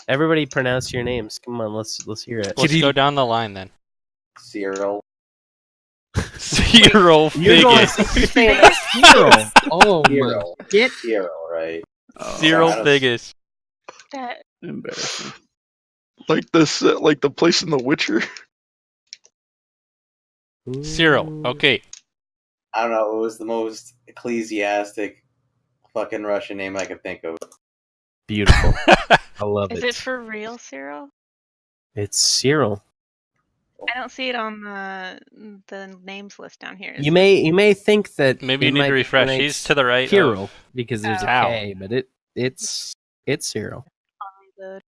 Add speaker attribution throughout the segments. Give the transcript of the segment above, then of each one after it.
Speaker 1: Everybody pronounce your names. Come on, let's hear it.
Speaker 2: Let's go down the line then.
Speaker 3: Cyril.
Speaker 2: Cyril Figgis.
Speaker 1: Cyril.
Speaker 4: Oh my.
Speaker 3: Cyril.
Speaker 1: Get
Speaker 3: Cyril, right?
Speaker 2: Cyril Figgis.
Speaker 5: That
Speaker 4: Embarrassing.
Speaker 6: Like this, like the place in The Witcher.
Speaker 2: Cyril. Okay.
Speaker 3: I don't know. It was the most ecclesiastic fucking Russian name I could think of.
Speaker 1: beautiful. I love
Speaker 5: is
Speaker 1: it.
Speaker 5: it for real, Cyril?
Speaker 1: It's Cyril.
Speaker 5: I don't see it on the names list down here.
Speaker 1: You may think that
Speaker 2: Maybe you
Speaker 1: it
Speaker 2: need
Speaker 1: might
Speaker 2: to refresh.
Speaker 1: pronounce
Speaker 2: He's to the right.
Speaker 1: Cyril because there's a
Speaker 2: Ow.
Speaker 1: K, but it's Cyril.
Speaker 5: Good.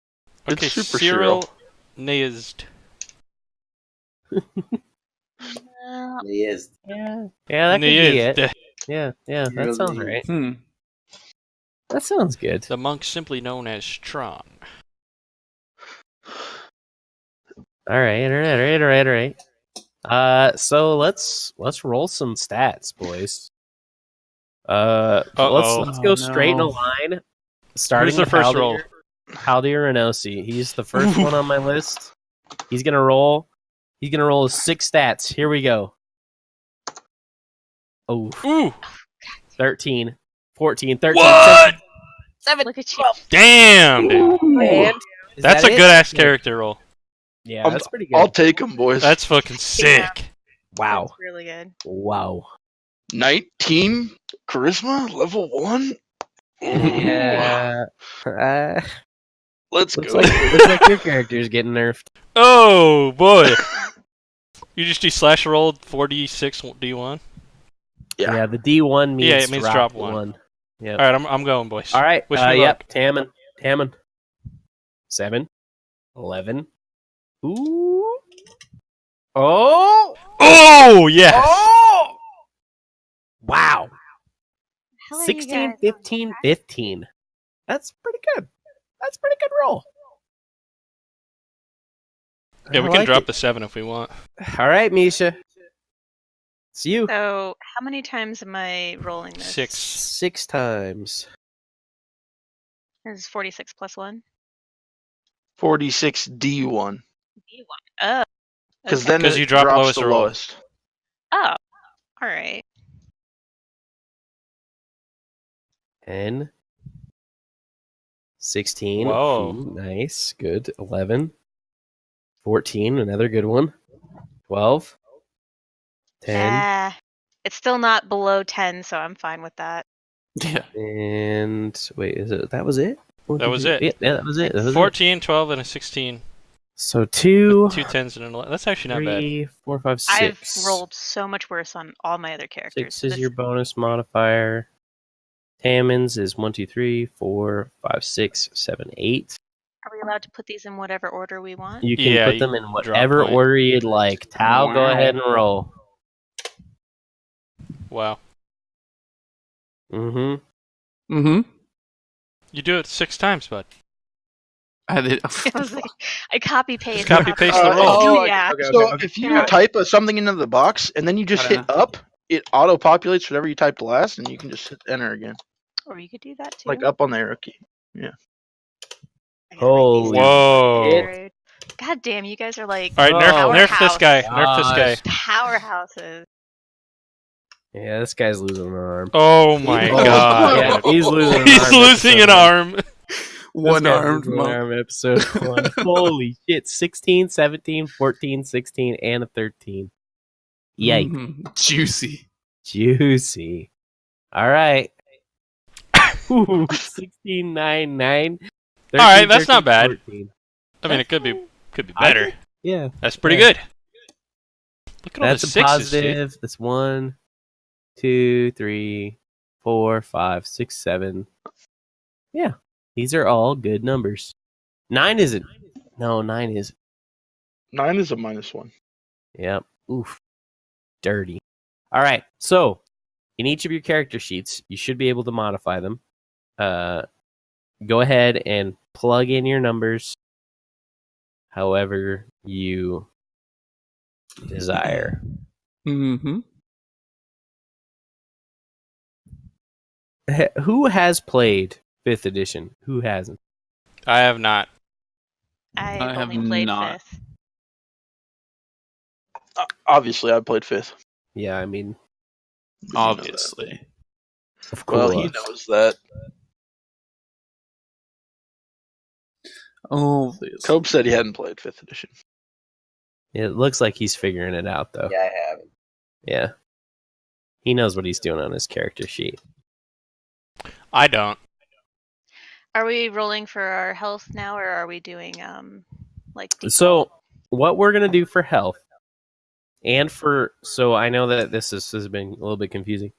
Speaker 2: Okay,
Speaker 6: It's super
Speaker 2: Cyril Neizd.
Speaker 3: He is.
Speaker 1: Yeah, that could be it.
Speaker 2: Neizd.
Speaker 1: Yeah, that sounds
Speaker 3: Really?
Speaker 1: right. That sounds good.
Speaker 2: The monk simply known as Strong.
Speaker 1: All right. So let's roll some stats, boys. Let's go straight in a line. Starting
Speaker 2: Who's the
Speaker 1: with
Speaker 2: first roll?
Speaker 1: Haldir Renosi. He's the first one on my list. He's gonna roll. He's gonna roll 6 stats. Here we go. Oh,
Speaker 2: Ooh!
Speaker 1: 13, 14, 13,
Speaker 2: What?
Speaker 1: 7.
Speaker 5: Look at you.
Speaker 2: Damn, dude.
Speaker 1: And is
Speaker 2: That's
Speaker 1: that
Speaker 2: a
Speaker 1: it?
Speaker 2: good ass character roll.
Speaker 1: Yeah, that's pretty good.
Speaker 6: I'll take them, boys.
Speaker 2: That's fucking sick.
Speaker 1: Wow.
Speaker 5: That's really good.
Speaker 1: Wow.
Speaker 6: 19 charisma, level 1.
Speaker 1: Yeah.
Speaker 6: Let's
Speaker 1: Looks
Speaker 6: go.
Speaker 1: like your character's getting nerfed.
Speaker 2: Oh boy! You just do slash roll 4d6 d1.
Speaker 1: Yeah, the D1 means,
Speaker 2: it means drop one.
Speaker 1: Yep.
Speaker 2: All right, I'm going, boys.
Speaker 1: All right.
Speaker 2: Wish me
Speaker 1: Yep.
Speaker 2: luck.
Speaker 1: Tammon. 7, 11. Ooh. Oh.
Speaker 2: Oh yes.
Speaker 1: Oh. Wow.
Speaker 5: How are you
Speaker 1: 16,
Speaker 5: guys?
Speaker 1: 15, 15. That's pretty good. That's a pretty good roll.
Speaker 2: Yeah, we
Speaker 1: I
Speaker 2: can
Speaker 1: like
Speaker 2: drop
Speaker 1: it.
Speaker 2: the 7 if we want.
Speaker 1: All right, Misha. It's you.
Speaker 5: So, how many times am I rolling this?
Speaker 2: 6.
Speaker 1: 6 times.
Speaker 5: This is 46 plus 1.
Speaker 6: 46 D1.
Speaker 5: Oh.
Speaker 6: Because
Speaker 5: Okay.
Speaker 6: then
Speaker 2: 'Cause
Speaker 6: it
Speaker 2: you drop
Speaker 6: drops
Speaker 2: lowest
Speaker 6: the
Speaker 2: roll.
Speaker 6: lowest.
Speaker 5: Oh. Alright.
Speaker 1: 10. 16.
Speaker 2: Whoa.
Speaker 1: Ooh, nice. Good. 11. 14. Another good one. 12. 10.
Speaker 5: It's still not below 10, so I'm fine with that.
Speaker 4: Yeah.
Speaker 1: And wait, is it? That was it?
Speaker 2: That was it.
Speaker 1: Yeah, that was it. That was it.
Speaker 2: 14, 12, and a 16.
Speaker 1: So 2,
Speaker 2: 2 10s and an 11. That's actually not bad.
Speaker 1: 3, 4, 5, 6.
Speaker 5: I've rolled so much worse on all my other characters.
Speaker 1: 6 is
Speaker 5: This-
Speaker 1: your bonus modifier. Tammon's is 1, 2, 3, 4, 5, 6, 7, 8.
Speaker 5: Are we allowed to put these in whatever order we want?
Speaker 1: You can
Speaker 2: Yeah,
Speaker 1: put
Speaker 2: you
Speaker 1: them in
Speaker 2: drop
Speaker 1: whatever
Speaker 2: point.
Speaker 1: order you'd like. Tao, go
Speaker 4: Wow.
Speaker 1: ahead and roll.
Speaker 2: Wow.
Speaker 1: Mm-hmm.
Speaker 2: You do it 6 times, bud.
Speaker 4: I did.
Speaker 5: I was like, I copy paste.
Speaker 2: Just copy paste the roll.
Speaker 5: Yeah.
Speaker 6: So if you type something into the box and then you just hit up, it auto populates whatever you typed last, and you can just hit enter again,
Speaker 5: Or you could do that too.
Speaker 6: like up on the arrow key.
Speaker 5: I gotta write
Speaker 1: Holy
Speaker 5: these
Speaker 2: Whoa.
Speaker 5: down. Rude. God damn, you guys are like
Speaker 2: All right, nerf this guy.
Speaker 5: powerhouse.
Speaker 2: Nerf this guy.
Speaker 5: Powerhouses.
Speaker 1: Yeah, this guy's losing an arm.
Speaker 2: Oh my
Speaker 1: Oh,
Speaker 2: god.
Speaker 1: yeah, he's losing an
Speaker 2: He's
Speaker 1: arm.
Speaker 2: losing an arm.
Speaker 4: One armed
Speaker 1: One
Speaker 4: monk.
Speaker 1: arm episode 1. Holy shit. 16, 17, 14, 16, and a 13. Yikes.
Speaker 4: Juicy.
Speaker 1: Juicy. All right. Ooh, 16, 9, 9. 13,
Speaker 2: All right, that's not
Speaker 1: 13,
Speaker 2: bad.
Speaker 1: 14.
Speaker 2: I mean, it could be
Speaker 1: I
Speaker 2: better.
Speaker 1: think- Yeah.
Speaker 2: That's pretty
Speaker 1: Yeah.
Speaker 2: good. Look at all
Speaker 1: That's
Speaker 2: the
Speaker 1: a
Speaker 2: 6s,
Speaker 1: positive.
Speaker 2: dude.
Speaker 1: That's 1, 2, 3, 4, 5, 6, 7. Yeah. These are all good numbers. 9 isn't. No, 9 isn't.
Speaker 6: 9 is a -1.
Speaker 1: Yep. Oof. Dirty. All right. So, in each of your character sheets, you should be able to modify them. Go ahead and plug in your numbers however you desire.
Speaker 4: Mm-hmm.
Speaker 1: Who has played 5th edition? Who hasn't?
Speaker 2: I have not.
Speaker 5: I've
Speaker 4: have
Speaker 5: only played
Speaker 4: not.
Speaker 5: 5th.
Speaker 6: Obviously, I played 5th.
Speaker 1: Yeah, I mean,
Speaker 6: You know that.
Speaker 4: Obviously.
Speaker 1: of
Speaker 6: Well,
Speaker 1: course.
Speaker 6: he knows that.
Speaker 4: Obviously.
Speaker 6: Cope said he hadn't played 5th edition.
Speaker 1: It looks like he's figuring it out, though.
Speaker 3: Yeah, I have.
Speaker 1: Yeah. He knows what he's doing on his character sheet.
Speaker 2: I don't.
Speaker 5: Are we rolling for our health now, or are we doing like default?
Speaker 1: So, what we're going to do for health, and so I know that this has been a little bit confusing.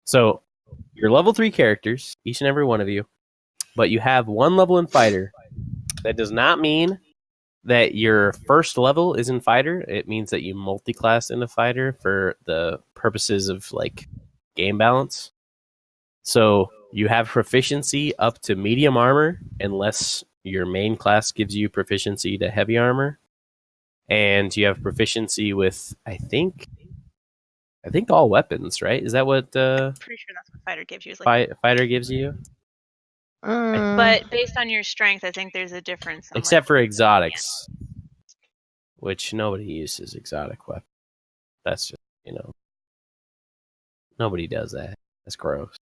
Speaker 1: So, you're level 3 characters, each and every one of you, but you have 1 level in fighter. That does not mean that your first level is in fighter. It means that you multi-class into fighter for the purposes of like game balance. So you have proficiency up to medium armor unless your main class gives you proficiency to heavy armor. And you have proficiency with I think all weapons, right? Is that what
Speaker 5: Pretty sure that's what fighter gives you. Is like,
Speaker 1: fighter gives you?
Speaker 5: but based on your strength, I think there's a difference. In,
Speaker 1: Except
Speaker 5: like,
Speaker 1: for exotics, which nobody uses exotic weapons. That's just, nobody does that. That's gross.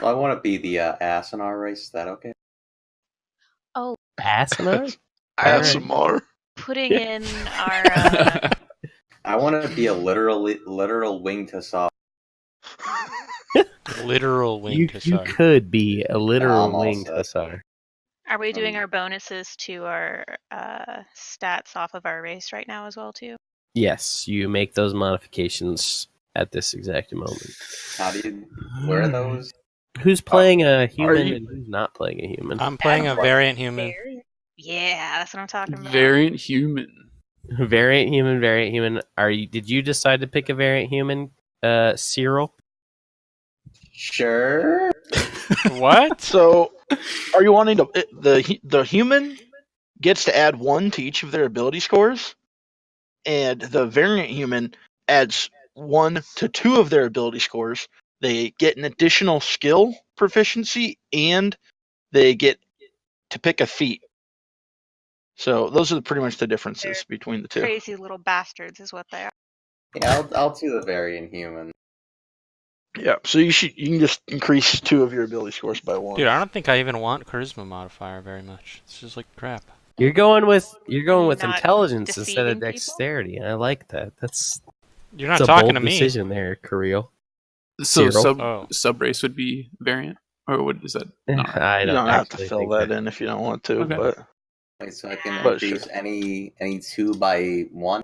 Speaker 3: I want to be the Asinar race. Is that okay?
Speaker 5: oh,
Speaker 1: Asinine?
Speaker 6: ASMR.
Speaker 5: putting in our
Speaker 3: I want to be a literal winged hussar.
Speaker 2: Literal wing
Speaker 1: You
Speaker 2: hussar.
Speaker 1: could be a literal
Speaker 3: I'm all
Speaker 1: winged
Speaker 3: set.
Speaker 1: hussar.
Speaker 5: are we doing our bonuses to our stats off of our race right now as well too?
Speaker 1: Yes, you make those modifications at this exact moment.
Speaker 3: How do you? Where are those?
Speaker 1: Who's playing a human
Speaker 6: you-
Speaker 1: and who's not playing a human?
Speaker 2: I'm playing a variant human.
Speaker 5: Yeah, that's what I'm talking about.
Speaker 4: Variant human.
Speaker 1: Variant human. Did you decide to pick a variant human, Cyril?
Speaker 3: Sure.
Speaker 2: What?
Speaker 6: So, are you wanting to the human gets to add 1 to each of their ability scores, and the variant human adds 1 to 2 of their ability scores. They get an additional skill proficiency, and they get to pick a feat. So those are pretty much the differences between the two.
Speaker 5: Crazy little bastards is what they are.
Speaker 3: Yeah, I'll do the variant human.
Speaker 6: Yeah, so you can just increase 2 of your ability scores by 1.
Speaker 2: Dude, I don't think I even want charisma modifier very much. It's just like crap.
Speaker 1: You're going with
Speaker 5: Not
Speaker 1: intelligence instead of
Speaker 5: deceiving people?
Speaker 1: dexterity, and I like that. That's
Speaker 2: You're not
Speaker 1: a
Speaker 2: talking
Speaker 1: bold
Speaker 2: to me.
Speaker 1: decision there, Kirill.
Speaker 4: So
Speaker 1: Cyril?
Speaker 4: sub race would be variant, or what is that? Not right.
Speaker 1: I
Speaker 6: You
Speaker 1: don't,
Speaker 6: don't have to
Speaker 1: actually
Speaker 6: fill
Speaker 1: think
Speaker 6: that in if you don't want to,
Speaker 4: Okay.
Speaker 6: but
Speaker 3: Wait, so I can
Speaker 6: But
Speaker 3: increase
Speaker 6: sure.
Speaker 3: any 2 by 1.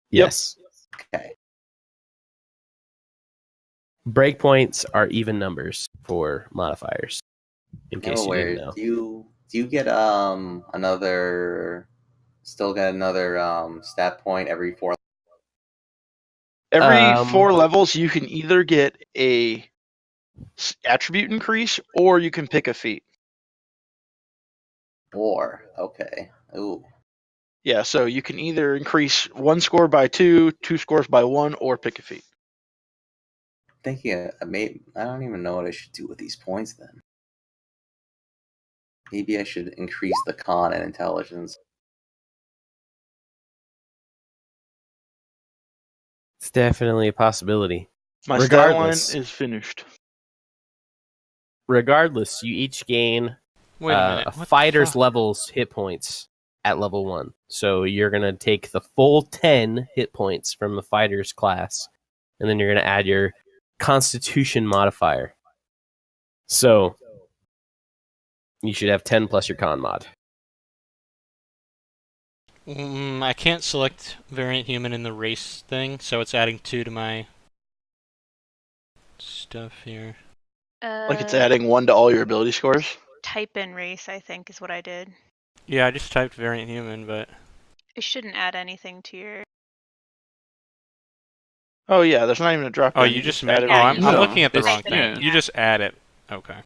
Speaker 1: Yes.
Speaker 3: Okay.
Speaker 1: Breakpoints are even numbers for modifiers. In case you
Speaker 3: Where
Speaker 1: didn't know.
Speaker 3: do you get another stat point every 4?
Speaker 6: every 4
Speaker 1: Um,
Speaker 6: levels you can either get a attribute increase or you can pick a feat.
Speaker 3: 4. Okay. Ooh.
Speaker 6: Yeah, so you can either increase 1 score by 2, 2 scores by 1, or pick a feat.
Speaker 3: Thinking I don't even know what I should do with these points then. Maybe I should increase the con and intelligence.
Speaker 1: it's definitely a possibility.
Speaker 6: My stat line
Speaker 1: Regardless.
Speaker 6: is finished.
Speaker 1: Regardless, you each gain
Speaker 2: Wait a minute.
Speaker 1: a
Speaker 2: What the
Speaker 1: fighter's
Speaker 2: fuck?
Speaker 1: level's hit points at level 1. So you're going to take the full 10 hit points from the fighter's class, and then you're going to add your constitution modifier. So you should have 10 plus your con mod.
Speaker 2: I can't select variant human in the race thing, so it's adding 2 to my stuff here.
Speaker 6: Like it's adding 1 to all your ability scores.
Speaker 5: Type in race, I think, is what I did.
Speaker 2: Yeah, I just typed variant human, but
Speaker 5: It shouldn't add anything to your.
Speaker 6: Oh yeah, there's not even a drop down.
Speaker 2: you just
Speaker 6: add
Speaker 2: made.
Speaker 6: it
Speaker 2: Oh,
Speaker 5: Yeah,
Speaker 2: I'm
Speaker 5: you just-
Speaker 2: looking at the
Speaker 4: This-
Speaker 2: wrong
Speaker 4: yeah.
Speaker 2: thing. You just add it. Okay.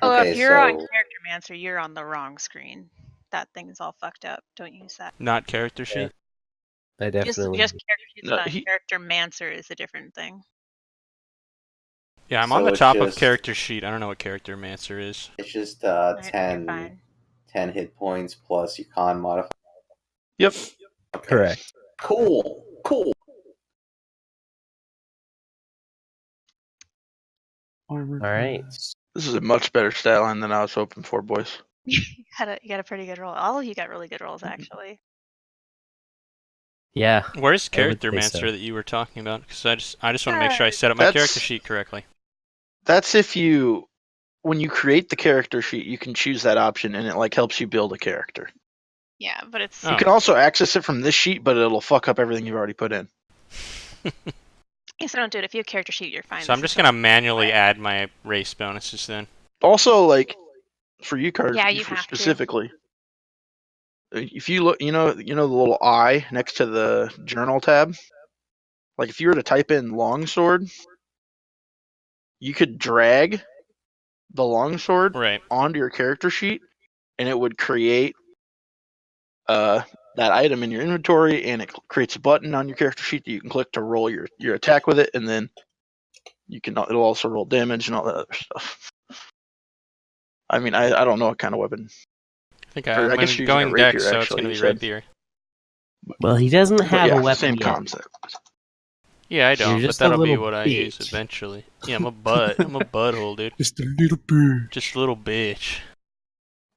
Speaker 5: Oh,
Speaker 3: Okay,
Speaker 5: if you're on
Speaker 3: so
Speaker 5: Character Mancer, you're on the wrong screen. That thing is all fucked up. Don't use that.
Speaker 2: Not character sheet.
Speaker 1: I
Speaker 5: Just
Speaker 1: definitely.
Speaker 5: character sheets
Speaker 6: No,
Speaker 5: on
Speaker 6: he-
Speaker 5: Character Mancer is a different thing.
Speaker 2: Yeah, I'm
Speaker 3: So
Speaker 2: on the
Speaker 3: it's
Speaker 2: top of
Speaker 3: just-
Speaker 2: character sheet. I don't know what character Mancer is.
Speaker 3: It's just
Speaker 5: Alright, you're
Speaker 3: 10
Speaker 5: fine.
Speaker 3: 10 hit points plus your con modifier.
Speaker 6: Yep.
Speaker 3: Okay.
Speaker 1: Correct.
Speaker 3: Cool.
Speaker 4: Armor
Speaker 1: All right.
Speaker 4: class.
Speaker 6: This is a much better stat line than I was hoping for, boys.
Speaker 5: You got a pretty good roll. All of you got really good rolls,
Speaker 3: Mm-hmm.
Speaker 5: actually.
Speaker 1: Yeah.
Speaker 2: Where's
Speaker 1: I would
Speaker 2: character
Speaker 1: say
Speaker 2: Mancer
Speaker 1: so.
Speaker 2: that you were talking about? Because I just want to make sure I set up my
Speaker 6: That's-
Speaker 2: character sheet correctly.
Speaker 6: That's when you create the character sheet, you can choose that option, and it like helps you build a character.
Speaker 5: Yeah, but it's
Speaker 2: Oh.
Speaker 6: You can also access it from this sheet, but it'll fuck up everything you've already put in.
Speaker 5: yes, I don't do it. If you have character sheet, you're fine.
Speaker 2: So I'm
Speaker 5: This
Speaker 2: just
Speaker 5: is
Speaker 2: gonna
Speaker 5: all-
Speaker 2: manually add my race bonuses then.
Speaker 6: Also, like for you cards,
Speaker 5: Yeah, you have to.
Speaker 6: specifically, if you look, you know the little eye next to the journal tab. Like if you were to type in longsword, you could drag the longsword
Speaker 2: Right.
Speaker 6: onto your character sheet, and it would create that item in your inventory, and it creates a button on your character sheet that you can click to roll your attack with it, and then it'll also roll damage and all that other stuff. I mean, I don't know what kind of weapon.
Speaker 2: I think
Speaker 6: Or I
Speaker 2: I'm
Speaker 6: guess you're
Speaker 2: going
Speaker 6: using a rapier,
Speaker 2: dex, so it's
Speaker 6: actually,
Speaker 2: gonna
Speaker 6: you
Speaker 2: be
Speaker 6: said.
Speaker 2: rapier.
Speaker 1: Well, he doesn't
Speaker 6: But
Speaker 1: have
Speaker 6: yeah,
Speaker 1: a weapon
Speaker 6: same
Speaker 1: yet.
Speaker 6: concept.
Speaker 2: Yeah, I don't, but
Speaker 1: just a
Speaker 2: that'll be
Speaker 1: little
Speaker 2: what I use
Speaker 1: bitch.
Speaker 2: eventually. Yeah, I'm a butt. I'm a butthole, dude.
Speaker 4: Just a little bit.
Speaker 2: Just a little bitch.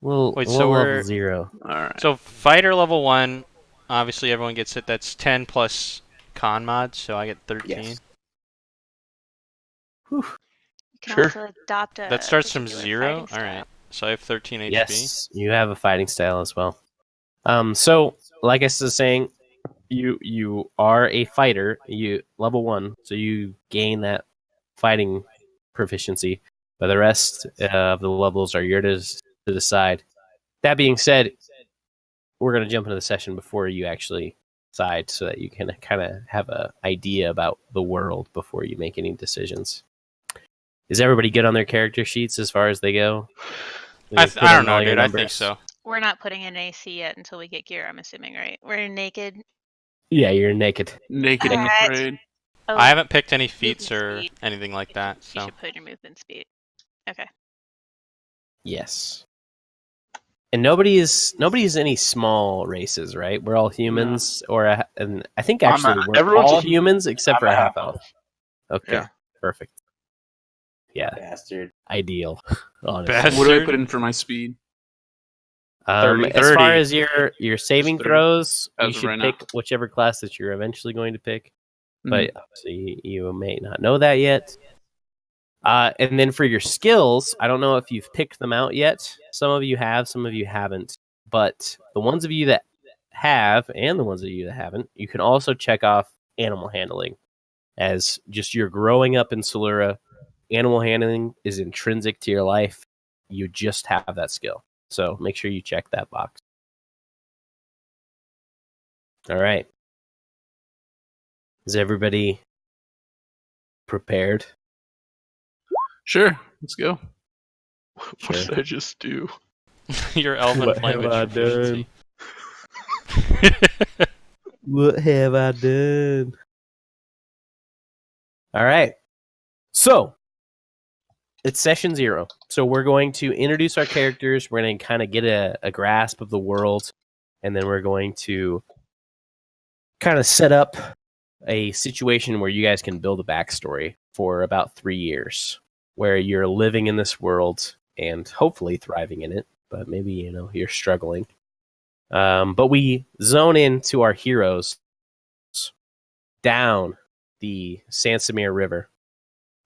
Speaker 1: We'll
Speaker 2: Wait,
Speaker 1: we'll
Speaker 2: so
Speaker 1: level
Speaker 2: we're-
Speaker 1: 0.
Speaker 4: All right.
Speaker 2: So fighter level 1, obviously everyone gets it. That's 10 plus con mod, so I get 13.
Speaker 3: Yes.
Speaker 5: You can
Speaker 6: Sure.
Speaker 5: also adopt a.
Speaker 2: That starts from
Speaker 5: particular
Speaker 2: 0.
Speaker 5: fighting
Speaker 2: All
Speaker 5: style.
Speaker 2: right. So I have 13 HP.
Speaker 1: Yes, you have a fighting style as well. So like I was saying, you are a fighter. You level 1, so you gain that fighting proficiency. But the rest of the levels are yours to decide. That being said, we're going to jump into the session before you actually decide, so that you can kind of have an idea about the world before you make any decisions. Is everybody good on their character sheets as far as they go?
Speaker 2: I
Speaker 1: Put
Speaker 2: don't
Speaker 1: in
Speaker 2: know,
Speaker 1: all your
Speaker 2: dude. I think
Speaker 1: numbers?
Speaker 2: so.
Speaker 5: We're not putting in AC yet until we get gear. I'm assuming, right? We're naked.
Speaker 1: Yeah, you're naked.
Speaker 4: Naked and
Speaker 5: Alright.
Speaker 4: afraid.
Speaker 5: Oh,
Speaker 2: I haven't picked any feats
Speaker 5: movement
Speaker 2: or
Speaker 5: speed.
Speaker 2: anything like that,
Speaker 5: You
Speaker 2: so
Speaker 5: should put your movement speed. Okay.
Speaker 1: Yes. And nobody's any small races, right? We're all humans, and I think
Speaker 6: I'm
Speaker 1: actually
Speaker 6: a-
Speaker 1: we're
Speaker 6: everyone's
Speaker 1: all
Speaker 6: a hu-
Speaker 1: humans except
Speaker 6: I'm
Speaker 1: for
Speaker 6: a
Speaker 1: a half
Speaker 6: half
Speaker 1: elf. Okay,
Speaker 6: Yeah.
Speaker 1: perfect. Yeah,
Speaker 3: Bastard.
Speaker 1: ideal. Honestly.
Speaker 2: Bastard.
Speaker 4: What do I put in for my speed?
Speaker 6: 30.
Speaker 1: As far
Speaker 2: 30.
Speaker 1: as your saving
Speaker 4: 30
Speaker 1: throws, you
Speaker 4: as of
Speaker 1: should
Speaker 4: right now.
Speaker 1: pick whichever class that you're eventually going to pick.
Speaker 4: Mhm.
Speaker 1: But obviously you may not know that yet. And then for your skills, I don't know if you've picked them out yet. Some of you have, some of you haven't. But the ones of you that have, and the ones of you that haven't, you can also check off animal handling. As just you're growing up in Solura, animal handling is intrinsic to your life. You just have that skill. So make sure you check that box. All right. Is everybody prepared?
Speaker 4: Sure, let's go.
Speaker 6: What
Speaker 1: Sure.
Speaker 6: did I just do?
Speaker 2: your elven
Speaker 1: What have
Speaker 2: language
Speaker 1: I
Speaker 2: proficiency.
Speaker 1: What have I done? All right. So it's session 0. So we're going to introduce our characters. We're going to kind of get a grasp of the world. And then we're going to kind of set up a situation where you guys can build a backstory for about 3 years, where you're living in this world and hopefully thriving in it. But maybe, you're struggling. But we zone into our heroes down the Sansamir River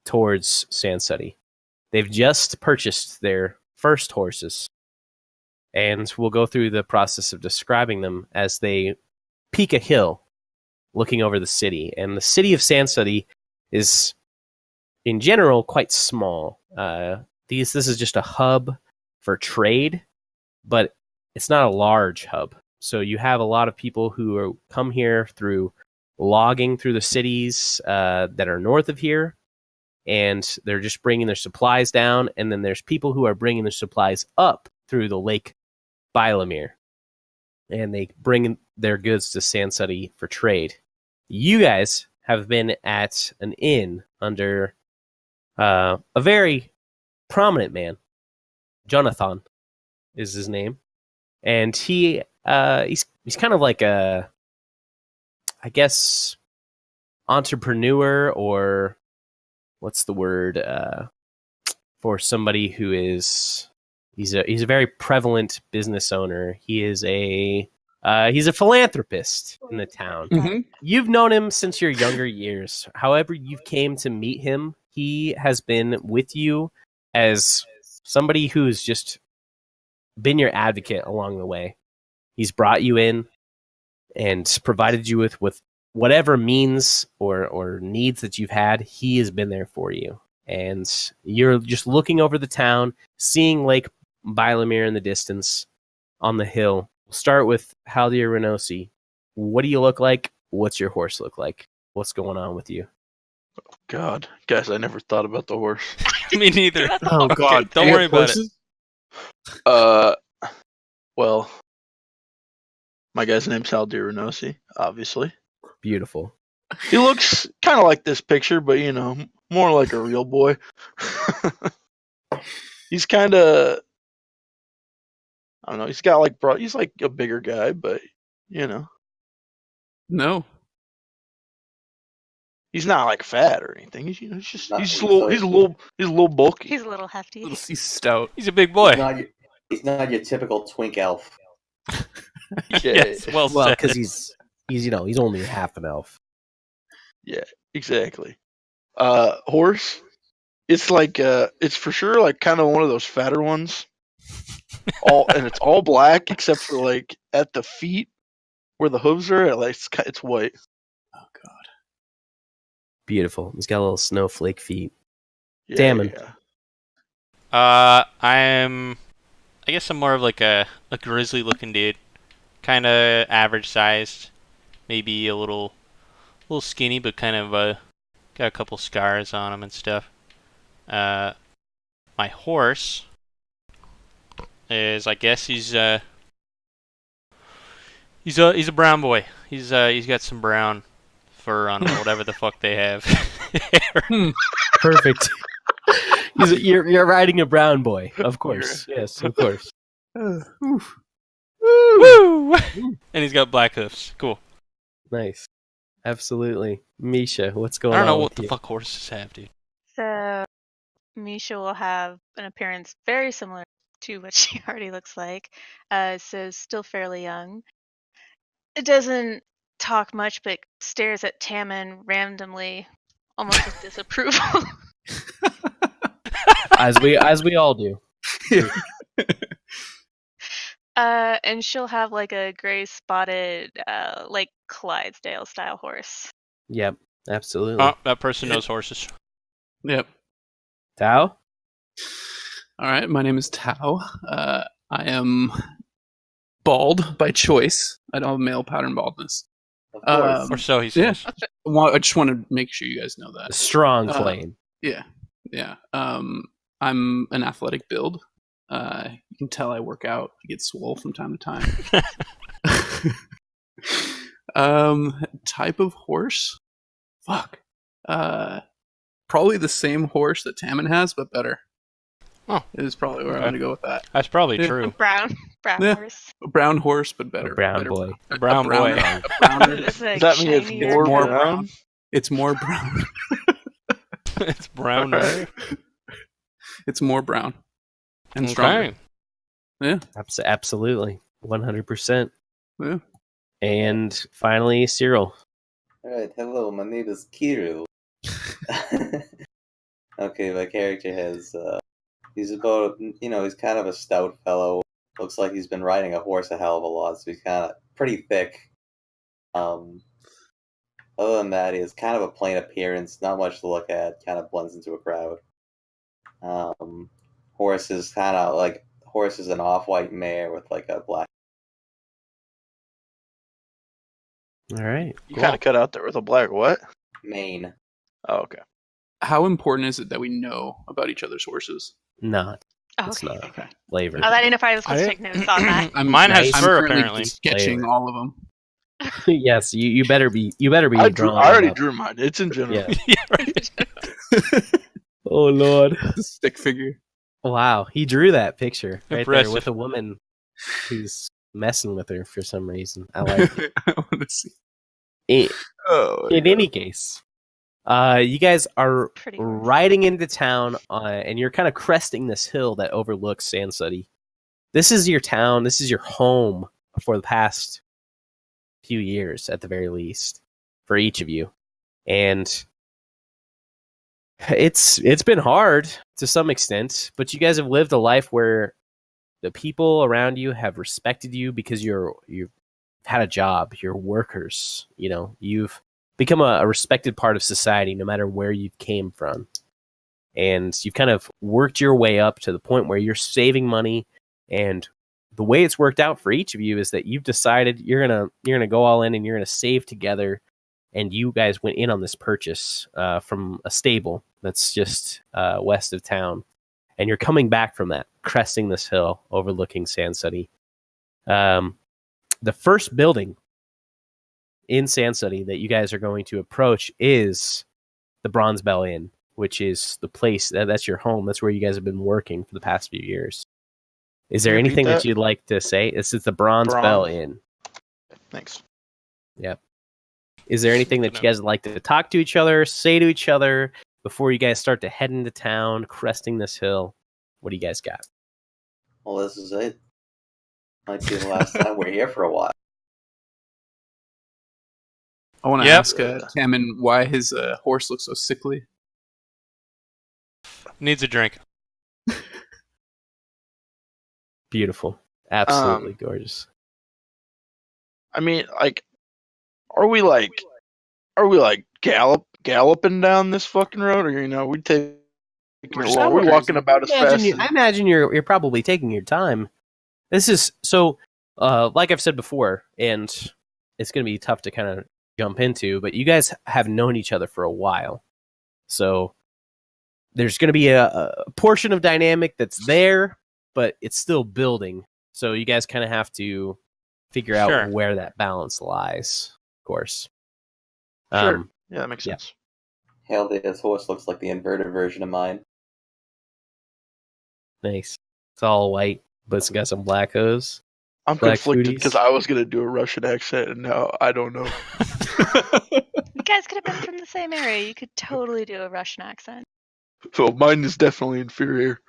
Speaker 1: towards Sanseti. They've just purchased their first horses, and we'll go through the process of describing them as they peak a hill looking over the city. And the city of Sanseti is, in general, quite small. This is just a hub for trade, but it's not a large hub. So you have a lot of people who come here through logging through the cities that are north of here, and they're just bringing their supplies down. And then there's people who are bringing their supplies up through the Lake Bilamir, and they bring their goods to Sanseti for trade. You guys have been at an inn under a very prominent man. Jonathan is his name, and he's kind of like a, I guess, entrepreneur, or what's the word for somebody who is he's a very prevalent business owner. He's a philanthropist in the town.
Speaker 4: Mm-hmm.
Speaker 1: You've known him since your younger years. However, you came to meet him. He has been with you as somebody who's just been your advocate along the way. He's brought you in and provided you with whatever means or needs that you've had. He has been there for you. And you're just looking over the town, seeing Lake Bylamir in the distance on the hill. We'll start with Haldir Renosi. What do you look like? What's your horse look like? What's going on with you?
Speaker 6: God, guys, I never thought about the horse.
Speaker 2: Me neither.
Speaker 4: Oh God!
Speaker 2: Don't
Speaker 4: You
Speaker 2: worry
Speaker 4: have
Speaker 2: about
Speaker 4: horses?
Speaker 6: Well, my guy's name's Haldir Renosi, obviously.
Speaker 1: Beautiful.
Speaker 6: He looks kind of like this picture, but more like a real boy. He's kind of, I don't know. He's got he's like a bigger guy, but
Speaker 4: No.
Speaker 6: he's not like fat or anything. He's just
Speaker 3: Not
Speaker 6: he's a
Speaker 3: really.
Speaker 6: little bulky.
Speaker 5: He's a little hefty.
Speaker 4: He's stout.
Speaker 2: He's a big boy.
Speaker 3: He's not your typical twink elf.
Speaker 2: Yes, well
Speaker 1: Well,
Speaker 2: said.
Speaker 1: because he's only half an elf.
Speaker 6: Yeah, exactly. Horse. It's like it's for sure like kind of one of those fatter ones. And it's all black except for like at the feet where the hooves are. Like it's white.
Speaker 4: Oh God!
Speaker 1: Beautiful. He's got little snowflake feet.
Speaker 6: Yeah,
Speaker 1: Damon.
Speaker 6: yeah.
Speaker 2: I guess I'm more of like a grizzly looking dude. Kind of average sized. Maybe a little skinny, but kind of got a couple scars on him and stuff. My horse is, I guess he's a brown boy. He's got some brown fur on him, whatever the fuck they have.
Speaker 1: Perfect. You're riding a brown boy, of course. Yes, of course.
Speaker 2: Woo! And he's got black hoofs. Cool.
Speaker 1: Nice. Absolutely. Misha, what's going
Speaker 2: I
Speaker 1: on?
Speaker 2: don't know what
Speaker 1: with
Speaker 2: the
Speaker 1: you?
Speaker 2: fuck horses have, dude.
Speaker 5: So Misha will have an appearance very similar to what she already looks like. So still fairly young. It doesn't talk much, but stares at Tammin randomly, almost with disapproval.
Speaker 1: As we all do.
Speaker 5: And she'll have like a gray spotted, like Clydesdale style horse.
Speaker 1: Yep, absolutely.
Speaker 2: Oh, that person knows horses.
Speaker 4: Yep.
Speaker 1: Tao?
Speaker 4: All right. My name is Tao. I am bald by choice. I don't have male pattern baldness.
Speaker 3: Of course.
Speaker 2: Or so he
Speaker 4: Yeah.
Speaker 2: says.
Speaker 4: I just want to make sure you guys know
Speaker 1: A
Speaker 4: that.
Speaker 1: strong claim.
Speaker 4: Yeah. I'm an athletic build. You can tell I work out. I get swole from time to time. Type of horse? Fuck. Probably the same horse that Tammin has, but better.
Speaker 2: Oh.
Speaker 4: Is probably where I'm
Speaker 2: Okay.
Speaker 4: going to go with that.
Speaker 2: That's probably
Speaker 4: Yeah.
Speaker 2: true.
Speaker 5: Brown
Speaker 4: Yeah.
Speaker 5: horse.
Speaker 4: A brown horse, but better.
Speaker 1: A brown
Speaker 4: better
Speaker 1: boy.
Speaker 2: A brown boy.
Speaker 4: A browner.
Speaker 5: It's
Speaker 6: Does
Speaker 5: like
Speaker 6: that mean it's
Speaker 5: shinier.
Speaker 6: more
Speaker 4: more
Speaker 6: brown?
Speaker 4: It's more brown.
Speaker 2: It's brown.
Speaker 6: Alright.
Speaker 4: It's more brown and stronger.
Speaker 2: Okay.
Speaker 4: Yeah.
Speaker 1: Absolutely. 100%.
Speaker 4: Yeah.
Speaker 1: And finally, Cyril.
Speaker 3: Alright, hello, my name is Kirill. Okay, my character has, he's about, he's kind of a stout fellow. Looks like he's been riding a horse a hell of a lot, so he's kind of pretty thick. Other than that, he has kind of a plain appearance, not much to look at, kind of blends into a crowd. Horse is an off-white mare with like a black.
Speaker 1: All right.
Speaker 6: You kind of cut out there with a black what?
Speaker 3: Mane.
Speaker 6: Oh, okay.
Speaker 4: How important is it that we know about each other's horses?
Speaker 1: Not.
Speaker 5: Oh,
Speaker 1: It's
Speaker 5: okay.
Speaker 1: not.
Speaker 4: Okay.
Speaker 1: Flavor.
Speaker 5: I didn't know if I was supposed to
Speaker 2: I-
Speaker 5: take notes on that.
Speaker 2: Mine has
Speaker 1: Nice.
Speaker 2: fur,
Speaker 4: currently
Speaker 2: apparently.
Speaker 4: sketching
Speaker 1: Flavor.
Speaker 4: all of them.
Speaker 1: Yes, you better be
Speaker 6: I
Speaker 1: drawing
Speaker 6: already
Speaker 1: up.
Speaker 6: drew mine. It's in general.
Speaker 1: Yeah.
Speaker 2: Yeah, right.
Speaker 1: Oh Lord!
Speaker 4: The stick figure.
Speaker 1: Wow, he drew that picture right there
Speaker 2: Impressive.
Speaker 1: with a woman who's messing with her for some reason. I like it.
Speaker 4: I want to see.
Speaker 1: In,
Speaker 4: Oh,
Speaker 1: in any case, you guys are
Speaker 5: Pretty horse.
Speaker 1: riding into town, and you're kind of cresting this hill that overlooks Sand City. This is your town. This is your home for the past few years, at the very least, for each of you, and it's been hard to some extent. But you guys have lived a life where the people around you have respected you because you've had a job. You're workers. You know, you've become a respected part of society, no matter where you came from, and you've kind of worked your way up to the point where you're saving money. And the way it's worked out for each of you is that you've decided you're gonna go all in and you're gonna save together. And you guys went in on this purchase from a stable that's just west of town, and you're coming back from that, cresting this hill overlooking Sand City. The first building in Sand City that you guys are going to approach is the Bronze Bell Inn, which is the place that's your home. That's where you guys have been working for the past few years. Is there
Speaker 6: Can you repeat
Speaker 1: anything that
Speaker 6: that?
Speaker 1: you'd like to say? This is the Bronze Bell Inn.
Speaker 6: Thanks.
Speaker 1: Yep. Is there anything that you guys would like to talk to each other, say to each other before you guys start to head into town, cresting this hill? What do you guys got?
Speaker 3: Well, this is it. Might be the last time we're here for a while.
Speaker 4: I want to
Speaker 2: Yep.
Speaker 4: ask Tammin why his horse looks so sickly.
Speaker 2: Needs a drink.
Speaker 1: Beautiful. Absolutely gorgeous.
Speaker 6: I mean, like, are we galloping down this fucking road, or we take? We're walking about as fast.
Speaker 1: I imagine you're probably taking your time. This is so, like I've said before, and it's going to be tough to kind of jump into, but you guys have known each other for a while. So there's going to be a portion of dynamic that's there, but it's still building. So you guys kind of have to figure out
Speaker 2: Sure.
Speaker 1: where that balance lies, of course.
Speaker 6: Sure. Yeah, that makes sense.
Speaker 3: Hell, this horse looks like the inverted version of mine.
Speaker 1: Nice. It's all white, but it's got some black hose.
Speaker 6: I'm
Speaker 1: Black
Speaker 6: conflicted
Speaker 1: foodies.
Speaker 6: because I was gonna do a Russian accent, and now I don't know.
Speaker 5: You guys could have been from the same area. You could totally do a Russian accent.
Speaker 6: So mine is definitely inferior.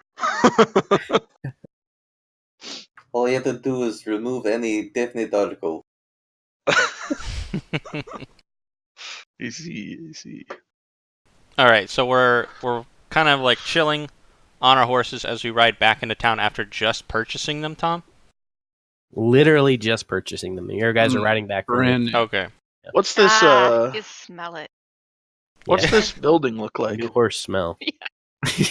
Speaker 3: All you have to do is remove any definite article.
Speaker 6: Easy.
Speaker 2: All right, so we're kind of like chilling on our horses as we ride back into town after just purchasing them, Tom.
Speaker 1: Literally just purchasing them. Your guys are riding back from it.
Speaker 4: Brand new.
Speaker 2: Okay.
Speaker 6: What's this?
Speaker 5: You smell it.
Speaker 6: What's
Speaker 1: Yeah.
Speaker 6: this building look like?
Speaker 1: New horse smell.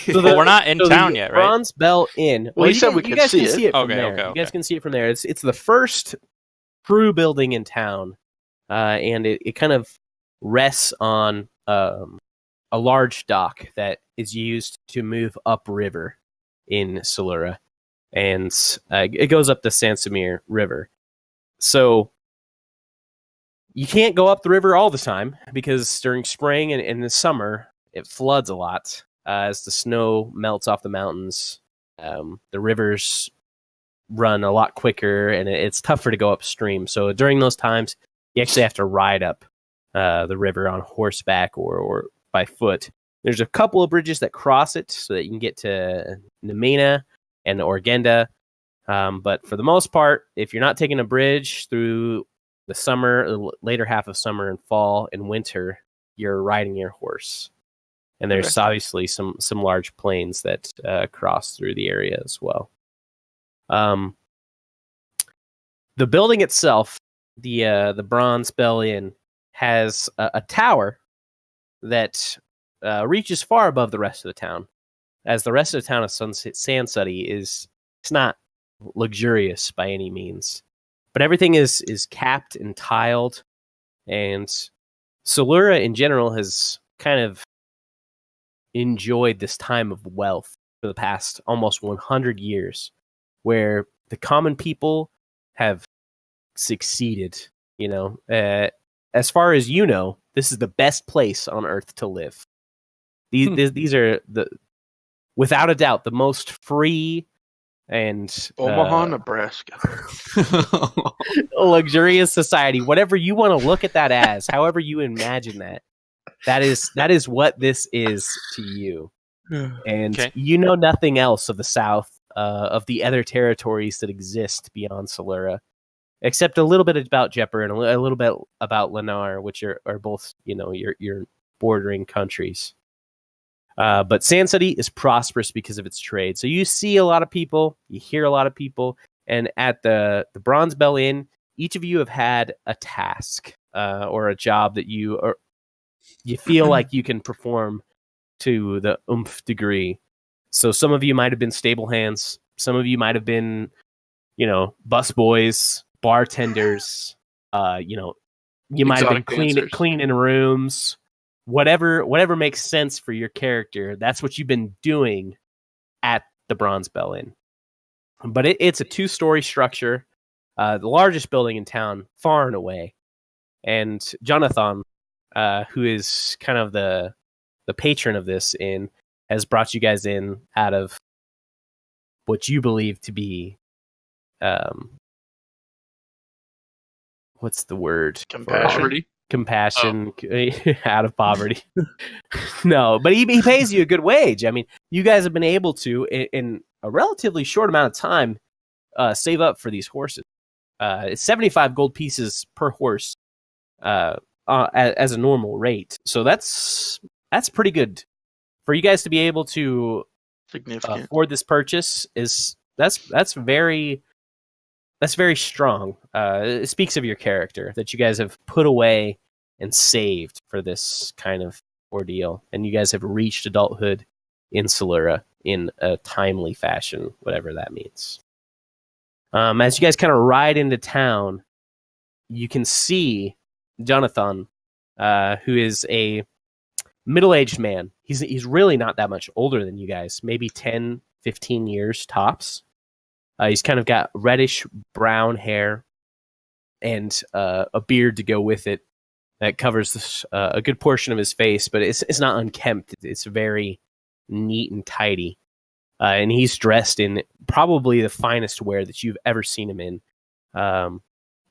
Speaker 2: But we're not in town
Speaker 1: the
Speaker 2: yet, right?
Speaker 1: Bronze Bell Inn.
Speaker 6: Well, he
Speaker 1: you
Speaker 6: said
Speaker 1: guys,
Speaker 6: we
Speaker 1: you
Speaker 6: could
Speaker 1: guys
Speaker 6: see
Speaker 1: can
Speaker 6: it.
Speaker 1: see it from
Speaker 2: Okay,
Speaker 1: there.
Speaker 2: okay,
Speaker 1: You guys
Speaker 2: okay.
Speaker 1: can see it from there. It's the first crew building in town, and it kind of rests on a large dock that is used to move upriver in Solura, and it goes up the Sansamir River. So you can't go up the river all the time because during spring and in the summer it floods a lot as the snow melts off the mountains. The rivers run a lot quicker and it's tougher to go upstream. So during those times, you actually have to ride up the river on horseback or by foot. There's a couple of bridges that cross it so that you can get to Nemena and Orgenda. But for the most part, if you're not taking a bridge through the summer, the later half of summer and fall and winter, you're riding your horse. And there's obviously some large plains that cross through the area as well. The building itself, the Bronze Bell Inn, has a tower that reaches far above the rest of the town. As the rest of the town of Sand City it's not luxurious by any means, but everything is capped and tiled, and Solura in general has kind of enjoyed this time of wealth for the past almost 100 years, where the common people have succeeded. As far as you know, this is the best place on Earth to live. These are without a doubt, the most free and
Speaker 6: Omaha, Nebraska.
Speaker 1: luxurious society. Whatever you want to look at that as, however you imagine that is what this is to you. And
Speaker 2: Okay.
Speaker 1: you know nothing else of the South, of the other territories that exist beyond Solura, except a little bit about Jepper and a little bit about Lennar, which are both, your bordering countries. But Sand City is prosperous because of its trade. So you see a lot of people, you hear a lot of people, and at the Bronze Bell Inn, each of you have had a task or a job that you feel like you can perform to the oomph degree. So some of you might have been stable hands, some of you might have been, bus boys, bartenders, you might have been cleaning rooms. Whatever makes sense for your character, that's what you've been doing at the Bronze Bell Inn. But it's a 2-story structure, the largest building in town, far and away. And Jonathan, who is kind of the patron of this inn, has brought you guys in out of what you believe to be, what's the word? Compassion out of poverty. No, but he pays you a good wage. I mean, you guys have been able to, in a relatively short amount of time, save up for these horses. It's 75 gold pieces per horse as a normal rate. So that's pretty good for you guys to be able to afford this purchase. That's very strong. It speaks of your character that you guys have put away and saved for this kind of ordeal, and you guys have reached adulthood in Solura in a timely fashion, whatever that means. As you guys kind of ride into town, you can see Jonathan, who is a middle-aged man. He's really not that much older than you guys, maybe 10, 15 years tops. He's kind of got reddish brown hair and a beard to go with it that covers a good portion of his face, but it's not unkempt. It's very neat and tidy. And he's dressed in probably the finest wear that you've ever seen him in.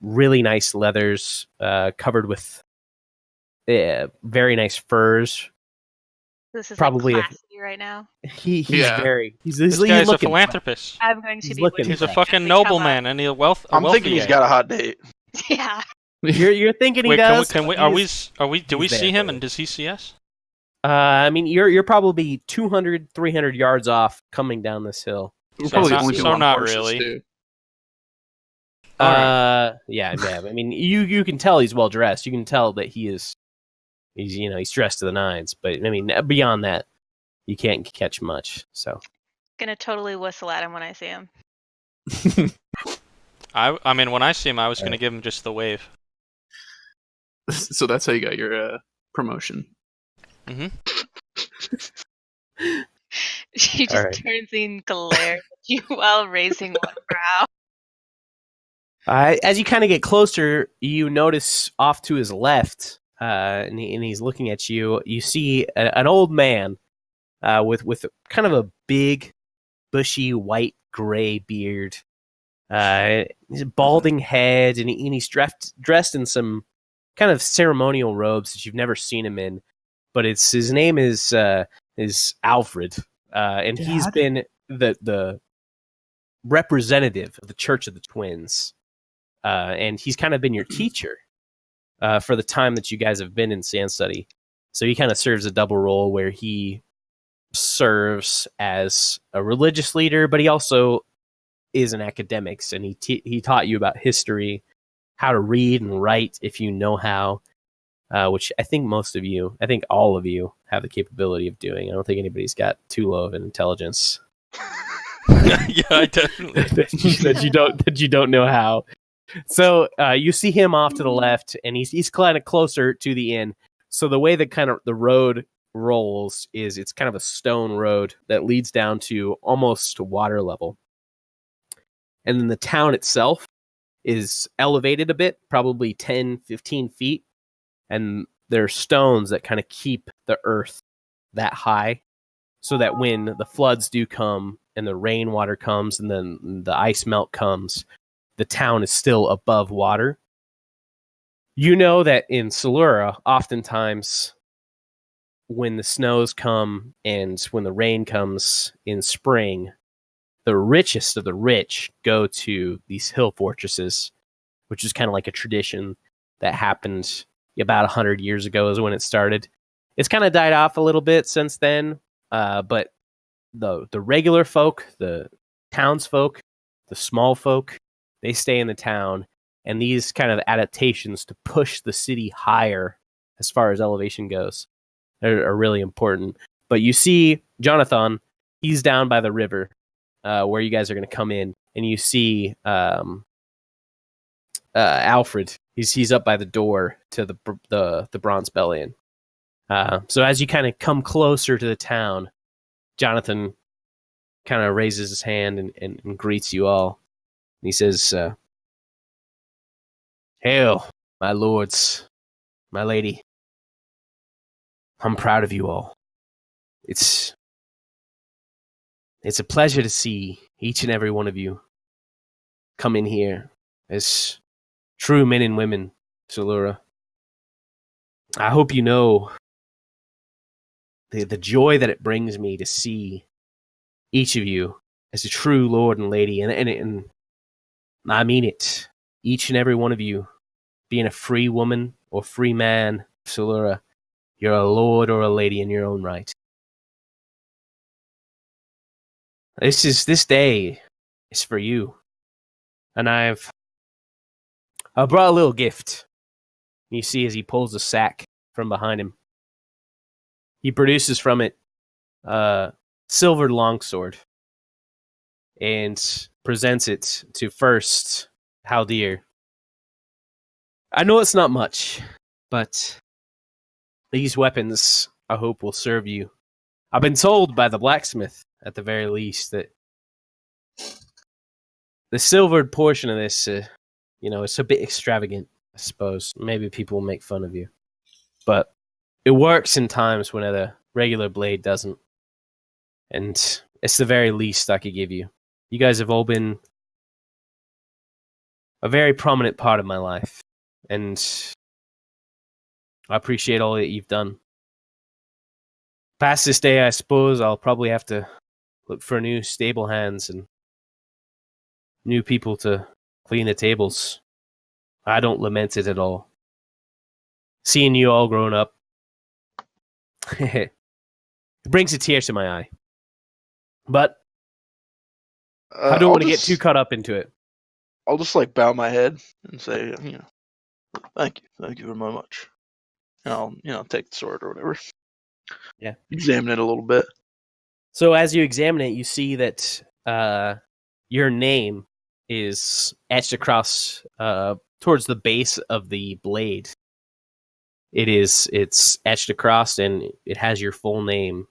Speaker 1: Really nice leathers, covered with very nice furs.
Speaker 5: This is
Speaker 1: probably
Speaker 5: like classy right now.
Speaker 1: He's
Speaker 2: This guy's a philanthropist.
Speaker 5: I'm going to
Speaker 1: He's
Speaker 5: be
Speaker 1: looking
Speaker 2: He's
Speaker 1: for
Speaker 2: a
Speaker 1: that.
Speaker 2: fucking nobleman and a wealthy
Speaker 6: I'm thinking he's
Speaker 2: guy.
Speaker 6: got a hot date.
Speaker 5: Yeah.
Speaker 1: You're thinking he
Speaker 2: Wait,
Speaker 1: does.
Speaker 2: do we see him and does he see us?
Speaker 1: I mean, you're probably 200, 300 yards off coming down this hill.
Speaker 4: We're
Speaker 2: So
Speaker 4: probably
Speaker 2: not-
Speaker 4: the only
Speaker 2: so
Speaker 4: people on
Speaker 2: not
Speaker 4: horses,
Speaker 2: really.
Speaker 4: too.
Speaker 1: Yeah. I mean, you can tell he's well dressed. You can tell that he's dressed to the nines. But I mean, beyond that, you can't catch much. So
Speaker 5: Gonna totally whistle at him when I see him.
Speaker 2: I mean, when I see him, I was gonna give him just the wave.
Speaker 4: So that's how you got your promotion.
Speaker 2: Mm-hmm.
Speaker 5: She just
Speaker 1: All right.
Speaker 5: turns and glares at you while raising one brow.
Speaker 1: as you kind of get closer, you notice off to his left, and he's looking at you. You see an old man with kind of a big, bushy, white gray beard. He's a balding head, and he's dressed in some kind of ceremonial robes that you've never seen him in. But his name is Alfred, and he's been the representative of the Church of the Twins, and he's kind of been your teacher for the time that you guys have been in Sand Study. So he kind of serves a double role where he serves as a religious leader, but he also is an academics, and he taught you about history, how to read and write if you know how, which I think all of you have the capability of doing. I don't think anybody's got too low of an intelligence.
Speaker 2: Yeah, I definitely.
Speaker 1: that you don't know how. So you see him off to the left, and he's kind of closer to the inn. So the way that kind of the road rolls is it's kind of a stone road that leads down to almost water level. And then the town itself is elevated a bit, probably 10, 15 feet. And there are stones that kind of keep the earth that high. so that when the floods do come and the rainwater comes and then the ice melt comes, the town is still above water. You know that in Solura, oftentimes when the snows come and when the rain comes in spring, the richest of the rich go to these hill fortresses, which is kind of like a tradition that happened about 100 years ago is when it started. It's kind of died off a little bit since then, but the regular folk, the townsfolk, the small folk, they stay in the town, and these kind of adaptations to push the city higher as far as elevation goes are really important. But you see Jonathan, he's down by the river where you guys are going to come in, and you see Alfred. He's up by the door to the Bronze Bell Inn. So as you kind of come closer to the town, Jonathan kind of raises his hand and greets you all. And he says, "Hail, my lords, my lady. I'm proud of you all. It's a pleasure to see each and every one of you come in here as true men and women, Solura. I hope you know the joy that it brings me to see each of you as a true lord and lady, and I mean it. Each and every one of you, being a free woman or free man, Solura, you're a lord or a lady in your own right. This day is for you, and I brought a little gift. You see as he pulls a sack from behind him. He produces from it a silvered longsword and presents it to first Haldir. I know it's not much, but these weapons, I hope, will serve you. I've been told by the blacksmith, at the very least, that the silvered portion of this, it's a bit extravagant, I suppose. Maybe people will make fun of you. But it works in times when a regular blade doesn't. And it's the very least I could give you. You guys have all been a very prominent part of my life. And I appreciate all that you've done. Past this day, I suppose I'll probably have to look for new stable hands and new people to clean the tables. I don't lament it at all. Seeing you all grown up, it brings a tear to my eye. But I don't want to get too caught up into it.
Speaker 6: I'll just bow my head and say, thank you very much. And I'll take the sword or whatever.
Speaker 1: Yeah.
Speaker 6: Examine it a little bit.
Speaker 1: So as you examine it, you see that your name is etched across towards the base of the blade. It's etched across, and it has your full name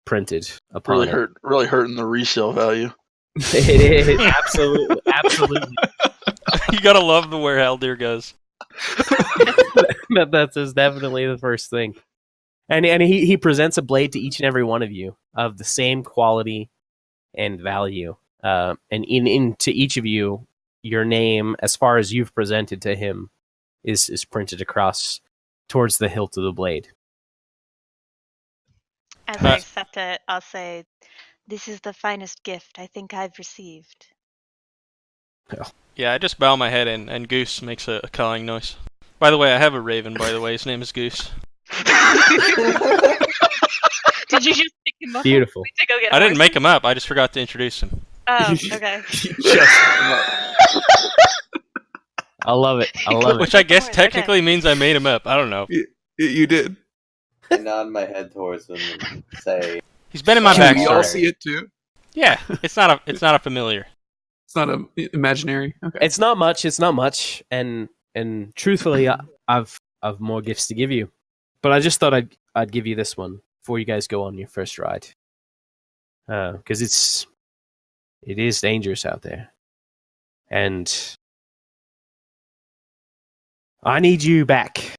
Speaker 1: printed upon it.
Speaker 6: Really hurting the resale value.
Speaker 1: It is absolutely.
Speaker 2: You gotta love the where Haldir goes.
Speaker 1: That's definitely the first thing. And he presents a blade to each and every one of you of the same quality and value. And into each of you, your name, as far as you've presented to him, is printed across towards the hilt of the blade.
Speaker 5: As I accept it, I'll say, "This is the finest gift I think I've received."
Speaker 2: Yeah, I just bow my head and Goose makes a cawing noise. By the way, I have a raven, by the way. His name is Goose.
Speaker 5: Did you just pick him up?
Speaker 1: Beautiful.
Speaker 5: To go get
Speaker 2: I didn't make him up. I just forgot to introduce him.
Speaker 5: Oh, okay.
Speaker 1: I love it.
Speaker 2: Which I guess technically means I made him up. I don't know.
Speaker 4: You did.
Speaker 3: I nod my head towards him and say,
Speaker 2: He's been in my
Speaker 4: Can we all
Speaker 2: backstory.
Speaker 4: see it too?
Speaker 2: Yeah, it's not a familiar.
Speaker 4: It's not a imaginary. Okay.
Speaker 1: It's not much. And truthfully, I've more gifts to give you, but I just thought I'd give you this one before you guys go on your first ride, because it is dangerous out there, and I need you back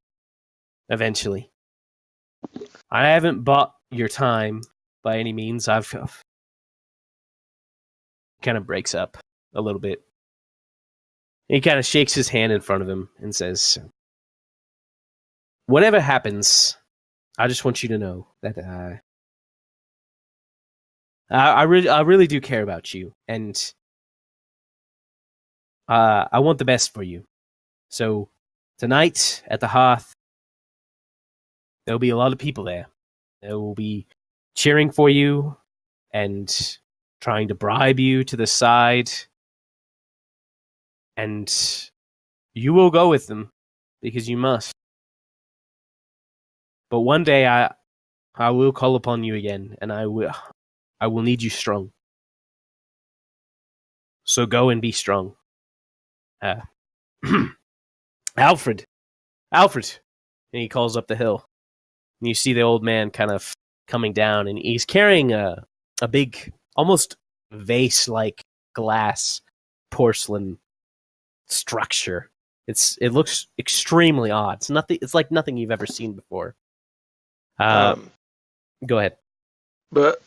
Speaker 1: eventually. I haven't bought your time by any means. I've kind of breaks up a little bit. He kind of shakes his hand in front of him and says, whatever happens, I just want you to know that I really do care about you, and I want the best for you. So tonight at the hearth, there'll be a lot of people there. They will be cheering for you and trying to bribe you to the side. And you will go with them because you must. But one day I will call upon you again, and I will need you strong. So go and be strong. Alfred. And he calls up the hill. And you see the old man kind of coming down, and he's carrying a big, almost vase-like glass porcelain structure. It looks extremely odd. It's like nothing you've ever seen before. Go ahead.
Speaker 6: But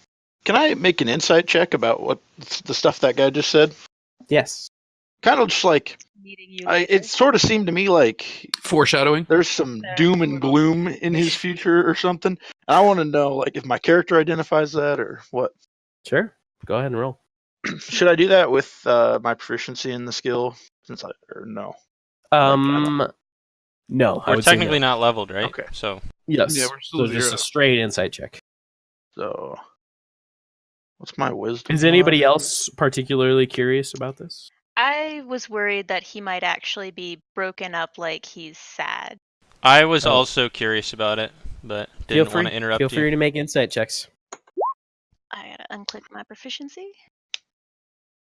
Speaker 6: can I make an insight check about what the stuff that guy just said?
Speaker 1: Yes.
Speaker 6: Kind of just like
Speaker 5: Meeting you
Speaker 6: it sort of seemed to me like
Speaker 4: Foreshadowing.
Speaker 6: there's some doom and gloom in his future or something. And I want to know like if my character identifies that or what.
Speaker 1: Sure. Go ahead and roll.
Speaker 6: Should I do that with my proficiency in the skill? Or no?
Speaker 1: No. I
Speaker 2: We're
Speaker 1: would say
Speaker 2: technically
Speaker 1: no.
Speaker 2: not leveled, right?
Speaker 6: Okay.
Speaker 2: So
Speaker 1: Yes.
Speaker 4: Yeah, we're still
Speaker 1: so just
Speaker 4: zero.
Speaker 1: a straight insight check.
Speaker 6: So what's my wisdom?
Speaker 1: Is anybody else particularly curious about this?
Speaker 5: I was worried that he might actually be broken up like he's sad.
Speaker 2: I was
Speaker 1: Oh.
Speaker 2: also curious about it, but
Speaker 1: Feel
Speaker 2: didn't want to interrupt
Speaker 1: Feel
Speaker 2: you.
Speaker 1: free to make insight checks.
Speaker 5: I gotta unclick my proficiency.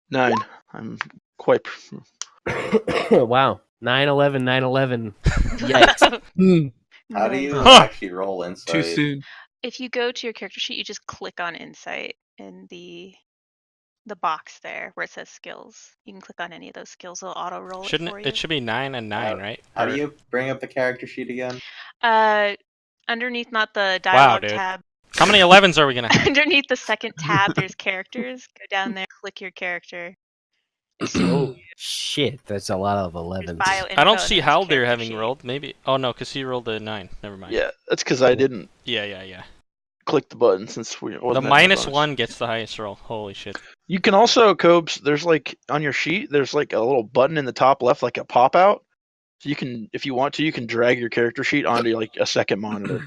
Speaker 6: 9. I'm quite.
Speaker 1: Wow. 9/11, 9/11. Yikes.
Speaker 3: How do you
Speaker 2: Huh.
Speaker 3: actually roll insight?
Speaker 4: Too soon.
Speaker 5: If you go to your character sheet, you just click on insight in the box there where it says skills. You can click on any of those skills; it'll auto roll
Speaker 2: Shouldn't
Speaker 5: it for
Speaker 2: it?
Speaker 5: you.
Speaker 2: It should be 9 and 9, right?
Speaker 3: How
Speaker 2: Or-
Speaker 3: do you bring up the character sheet again?
Speaker 5: Underneath, not the dialogue
Speaker 2: dude.
Speaker 5: tab.
Speaker 2: How many 11s are we gonna have?
Speaker 5: Underneath the second tab, there's characters. Go down there, click your character.
Speaker 1: Oh, shit. That's a lot of 11s.
Speaker 5: Bio
Speaker 2: I don't
Speaker 5: info,
Speaker 2: see
Speaker 5: and there's
Speaker 2: Haldir
Speaker 5: character
Speaker 2: having
Speaker 5: sheet.
Speaker 2: rolled. Maybe. Oh no, because he rolled a 9. Never mind.
Speaker 6: Yeah, that's because I didn't
Speaker 2: Yeah.
Speaker 6: click the button since we
Speaker 2: The
Speaker 6: wasn't at my bonus.
Speaker 2: -1 gets the highest roll. Holy shit.
Speaker 6: You can also, Cobes, there's like on your sheet, there's like a little button in the top left, like a pop out. So you can, if you want to, you can drag your character sheet onto like a second monitor.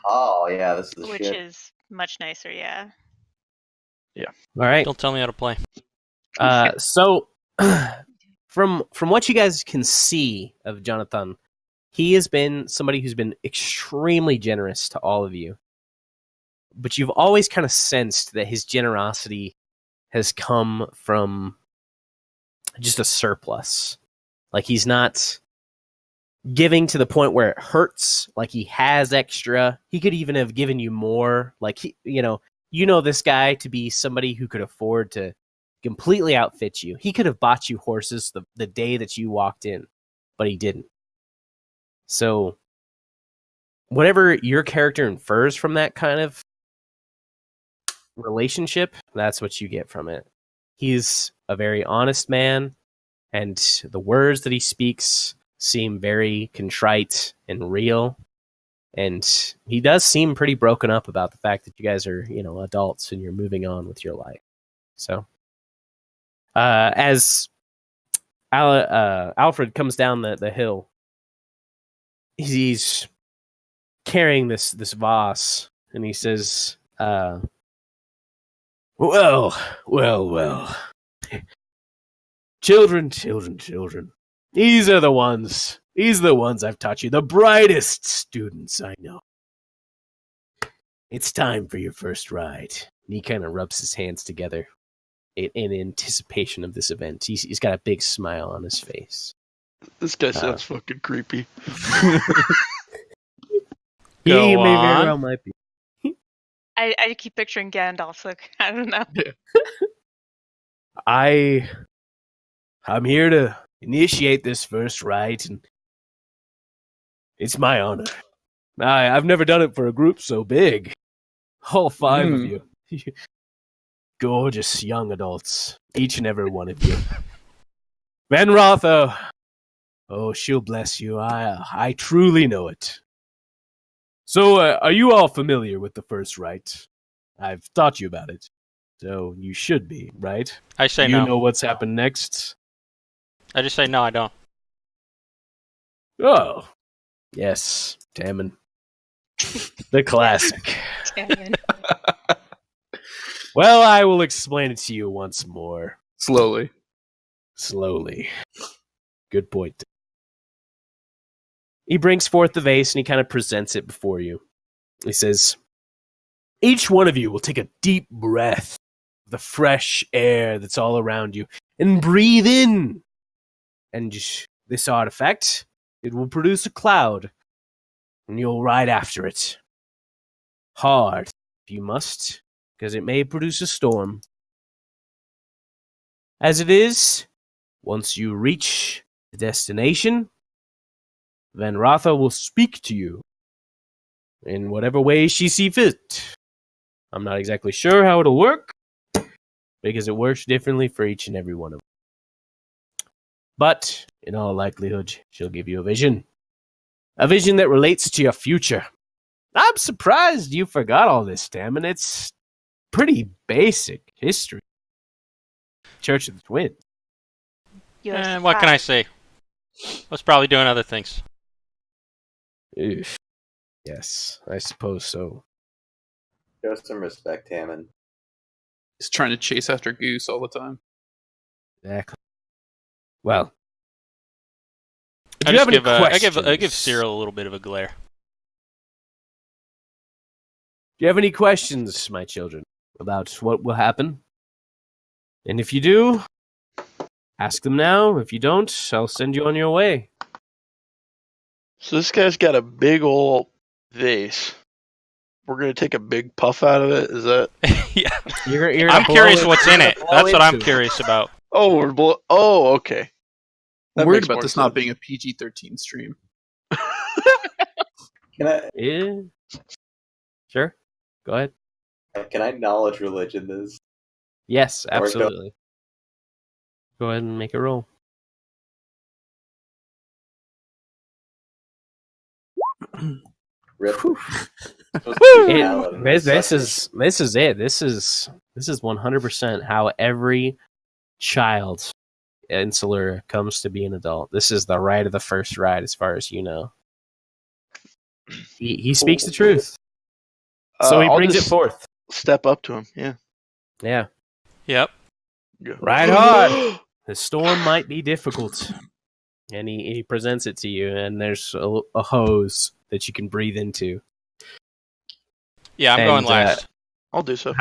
Speaker 3: Oh yeah, this is the
Speaker 5: Which
Speaker 3: shit.
Speaker 5: is much nicer, yeah.
Speaker 1: All right.
Speaker 2: Don't tell me how to play.
Speaker 1: So, from what you guys can see of Jonathan, he has been somebody who's been extremely generous to all of you. But you've always kind of sensed that his generosity has come from just a surplus. Like he's not giving to the point where it hurts. Like he has extra. He could even have given you more. Like you know this guy to be somebody who could afford to completely outfit you. He could have bought you horses the day that you walked in, but he didn't. So whatever your character infers from that kind of relationship, that's what you get from it. He's a very honest man, and the words that he speaks seem very contrite and real. And he does seem pretty broken up about the fact that you guys are, adults and you're moving on with your life. So, as Alfred comes down the hill, he's carrying this vase, and he says, Well. Children. These are the ones I've taught you. The brightest students I know. It's time for your first ride. And he kind of rubs his hands together in anticipation of this event. He's got a big smile on his face.
Speaker 6: This guy sounds fucking creepy.
Speaker 1: He
Speaker 2: Go
Speaker 1: may very
Speaker 2: on.
Speaker 1: well might be.
Speaker 5: I keep picturing Gandalf, so I don't know.
Speaker 1: I'm here to initiate this first rite, and it's my honor. I've never done it for a group so big. All 5 of you. Gorgeous young adults. Each and every one of you. Van Rotho. Oh, she'll bless you. I truly know it. So, are you all familiar with the first rite? I've taught you about it. So, you should be, right?
Speaker 2: I say
Speaker 1: You
Speaker 2: no.
Speaker 1: know what's happened next?
Speaker 2: I just say no, I don't.
Speaker 1: Oh. Yes, Tammin. The classic.
Speaker 5: Damn.
Speaker 1: Well, I will explain it to you once more.
Speaker 4: Slowly.
Speaker 1: Slowly. Good point. He brings forth the vase and he kind of presents it before you. He says, each one of you will take a deep breath of the fresh air that's all around you and breathe in. And this artifact, it will produce a cloud and you'll ride after it. Hard, if you must, because it may produce a storm. As it is, once you reach the destination, Van Rotha will speak to you in whatever way she sees fit. I'm not exactly sure how it'll work, because it works differently for each and every one of them. But, in all likelihood, she'll give you a vision. A vision that relates to your future. I'm surprised you forgot all this, Tammin. It's pretty basic history. Church of the Twins.
Speaker 2: What can I say? I was probably doing other things.
Speaker 1: Oof. Yes, I suppose so.
Speaker 3: Show some respect, Hammond.
Speaker 4: He's trying to chase after Goose all the time.
Speaker 1: Exactly. Well,
Speaker 2: I
Speaker 1: do you have any
Speaker 2: I
Speaker 1: questions?
Speaker 2: give Cyril a little bit of a glare.
Speaker 1: Do you have any questions, my children, about what will happen? And if you do, ask them now. If you don't, I'll send you on your way.
Speaker 6: So this guy's got a big old vase. We're gonna take a big puff out of it. Is that?
Speaker 2: Yeah.
Speaker 1: You're
Speaker 2: I'm curious what's in it.
Speaker 1: blow
Speaker 2: That's what I'm
Speaker 1: into it.
Speaker 2: curious about.
Speaker 6: Oh, oh, okay.
Speaker 4: I'm
Speaker 6: That
Speaker 4: worried
Speaker 6: makes
Speaker 4: about
Speaker 6: more
Speaker 4: this not
Speaker 6: sense.
Speaker 4: being a PG-13 stream.
Speaker 1: Yeah. Sure. Go ahead.
Speaker 3: Can I knowledge religion this?
Speaker 1: Yes,
Speaker 3: Or go-
Speaker 1: absolutely. Go ahead and make a roll.
Speaker 3: Rip.
Speaker 1: Whew.
Speaker 3: Supposed to be
Speaker 1: It-
Speaker 3: paladin.
Speaker 1: this
Speaker 3: Such
Speaker 1: is it. This is 100% how every child insular comes to be an adult. This is the right of the first ride, as far as you know. He speaks the truth, so he
Speaker 6: I'll
Speaker 1: brings it
Speaker 6: just
Speaker 1: forth.
Speaker 6: Step up to him. Yeah.
Speaker 1: Yeah,
Speaker 2: Yep.
Speaker 1: ride hard. The storm might be difficult, and he presents it to you. And there's a hose that you can breathe into.
Speaker 2: Yeah, I'm
Speaker 1: And,
Speaker 2: going last.
Speaker 6: I'll do so.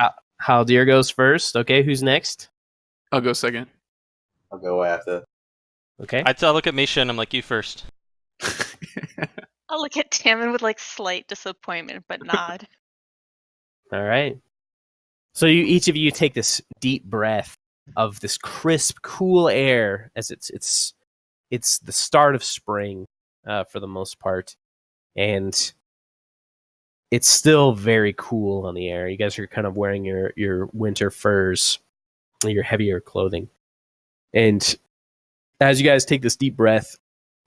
Speaker 1: Haldir goes first. Okay, who's next?
Speaker 4: I'll go second.
Speaker 3: I'll go after.
Speaker 1: Okay.
Speaker 2: I look at Misha and I'm like, you first.
Speaker 5: I'll look at Tammin with like slight disappointment, but nod.
Speaker 1: All right. So each of you take this deep breath of this crisp, cool air, as it's the start of spring for the most part, and it's still very cool on the air. You guys are kind of wearing your winter furs, your heavier clothing, and as you guys take this deep breath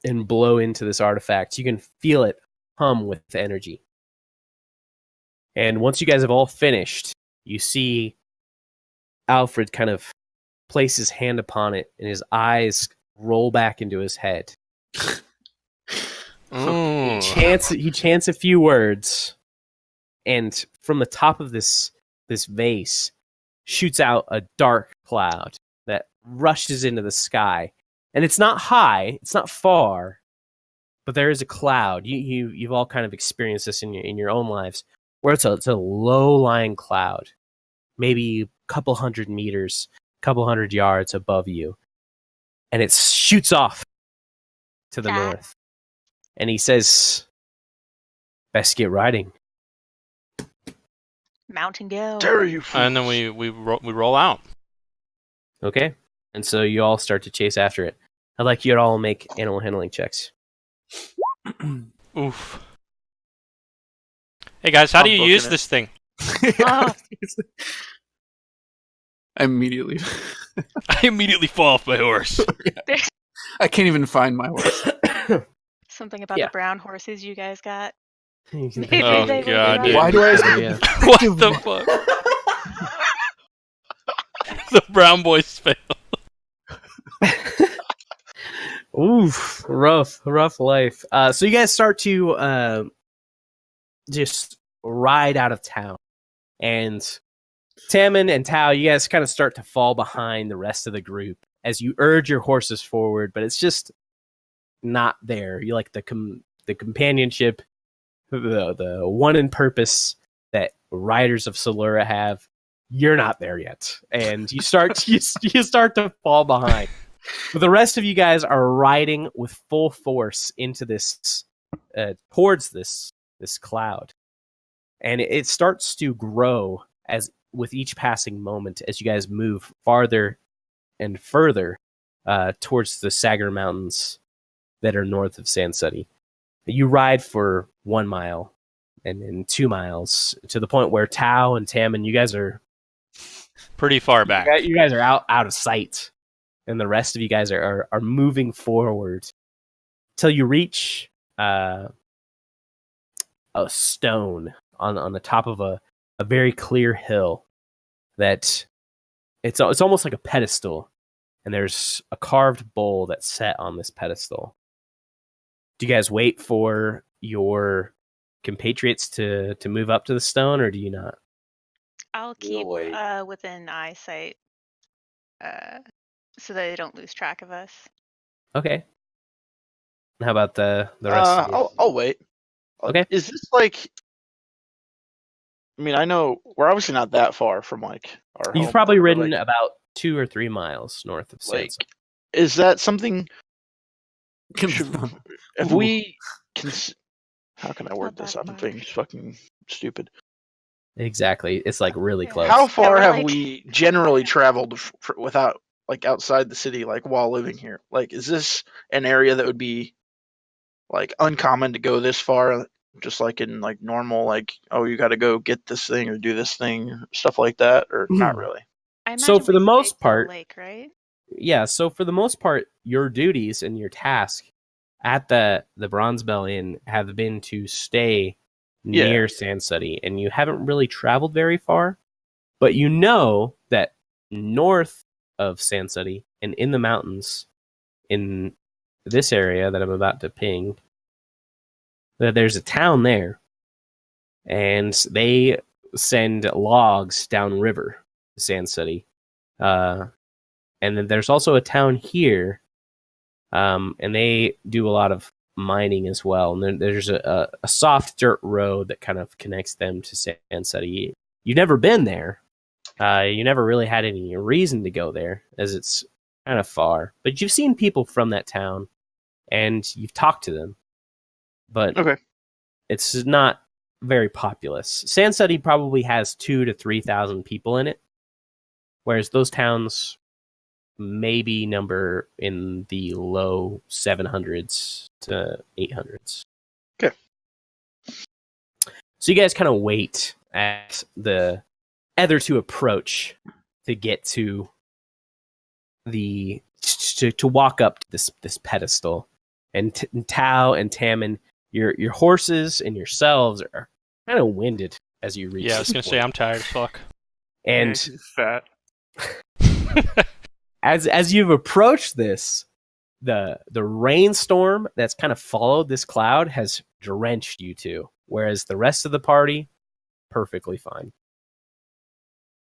Speaker 1: and blow into this artifact, you can feel it hum with energy. And once you guys have all finished, you see Alfred kind of place his hand upon it, and his eyes roll back into his head. He chants a few words, and from the top of this vase shoots out a dark cloud that rushes into the sky. And it's not high, it's not far, but there is a cloud. You've all kind of experienced this in your own lives, where it's a low-lying cloud, maybe a couple hundred meters, couple hundred yards above you, and it shoots off to the north. And he says, "Best get riding."
Speaker 5: Mount and go.
Speaker 6: Dare you?
Speaker 2: And then we roll out.
Speaker 1: Okay, and so you all start to chase after it. I'd like you to all make animal handling checks.
Speaker 2: Oof. Hey guys, how do
Speaker 6: I'm
Speaker 2: you use
Speaker 6: booking it.
Speaker 2: this thing?
Speaker 5: Oh.
Speaker 4: I immediately.
Speaker 2: I immediately fall off my horse.
Speaker 5: There's
Speaker 4: I can't even find my horse.
Speaker 5: something about
Speaker 1: Yeah.
Speaker 5: the brown horses you guys got.
Speaker 1: You can
Speaker 5: Maybe
Speaker 1: think
Speaker 2: Oh,
Speaker 5: they will
Speaker 2: God,
Speaker 5: be
Speaker 2: dude.
Speaker 4: Why do I have to
Speaker 1: Yeah.
Speaker 2: What the fuck? The brown boys fail.
Speaker 1: Oof, rough life. So you guys start to just ride out of town, and Tammin and Tao, you guys kind of start to fall behind the rest of the group as you urge your horses forward, but it's just not there. You like the companionship, the one in purpose that riders of Solura have. You're not there yet, and you start you start to fall behind. But the rest of you guys are riding with full force into this, towards this cloud, and it starts to grow as with each passing moment as you guys move farther and further towards the Sagar Mountains that are north of Sand City. You ride for 1 mile and then 2 miles to the point where Tao and Tammin, you guys are
Speaker 2: Pretty far back.
Speaker 1: you guys are out of sight, and the rest of you guys are moving forward till you reach a stone on the top of a very clear hill that it's almost like a pedestal, and there's a carved bowl that's set on this pedestal. Do you guys wait for your compatriots to move up to the stone, or do you not?
Speaker 5: I'll
Speaker 3: We'll
Speaker 5: keep
Speaker 3: wait.
Speaker 5: within eyesight so that they don't lose track of us.
Speaker 1: Okay. How about the rest of you?
Speaker 6: I'll wait.
Speaker 1: Okay.
Speaker 6: Is this like? I mean, I know we're obviously not that far from like our.
Speaker 1: You've
Speaker 6: home,
Speaker 1: probably
Speaker 6: but,
Speaker 1: ridden
Speaker 6: like,
Speaker 1: about 2 or 3 miles north of Sansa.
Speaker 6: is that something? Should, if
Speaker 4: Ooh.
Speaker 6: we can, how can I word
Speaker 5: Not
Speaker 6: this?
Speaker 5: that
Speaker 6: I'm
Speaker 5: far.
Speaker 6: being fucking stupid.
Speaker 1: Exactly. It's like really
Speaker 5: Yeah.
Speaker 1: close.
Speaker 6: How far
Speaker 5: we're
Speaker 6: have
Speaker 5: like-
Speaker 6: we generally traveled without like outside the city, like while living here? Like, is this an area that would be like uncommon to go this far? Just like in like normal, like, oh, you got to go get this thing or do this thing, stuff like that, or not really?
Speaker 5: I
Speaker 1: So
Speaker 5: imagine
Speaker 1: for
Speaker 5: we
Speaker 1: the most
Speaker 5: stayed to the
Speaker 1: part-
Speaker 5: lake, right?
Speaker 1: Yeah, so for the most part, your duties and your task at the Bronze Bell Inn have been to stay
Speaker 6: Yeah.
Speaker 1: near Sand City, and you haven't really traveled very far. But you know that north of Sand City and in the mountains, in this area that I'm about to ping, that there's a town there, and they send logs downriver to Sand City. And then there's also a town here, and they do a lot of mining as well. And then there's a soft dirt road that kind of connects them to Sand City. You've never been there. You never really had any reason to go there, as it's kind of far. But you've seen people from that town, and you've talked to them. But
Speaker 6: Okay.
Speaker 1: it's not very populous. Sand City probably has 2,000 to 3,000 people in it, whereas those towns maybe number in the low 700s to 800s.
Speaker 6: Okay.
Speaker 1: So you guys kind of wait at the other to approach to get to the to walk up to this pedestal, and Tao and Tammin, your horses and yourselves are kind of winded as you reach.
Speaker 2: Yeah, I was
Speaker 1: this
Speaker 2: gonna say
Speaker 1: point.
Speaker 2: I'm tired as fuck.
Speaker 1: And
Speaker 4: fat.
Speaker 1: as you've approached this, the rainstorm that's kind of followed this cloud has drenched you two, whereas the rest of the party perfectly fine.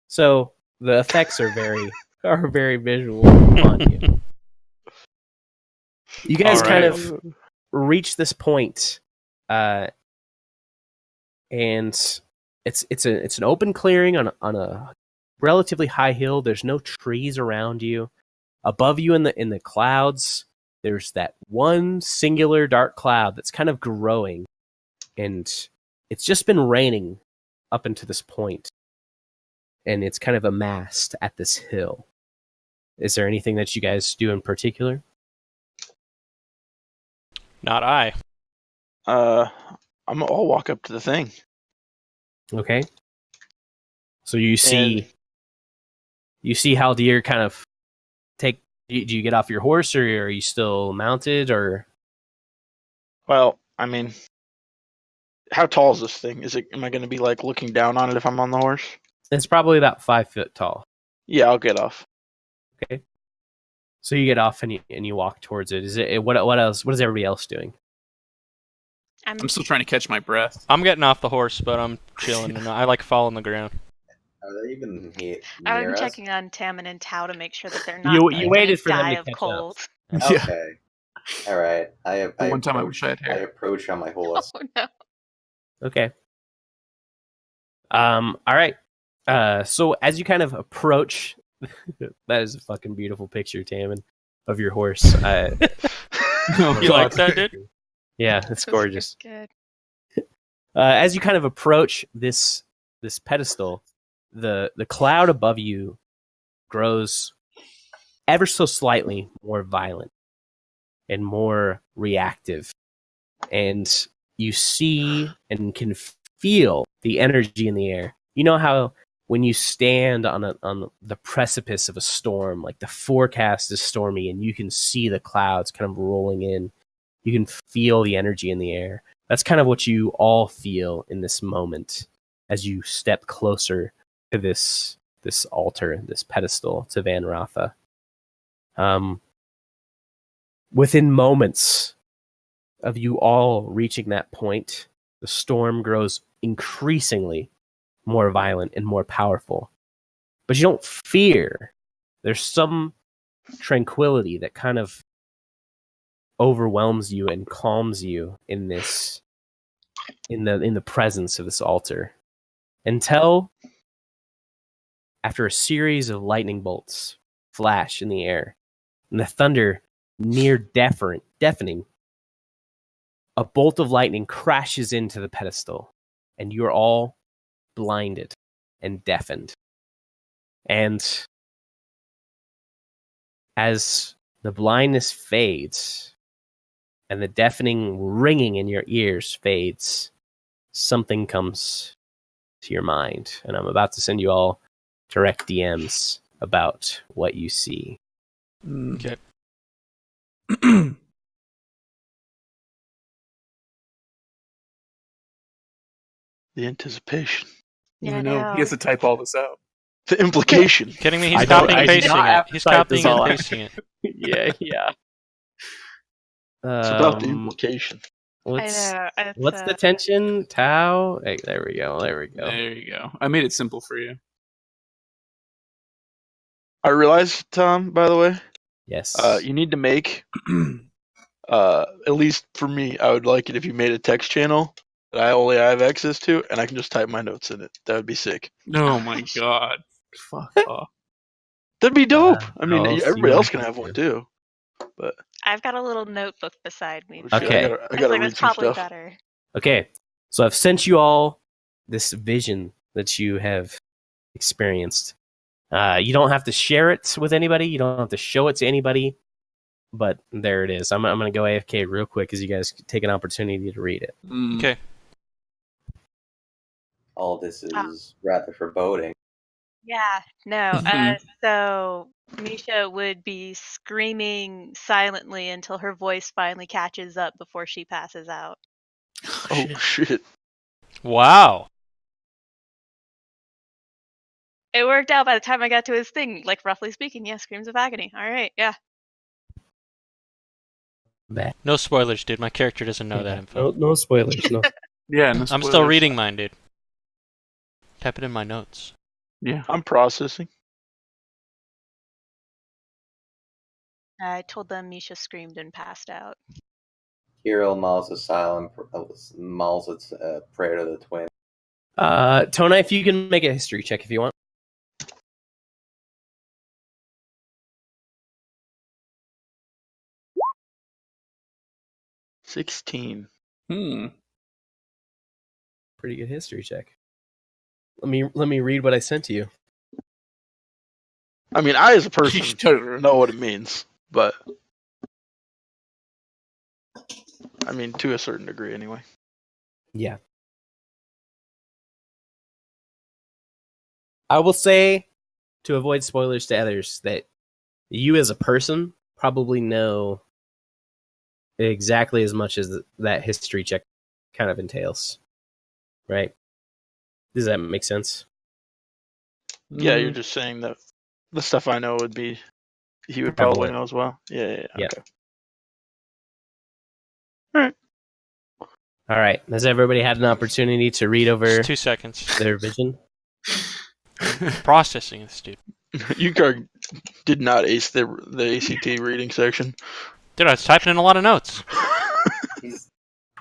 Speaker 1: So the effects are very visual on you. You guys
Speaker 2: All
Speaker 1: kind
Speaker 2: right.
Speaker 1: of reach this point, and it's an open clearing on a relatively high hill. There's no trees around you. Above you in the clouds, there's that one singular dark cloud that's kind of growing, and it's just been raining up until this point, and it's kind of amassed at this hill. Is there anything that you guys do in particular?
Speaker 2: Not I.
Speaker 6: I'll walk up to the thing.
Speaker 1: Okay. So you see Haldir kind of take. Do you get off your horse, or are you still mounted, or?
Speaker 6: Well, I mean, how tall is this thing? Am I going to be like looking down on it if I'm on the horse?
Speaker 1: It's probably about 5 foot tall.
Speaker 6: Yeah, I'll get off.
Speaker 1: Okay. So you get off and you walk towards it. Is it what else? What is everybody else doing?
Speaker 4: I'm still trying to catch my breath.
Speaker 2: I'm getting off the horse, but I'm chilling, and I like fall on the ground.
Speaker 3: Are they even near
Speaker 5: I'm
Speaker 3: us?
Speaker 5: checking on Tammin and Tao to make sure that they're not
Speaker 1: You
Speaker 5: gonna
Speaker 1: waited for them
Speaker 5: die
Speaker 1: to
Speaker 5: of
Speaker 1: catch up.
Speaker 5: cold.
Speaker 3: Okay. All right. I
Speaker 4: One time I wish I had
Speaker 3: I
Speaker 4: hair.
Speaker 3: approach on my horse.
Speaker 5: Oh no.
Speaker 1: Okay. All right. So as you kind of approach, that is a fucking beautiful picture, Tammin, of your horse.
Speaker 2: You like that, dude?
Speaker 1: Yeah, it's gorgeous.
Speaker 5: Good.
Speaker 1: As you kind of approach this pedestal, the cloud above you grows ever so slightly more violent and more reactive, and you see and can feel the energy in the air. You know how when you stand on the precipice of a storm, like the forecast is stormy and you can see the clouds kind of rolling in, you can feel the energy in the air. That's kind of what you all feel in this moment as you step closer to this altar, this pedestal to Van Ratha. Within moments of you all reaching that point, the storm grows increasingly more violent and more powerful. But you don't fear. There's some tranquility that kind of overwhelms you and calms you in this in the presence of this altar. Until after a series of lightning bolts flash in the air and the thunder near deafening, a bolt of lightning crashes into the pedestal, and you're all blinded and deafened. And as the blindness fades and the deafening ringing in your ears fades, something comes to your mind. And I'm about to send you all direct DMs about what you see.
Speaker 2: Okay.
Speaker 6: The anticipation.
Speaker 5: Yeah,
Speaker 4: I know. He has to type all this out.
Speaker 6: The implication.
Speaker 2: You kidding me?
Speaker 1: I
Speaker 2: He's
Speaker 1: don't-
Speaker 2: copying
Speaker 1: I
Speaker 2: and
Speaker 1: do
Speaker 2: pasting
Speaker 1: not
Speaker 2: it.
Speaker 1: have to
Speaker 2: He's
Speaker 1: type this
Speaker 2: copying and
Speaker 1: all out.
Speaker 2: pasting it.
Speaker 1: yeah.
Speaker 6: It's about the implication.
Speaker 1: What's
Speaker 5: I know.
Speaker 1: what's the tension? Tau? Hey, there we go.
Speaker 4: There you go. I made it simple for you.
Speaker 6: I realized, Tom, by the way,
Speaker 1: Yes.
Speaker 6: you need to make, at least for me, I would like it if you made a text channel that I have access to, and I can just type my notes in it. That would be sick.
Speaker 4: Oh my god. Fuck off.
Speaker 6: That'd be dope. I mean,
Speaker 1: I'll see
Speaker 6: everybody
Speaker 1: what
Speaker 6: else
Speaker 1: I
Speaker 6: can
Speaker 1: can
Speaker 6: have
Speaker 1: do.
Speaker 6: one too. But
Speaker 5: I've got a little notebook beside me.
Speaker 6: shit,
Speaker 1: Okay.
Speaker 6: I
Speaker 5: I
Speaker 6: gotta
Speaker 5: feel like
Speaker 6: read
Speaker 5: that's
Speaker 6: some
Speaker 5: probably
Speaker 6: stuff.
Speaker 5: better.
Speaker 1: Okay, so I've sent you all this vision that you have experienced. You don't have to share it with anybody. You don't have to show it to anybody. But there it is. I'm going to go AFK real quick as you guys take an opportunity to read it.
Speaker 2: Okay.
Speaker 3: All this is rather foreboding.
Speaker 5: Yeah, no. So Misha would be screaming silently until her voice finally catches up before she passes out.
Speaker 6: Oh shit!
Speaker 2: Wow.
Speaker 5: It worked out by the time I got to his thing, like roughly speaking. Yeah, screams of agony. All right, yeah.
Speaker 2: No spoilers, dude. My character doesn't know that info.
Speaker 1: No spoilers. No.
Speaker 4: Yeah, no
Speaker 2: I'm still
Speaker 4: spoilers.
Speaker 2: reading mine, dude. Tap it in my notes.
Speaker 4: Yeah.
Speaker 6: I'm processing.
Speaker 5: I told them Misha screamed and passed out.
Speaker 3: Kirill mouths its prayer to the twin.
Speaker 1: Tona, if you can make a history check if you want.
Speaker 6: 16.
Speaker 1: Pretty good history check. Let me read what I sent to you.
Speaker 6: I mean, I as a person know what it means, but I mean, to a certain degree, anyway.
Speaker 1: Yeah. I will say, to avoid spoilers to others, that you as a person probably know exactly as much as that history check kind of entails. Right? Does that make sense?
Speaker 6: Yeah, you're just saying that the stuff I know would be he would probably
Speaker 1: Prevalent.
Speaker 6: know as well. Yeah.
Speaker 1: Yeah.
Speaker 6: Okay. All right.
Speaker 1: All right. Has everybody had an opportunity to read over
Speaker 2: Just 2 seconds.
Speaker 1: their vision?
Speaker 2: Processing this, dude.
Speaker 6: Ucar did not ace the ACT reading section.
Speaker 2: Dude, I was typing in a lot of notes.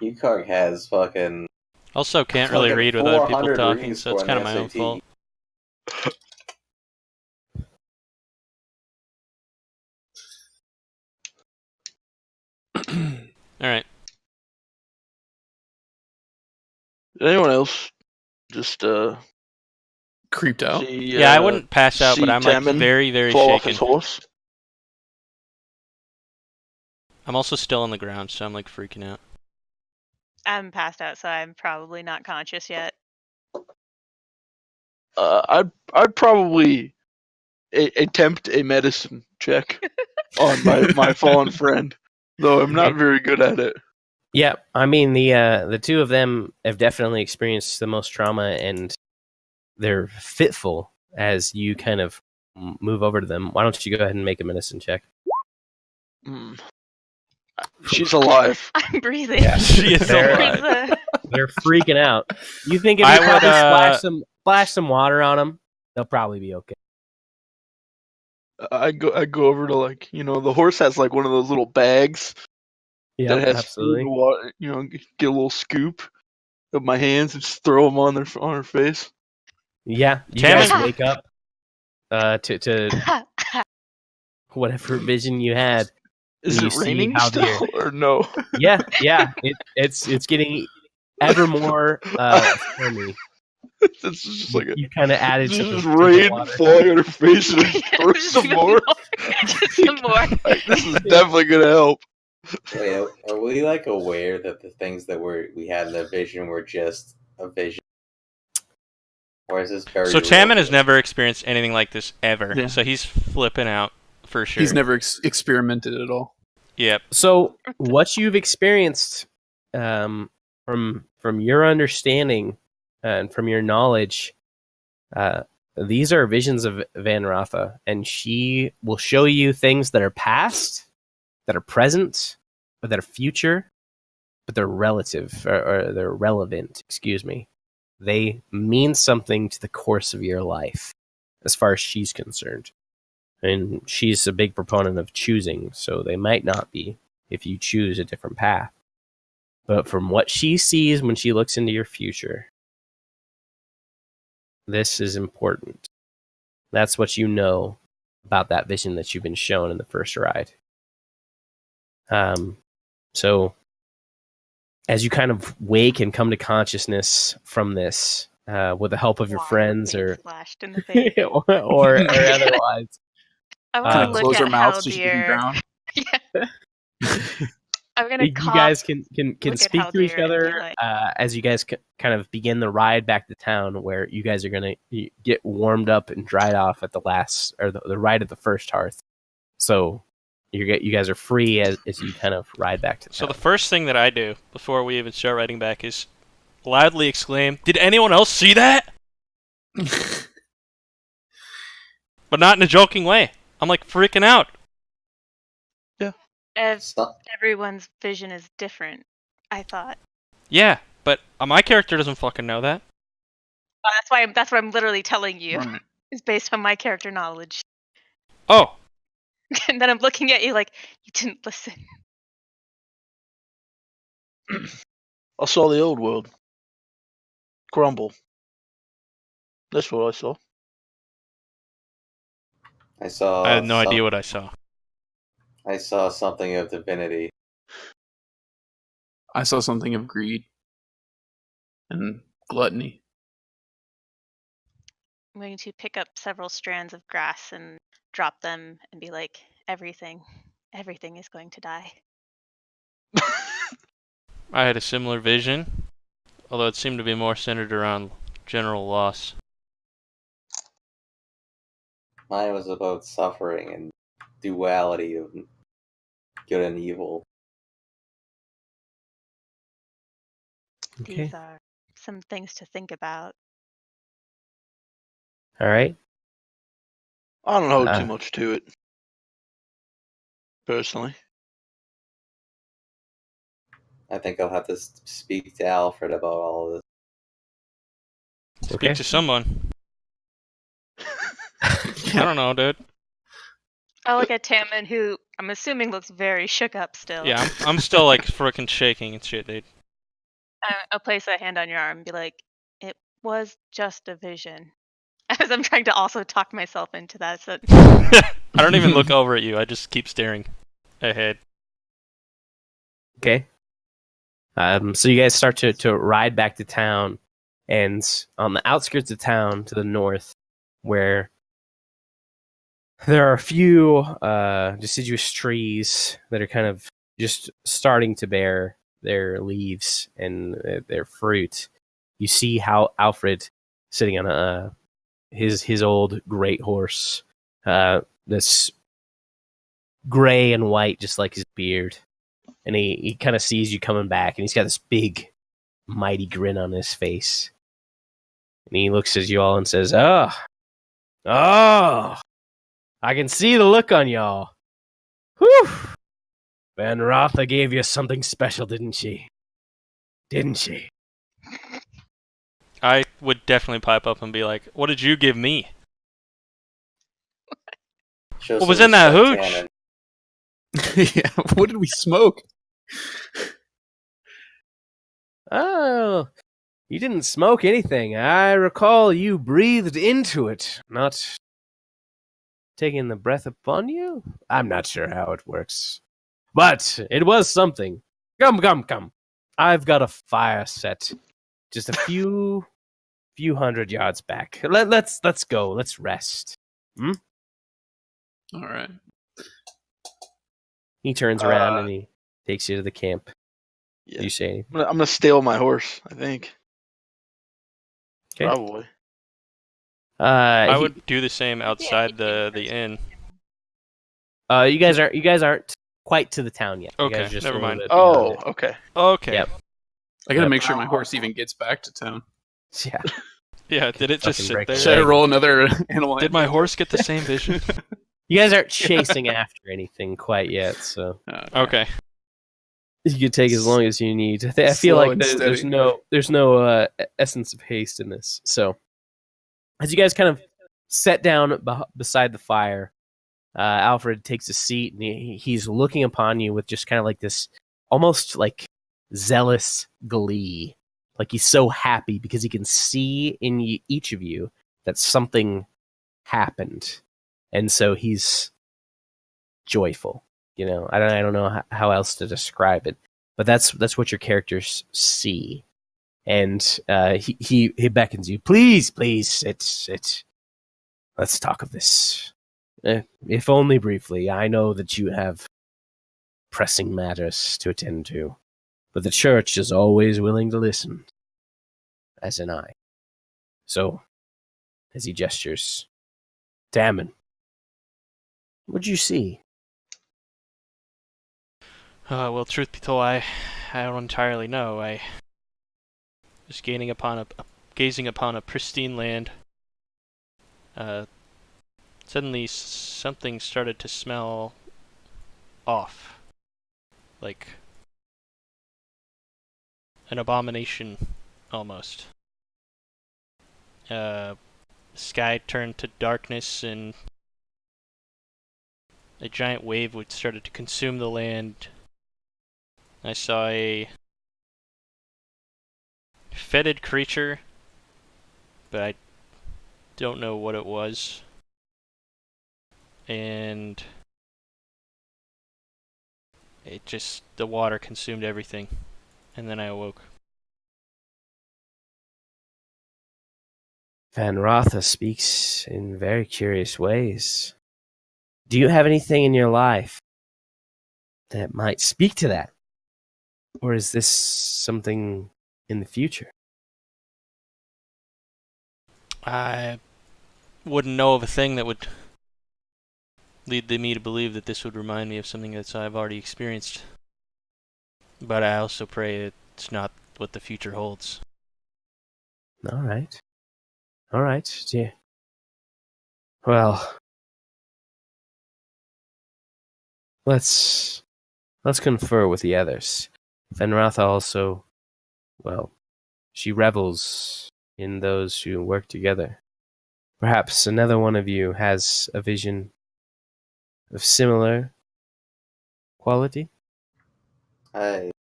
Speaker 3: UCARG has fucking
Speaker 2: Also, can't really
Speaker 3: fucking
Speaker 2: read with other people
Speaker 3: 400
Speaker 2: talking,
Speaker 3: reading
Speaker 2: so it's
Speaker 3: score
Speaker 2: kind
Speaker 3: on
Speaker 2: of
Speaker 3: the
Speaker 2: my own
Speaker 3: SAT.
Speaker 2: fault. All right.
Speaker 6: Did anyone else just
Speaker 4: Creeped out.
Speaker 6: see?
Speaker 2: Yeah, I wouldn't pass out, but
Speaker 6: see
Speaker 2: I'm like
Speaker 6: Tammin
Speaker 2: very, very
Speaker 6: fall off
Speaker 2: shaken.
Speaker 6: his horse.
Speaker 2: I'm also still on the ground, so I'm like freaking out.
Speaker 5: I'm passed out, so I'm probably not conscious yet.
Speaker 6: I'd probably attempt a medicine check on my fallen friend, though I'm not very good at it.
Speaker 1: Yeah, I mean the two of them have definitely experienced the most trauma, and they're fitful as you kind of move over to them. Why don't you go ahead and make a medicine check?
Speaker 6: She's alive.
Speaker 5: I'm breathing.
Speaker 1: Yeah.
Speaker 2: She is
Speaker 1: They're-
Speaker 2: alive.
Speaker 1: They're freaking out. You think if
Speaker 2: I
Speaker 1: you
Speaker 2: would,
Speaker 1: probably splash some water on them, they'll probably be okay.
Speaker 6: I go over to the horse has like one of those little bags
Speaker 1: Yeah,
Speaker 6: that has
Speaker 1: absolutely.
Speaker 6: food and water. Get a little scoop of my hands and just throw them on her face.
Speaker 1: Yeah, you
Speaker 2: Tammin-
Speaker 1: guys wake up to whatever vision you had.
Speaker 6: Is
Speaker 1: You
Speaker 6: it
Speaker 1: see
Speaker 6: raining
Speaker 1: how
Speaker 6: still or no?
Speaker 1: Yeah, it's getting ever more stormy.
Speaker 6: It's just like
Speaker 1: You kind of added to
Speaker 6: just
Speaker 1: the
Speaker 6: rain
Speaker 1: water.
Speaker 6: falling on her face and then throw
Speaker 5: Just
Speaker 6: some
Speaker 5: even
Speaker 6: more.
Speaker 5: Just some more.
Speaker 6: This is definitely gonna help.
Speaker 3: Wait, are we like aware that the things that we had in the vision were just a vision? Or is this very
Speaker 2: So
Speaker 3: real
Speaker 2: Tammin
Speaker 3: to
Speaker 2: has
Speaker 3: us?
Speaker 2: never experienced anything like this ever,
Speaker 4: Yeah.
Speaker 2: so he's flipping out for sure.
Speaker 4: He's never experimented at all.
Speaker 2: Yep.
Speaker 1: So what you've experienced from your understanding and from your knowledge, these are visions of Van Ratha, and she will show you things that are past, that are present, or that are future, but they're relative or they're relevant. Excuse me. They mean something to the course of your life, as far as she's concerned. And she's a big proponent of choosing, so they might not be if you choose a different path. But from what she sees when she looks into your future, this is important. That's what you know about that vision that you've been shown in the first ride. So as you kind of wake and come to consciousness from this, with the help of your
Speaker 5: Water
Speaker 1: friends
Speaker 5: being
Speaker 1: or
Speaker 5: splashed in the face.
Speaker 1: or otherwise,
Speaker 5: I want
Speaker 1: Kind
Speaker 5: to
Speaker 1: of
Speaker 5: look
Speaker 4: Close
Speaker 5: at
Speaker 4: her mouth so
Speaker 5: how
Speaker 4: she doesn't
Speaker 5: dear.
Speaker 4: drown.
Speaker 5: I'm gonna
Speaker 1: you
Speaker 5: cough.
Speaker 1: guys can
Speaker 5: look at
Speaker 1: speak
Speaker 5: how
Speaker 1: to each
Speaker 5: dear and be
Speaker 1: other
Speaker 5: like-
Speaker 1: as you guys kind of begin the ride back to town, where you guys are gonna get warmed up and dried off at the last or the ride at the first hearth. So you guys are free as you kind of ride back to town.
Speaker 2: So the first thing that I do before we even start riding back is loudly exclaim, "Did anyone else see that?" But not in a joking way. I'm like freaking out.
Speaker 5: Everyone's vision is different. I thought.
Speaker 2: Yeah, but my character doesn't fucking know that.
Speaker 5: That's what I'm literally telling you.
Speaker 4: Right.
Speaker 5: Is based on my character knowledge.
Speaker 2: Oh,
Speaker 5: And then I'm looking at you like you didn't listen.
Speaker 6: I saw the old world crumble. That's what I saw.
Speaker 3: I saw.
Speaker 2: I had no idea what I saw.
Speaker 3: I saw something of divinity.
Speaker 4: I saw something of greed and gluttony.
Speaker 5: I'm going to pick up several strands of grass and drop them and be like, everything is going to die.
Speaker 2: I had a similar vision, although it seemed to be more centered around general loss.
Speaker 3: Mine was about suffering and duality of good and evil.
Speaker 1: Okay.
Speaker 5: These are some things to think about.
Speaker 1: All right.
Speaker 6: I don't hold
Speaker 1: Uh,
Speaker 6: too much to it, personally.
Speaker 3: I think I'll have to speak to Alfred about all of this.
Speaker 2: Speak
Speaker 1: Okay.
Speaker 2: to someone. I don't know, dude.
Speaker 5: I look at Tammin, who I'm assuming looks very shook up still.
Speaker 2: Yeah, I'm still like freaking shaking and shit, dude.
Speaker 5: I'll place a hand on your arm and be like, "It was just a vision." As I'm trying to also talk myself into that. So
Speaker 2: I don't even look over at you. I just keep staring ahead.
Speaker 1: Okay. So you guys start to ride back to town, and on the outskirts of town to the north, where there are a few deciduous trees that are kind of just starting to bear their leaves and their fruit, you see how Alfred sitting on his old great horse, this gray and white, just like his beard. And he kind of sees you coming back, and he's got this big, mighty grin on his face. And he looks at you all and says, oh, I can see the look on y'all. Whew. Van Rotha gave you something special, didn't she? Didn't she?
Speaker 2: I would definitely pipe up and be like, "What did you give me?"
Speaker 3: Show
Speaker 2: What
Speaker 3: some
Speaker 2: was in that
Speaker 3: respect,
Speaker 2: hooch?
Speaker 3: Tannen.
Speaker 4: Yeah, what did we smoke?
Speaker 1: Oh, you didn't smoke anything. I recall you breathed into it, not taking the breath upon you? I'm not sure how it works. But it was something. Come. I've got a fire set just a few hundred yards back. Let's go. Let's rest.
Speaker 4: All right.
Speaker 1: He turns around and he takes you to the camp.
Speaker 6: Yeah.
Speaker 1: You say,
Speaker 6: I'm gonna steal my horse, I think.
Speaker 1: okay.
Speaker 6: Probably.
Speaker 2: I would do the same outside the inn.
Speaker 1: You guys aren't quite to the town yet. You
Speaker 2: Okay,
Speaker 1: guys are just
Speaker 2: never
Speaker 1: a little
Speaker 2: mind.
Speaker 1: bit beyond it.
Speaker 6: Okay.
Speaker 2: Okay.
Speaker 1: Yep.
Speaker 4: I gotta
Speaker 1: Yep.
Speaker 4: make sure my horse even gets back to town.
Speaker 1: Yeah.
Speaker 2: Yeah, did it just
Speaker 1: Fucking
Speaker 2: sit
Speaker 1: break
Speaker 2: there?
Speaker 1: the
Speaker 4: Should I
Speaker 1: leg.
Speaker 4: roll another animal?
Speaker 2: Did my horse get the same vision?
Speaker 1: You guys aren't chasing after anything quite yet, so
Speaker 2: Okay.
Speaker 1: you can take as long as you need. I feel
Speaker 4: Slow
Speaker 1: like
Speaker 4: and
Speaker 1: there's
Speaker 4: steady.
Speaker 1: no essence of haste in this. So as you guys kind of sit down beside the fire, Alfred takes a seat and he's looking upon you with just kind of like this almost like zealous glee. Like he's so happy because he can see in each of you that something happened. And so he's joyful. You know, I don't know how else to describe it, but that's what your characters see. And he beckons you, please sit. Let's talk of this. If only briefly. I know that you have pressing matters to attend to, but the church is always willing to listen, as am I. So, as he gestures, Tammin, what'd you see?
Speaker 2: Well, truth be told, I don't entirely know. I was gazing upon a pristine land. Suddenly, something started to smell off, like an abomination, almost. The sky turned to darkness, and a giant wave started to consume the land. I saw a fetid creature, but I don't know what it was. And the water consumed everything. And then I awoke.
Speaker 1: Van Rotha speaks in very curious ways. Do you have anything in your life that might speak to that? Or is this something in the future?
Speaker 2: I wouldn't know of a thing that would lead me to believe that this would remind me of something that I've already experienced. But I also pray it's not what the future holds.
Speaker 1: All right. All right. Yeah. Well, let's confer with the others. Fenratha also, well, she revels in those who work together. Perhaps another one of you has a vision of similar quality?
Speaker 3: I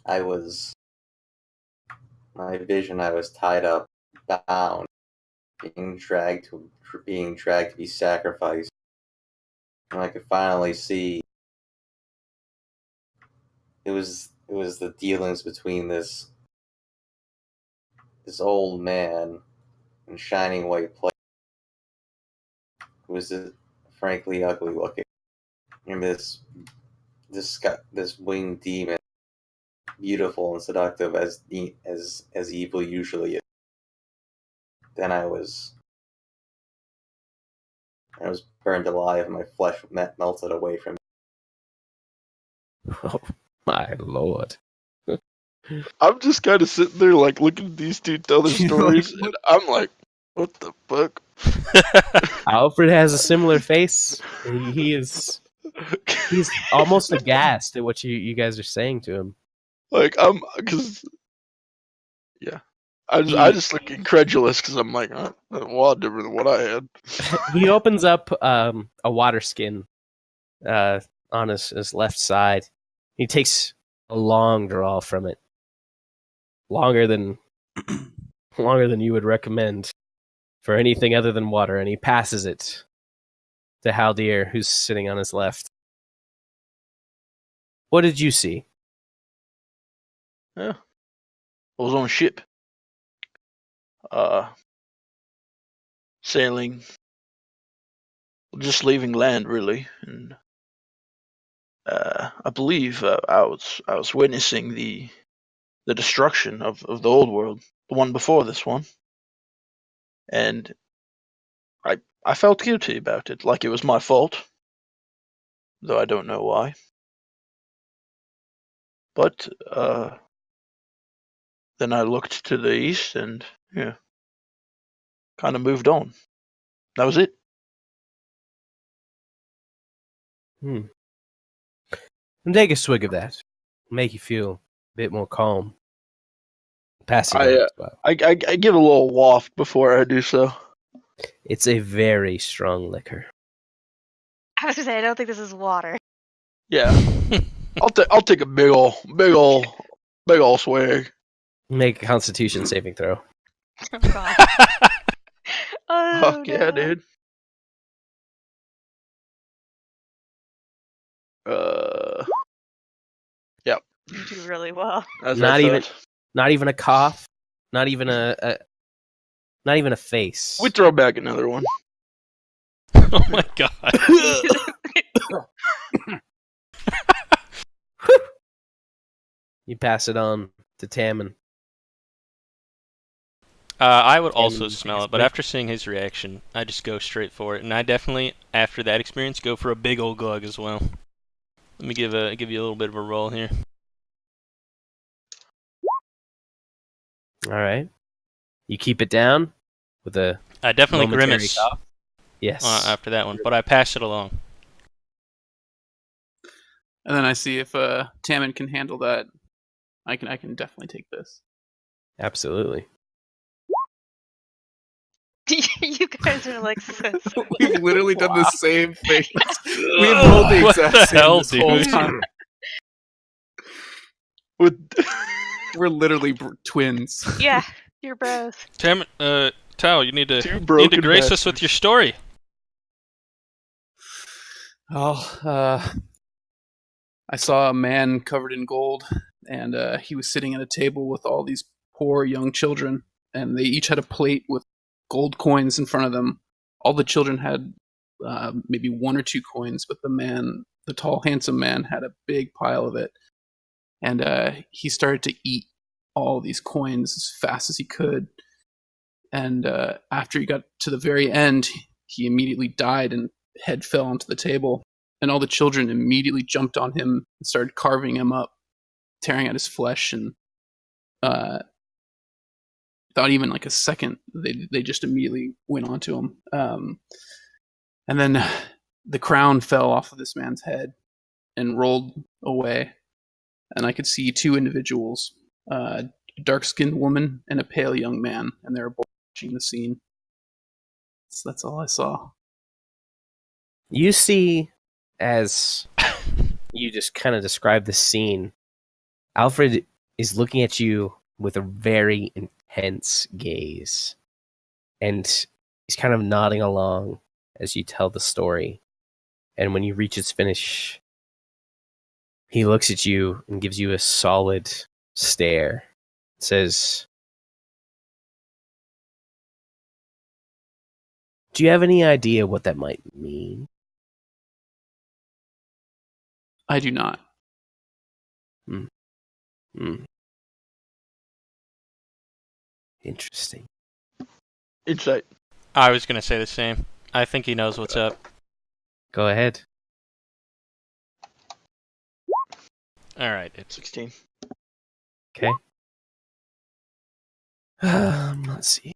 Speaker 3: was my vision. I was tied up, bound, being dragged to be sacrificed. And I could finally see it was the dealings between this old man in shining white plate, who was frankly ugly looking, and this winged demon, beautiful and seductive as evil usually is. Then I was burned alive, and my flesh melted away from me.
Speaker 1: Oh, my lord.
Speaker 6: I'm just kind of sitting there, like, looking at these two tell their stories, and I'm like, what the fuck?
Speaker 1: Alfred has a similar face. He's almost aghast at what you guys are saying to him.
Speaker 6: Like, yeah. I just look incredulous because I'm like, a lot different than what I had.
Speaker 1: He opens up a water skin on his left side. He takes a long draw from it, longer than you would recommend for anything other than water, and he passes it to Haldir, who's sitting on his left. What did you see?
Speaker 6: Yeah. I was on a ship. Sailing. Just leaving land, really. And I believe I was witnessing the destruction of the old world, the one before this one. And I felt guilty about it, like it was my fault. Though I don't know why. But then I looked to the east and, yeah, kind of moved on. That was it.
Speaker 1: And take a swig of that. Make you feel a bit more calm. Pass it on as well.
Speaker 6: I give a little waft before I do so.
Speaker 1: It's a very strong liquor.
Speaker 5: I was gonna say I don't think this is water.
Speaker 6: Yeah. I'll take a big ol' swig.
Speaker 1: Make a Constitution saving throw.
Speaker 5: Oh god. Oh,
Speaker 6: Fuck yeah,
Speaker 5: no.
Speaker 6: dude. Yep.
Speaker 5: You do really well.
Speaker 6: As
Speaker 1: Not
Speaker 6: I
Speaker 1: even-
Speaker 6: thought.
Speaker 1: Not even a cough. Not even a face.
Speaker 6: We throw back another one.
Speaker 2: Oh my god.
Speaker 1: You pass it on to Tammin.
Speaker 2: I would also
Speaker 1: And
Speaker 2: smell
Speaker 1: take a
Speaker 2: it, but
Speaker 1: swig.
Speaker 2: after seeing his reaction, I just go straight for it, and I definitely, after that experience, go for a big old glug as well. Let me give you a little bit of a roll here.
Speaker 1: All right. You keep it down with a
Speaker 2: I definitely
Speaker 1: momentary
Speaker 2: grimace
Speaker 1: cough. Yes.
Speaker 2: after that one, but I pass it along.
Speaker 4: And then I see if Tammin can handle that. I can definitely take this.
Speaker 1: Absolutely.
Speaker 5: You guys are like so
Speaker 4: We've literally done the same thing. We have rolled the
Speaker 2: What
Speaker 4: exact
Speaker 2: the
Speaker 4: same
Speaker 2: hell,
Speaker 4: this whole
Speaker 2: dude?
Speaker 4: time.
Speaker 6: With
Speaker 4: We're literally twins.
Speaker 5: Yeah, you're both.
Speaker 2: Tao, you need
Speaker 6: two
Speaker 2: to
Speaker 6: broken
Speaker 2: grace us with your story.
Speaker 4: Oh, I saw a man covered in gold, and he was sitting at a table with all these poor young children, and they each had a plate with gold coins in front of them. All the children had maybe one or two coins, but the tall, handsome man, had a big pile of it. And he started to eat all these coins as fast as he could. And after he got to the very end, he immediately died, and head fell onto the table, and all the children immediately jumped on him and started carving him up, tearing at his flesh, and without even like a second, they just immediately went onto him. And then the crown fell off of this man's head and rolled away, and I could see two individuals, a dark-skinned woman and a pale young man, and they were both watching the scene. So that's all I saw.
Speaker 1: You see, as you just kind of describe the scene, Alfred is looking at you with a very intense gaze, and he's kind of nodding along as you tell the story. And when you reach its finish, he looks at you and gives you a solid stare. Says, "Do you have any idea what that might mean?"
Speaker 4: I do not.
Speaker 1: Interesting.
Speaker 6: Insight.
Speaker 2: I was gonna say the same. I think he knows what's up.
Speaker 1: Go ahead.
Speaker 2: All right, it's
Speaker 6: 16.
Speaker 1: Okay. Let's see.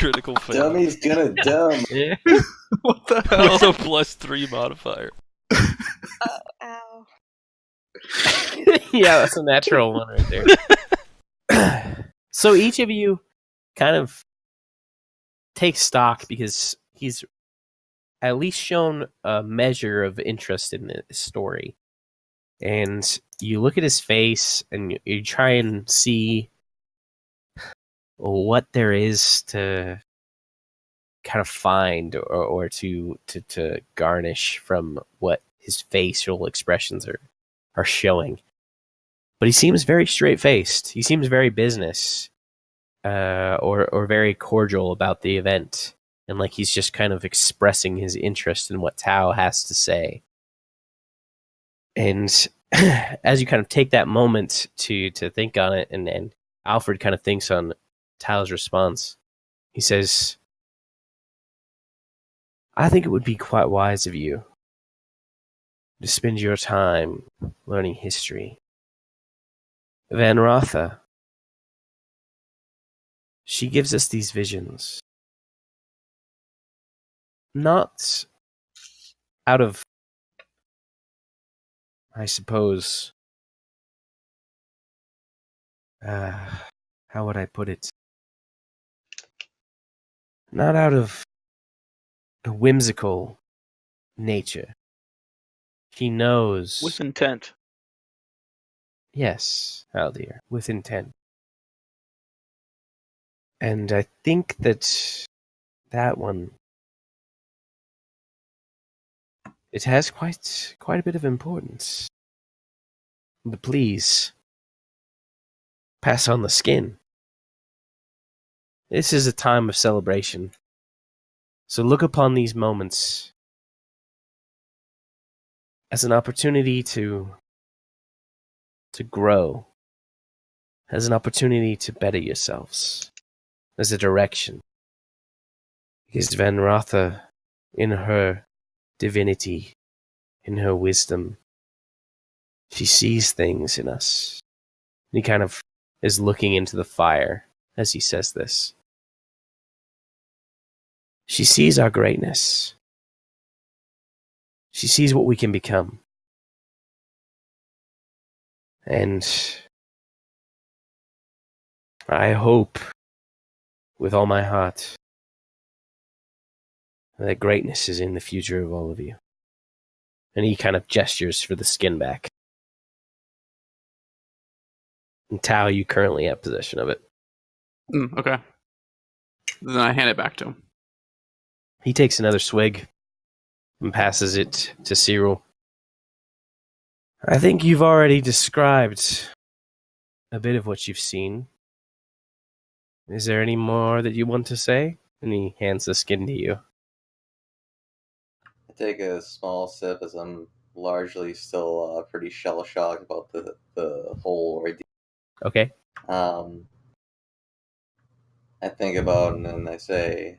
Speaker 2: critical fail
Speaker 3: Dummy's gonna dumb.
Speaker 1: Yeah.
Speaker 4: What the hell?
Speaker 2: with a +3 modifier.
Speaker 5: Ow.
Speaker 1: Yeah, that's a natural one right there. So each of you kind of take stock because he's at least shown a measure of interest in the story. And you look at his face and you try and see what there is to kind of find or to garnish from what his facial expressions are showing. But he seems very straight-faced. He seems very business or very cordial about the event. And like he's just kind of expressing his interest in what Tao has to say. And as you kind of take that moment to think on it, and Alfred kind of thinks on Tao's response, he says, "I think it would be quite wise of you to spend your time learning history. Van Rotha, she gives us these visions, not out of, I suppose, how would I put it? Not out of a whimsical nature. She knows."
Speaker 6: With intent.
Speaker 1: Yes, Aldir, with intent. And I think that one, it has quite a bit of importance. But please, pass on the skin. This is a time of celebration. So look upon these moments as an opportunity to grow, as an opportunity to better yourselves, as a direction. Because Van Rotha, in her divinity, in her wisdom, she sees things in us. And he kind of is looking into the fire as he says this. She sees our greatness. She sees what we can become. And I hope with all my heart that greatness is in the future of all of you. And he kind of gestures for the skin back. And Tao, you currently have possession of it.
Speaker 4: Okay. Then I hand it back to him.
Speaker 1: He takes another swig and passes it to Cyril. I think you've already described a bit of what you've seen. Is there any more that you want to say? And he hands the skin to you.
Speaker 3: I take a small sip as I'm largely still pretty shell-shocked about the whole ordeal.
Speaker 1: Okay.
Speaker 3: I think about it and I say,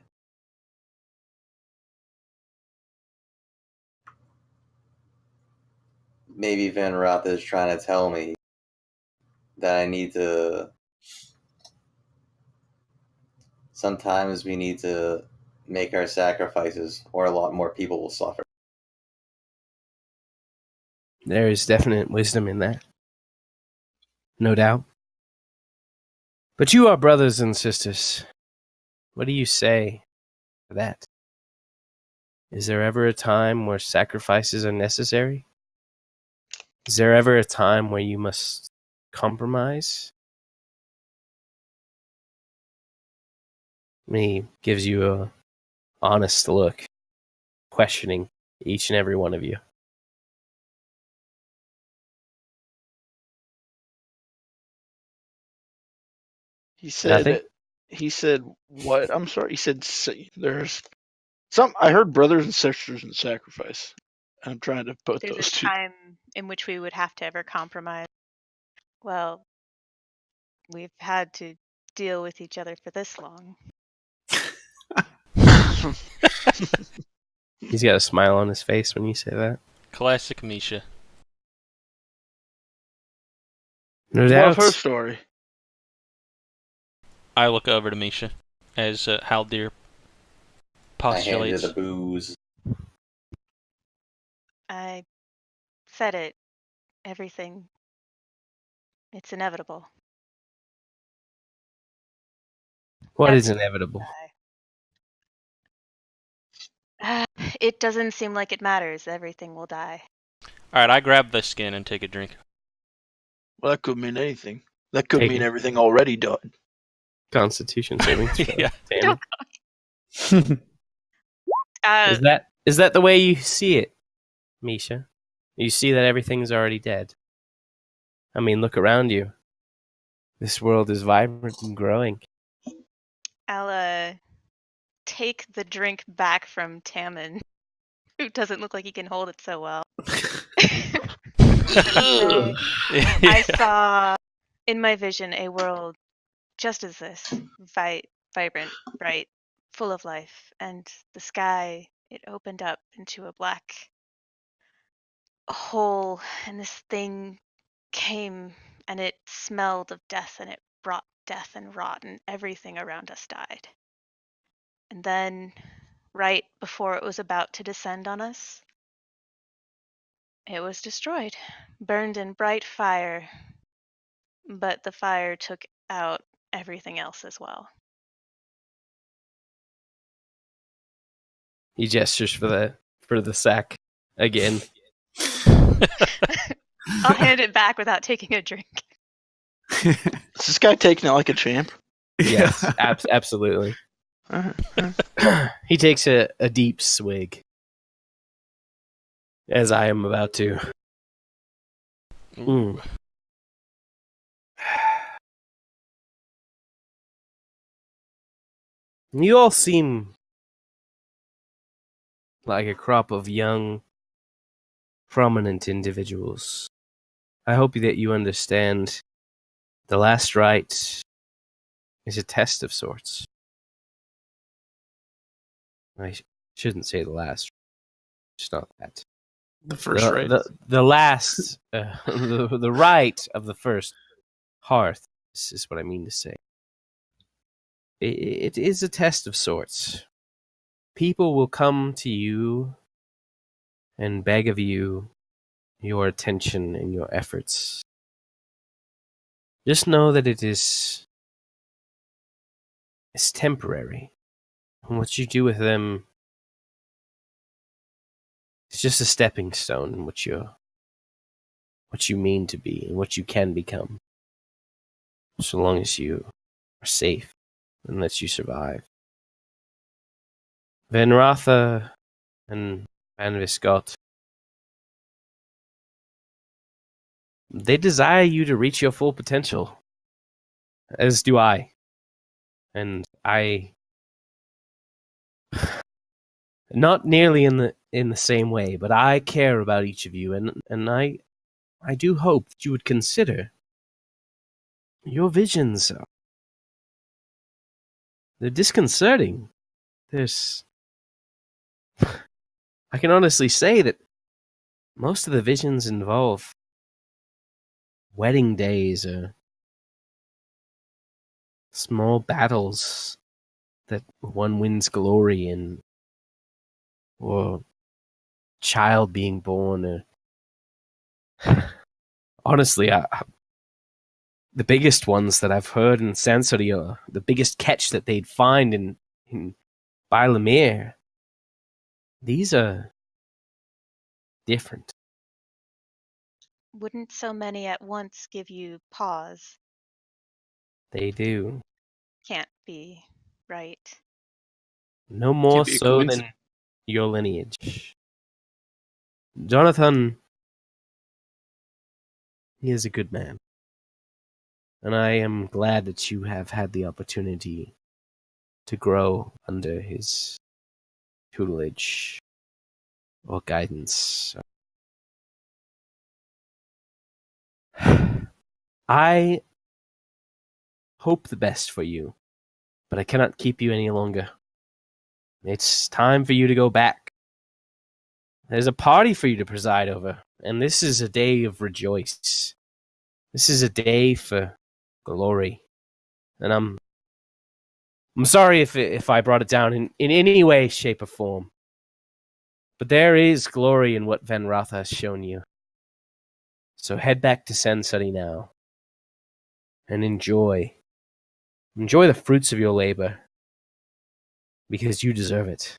Speaker 3: maybe Van Roth is trying to tell me that I need to. Sometimes we need to make our sacrifices, or a lot more people will suffer.
Speaker 1: There is definite wisdom in that. No doubt. But you are brothers and sisters. What do you say to that? Is there ever a time where sacrifices are necessary? Is there ever a time where you must compromise? He gives you a honest look, questioning each and every one of you.
Speaker 6: He said.
Speaker 1: Nothing?
Speaker 6: He said what? I'm sorry. He said there's some. I heard brothers and sisters in sacrifice. I'm trying to put
Speaker 5: There's
Speaker 6: those
Speaker 5: a
Speaker 6: two.
Speaker 5: time in which we would have to ever compromise. Well, we've had to deal with each other for this long.
Speaker 1: He's got a smile on his face when you say that.
Speaker 2: Classic Misha.
Speaker 1: No
Speaker 6: Love
Speaker 1: doubt.
Speaker 6: her story.
Speaker 2: I look over to Misha as Haldir
Speaker 3: I hand you
Speaker 2: postulates.
Speaker 3: the booze.
Speaker 5: I said it. Everything. It's inevitable.
Speaker 1: What is
Speaker 5: That's-
Speaker 1: inevitable?
Speaker 5: It doesn't seem like it matters. Everything will die.
Speaker 2: Alright, I grab the skin and take a drink.
Speaker 6: Well, that could mean anything. That could
Speaker 1: Take
Speaker 6: mean
Speaker 1: it.
Speaker 6: everything already done.
Speaker 1: Constitution saving throw.
Speaker 2: Yeah.
Speaker 1: Damn.
Speaker 5: Uh,
Speaker 1: Is that the way you see it, Misha? You see that everything's already dead. I mean, look around you. This world is vibrant and growing.
Speaker 5: I'll take the drink back from Tammin, who doesn't look like he can hold it so well. I saw in my vision a world just as this, vibrant, bright, full of life, and the sky, it opened up into a black hole, and this thing came, and it smelled of death, and it brought death and rot, and everything around us died. And then, right before it was about to descend on us, it was destroyed, burned in bright fire, but the fire took out everything else as well.
Speaker 1: He gestures for the sack again.
Speaker 5: I'll hand it back without taking a drink.
Speaker 6: Is this guy taking it like a champ?
Speaker 1: Yes, absolutely. He takes a deep swig, as I am about to. Mm. You all seem like a crop of young, prominent individuals. I hope that you understand the last rite is a test of sorts. I shouldn't say the last. It's not that.
Speaker 4: The first right.
Speaker 1: The last, the rite of the first hearth. This is what I mean to say. It is a test of sorts. People will come to you and beg of you your attention and your efforts. Just know that it's temporary. And what you do with them is just a stepping stone in what you mean to be and what you can become. So long as you are safe and that you survive. Van Ratha and Van Viscott, they desire you to reach your full potential, as do I. And I, not nearly in the same way, but I care about each of you, and I do hope that you would consider your visions they're disconcerting. There's... I can honestly say that most of the visions involve wedding days or small battles that one wins glory in, or child being born. Or... Honestly, the biggest ones that I've heard in Sensory, are the biggest catch that they'd find in Bailamere. These are different.
Speaker 5: Wouldn't so many at once give you pause?
Speaker 1: They do.
Speaker 5: Can't be right.
Speaker 1: No more
Speaker 4: be a
Speaker 1: so
Speaker 4: coincidence.
Speaker 1: than your lineage. Jonathan, he is a good man. And I am glad that you have had the opportunity to grow under his tutelage or guidance. I hope the best for you, but I cannot keep you any longer. It's time for you to go back. There's a party for you to preside over, and this is a day of rejoice. This is a day for glory. And I'm sorry if I brought it down in any way, shape, or form. But there is glory in what Van Rotha has shown you. So head back to Sensei now. And enjoy the fruits of your labor. Because you deserve it.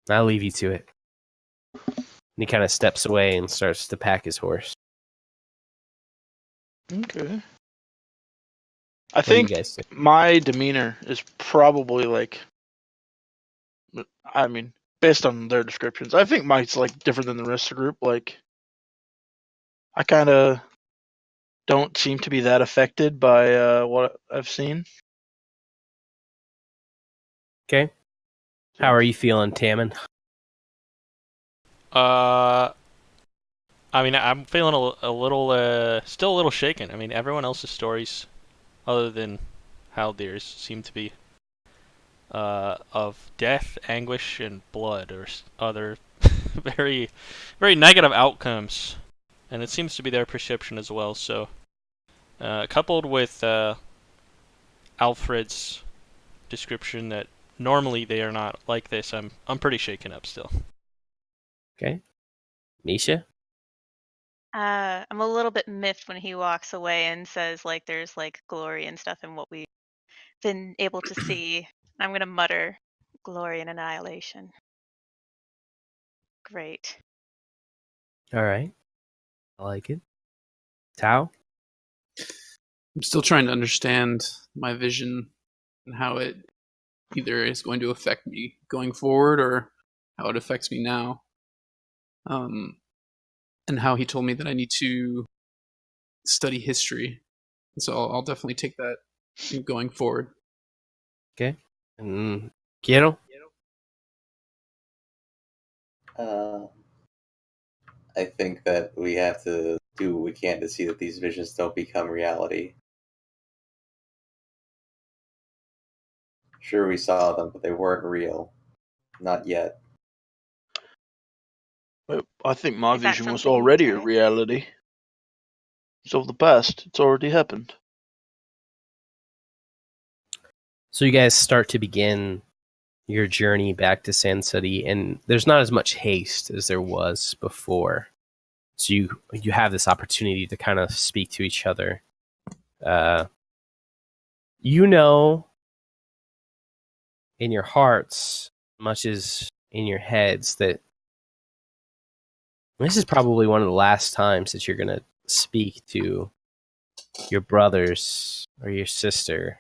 Speaker 1: I'll leave you to it. And he kind of steps away and starts to pack his horse.
Speaker 6: Okay. I
Speaker 1: What do you
Speaker 6: think
Speaker 1: guys think?
Speaker 6: my demeanor is probably like, I mean, based on their descriptions, I think mine's like different than the rest of the group. Like, I kind of don't seem to be that affected by what I've seen.
Speaker 1: Okay. How are you feeling, Tammin?
Speaker 2: I mean, I'm feeling a little, still a little shaken. I mean, everyone else's stories, other than Haldir's, seem to be of death, anguish, and blood, or other very, very negative outcomes. And it seems to be their perception as well. So, coupled with Alfred's description that normally they are not like this, I'm pretty shaken up still.
Speaker 1: Okay. Misha?
Speaker 5: I'm a little bit miffed when he walks away and says like there's like glory and stuff in what we've been able to see. I'm gonna mutter glory and annihilation. Great.
Speaker 1: All right. I like it. Tao?
Speaker 4: I'm still trying to understand my vision and how it either is going to affect me going forward or how it affects me now. And how he told me that I need to study history. So I'll definitely take that going forward.
Speaker 1: Okay. Quiero?
Speaker 3: I think that we have to do what we can to see that these visions don't become reality. Sure, we saw them, but they weren't real. Not yet.
Speaker 6: I think my
Speaker 5: Is that
Speaker 6: vision was
Speaker 5: something you
Speaker 6: already a
Speaker 5: said?
Speaker 6: reality. It's of the past. It's already happened.
Speaker 1: So you guys start to begin your journey back to Sansudi, and there's not as much haste as there was before. So you have this opportunity to kind of speak to each other. You know in your hearts, much as in your heads, that this is probably one of the last times that you're going to speak to your brothers or your sister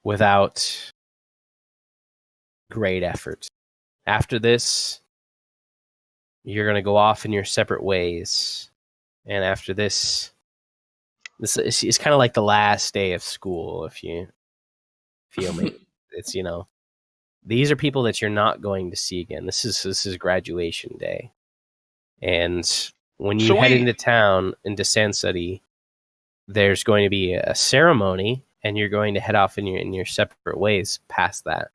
Speaker 1: without great effort. After this, you're going to go off in your separate ways. And after this is kind of like the last day of school, if you feel me. It's, these are people that you're not going to see again. This is graduation day. And when you head into town, into Sansudi, there's going to be a ceremony, and you're going to head off in your separate ways past that.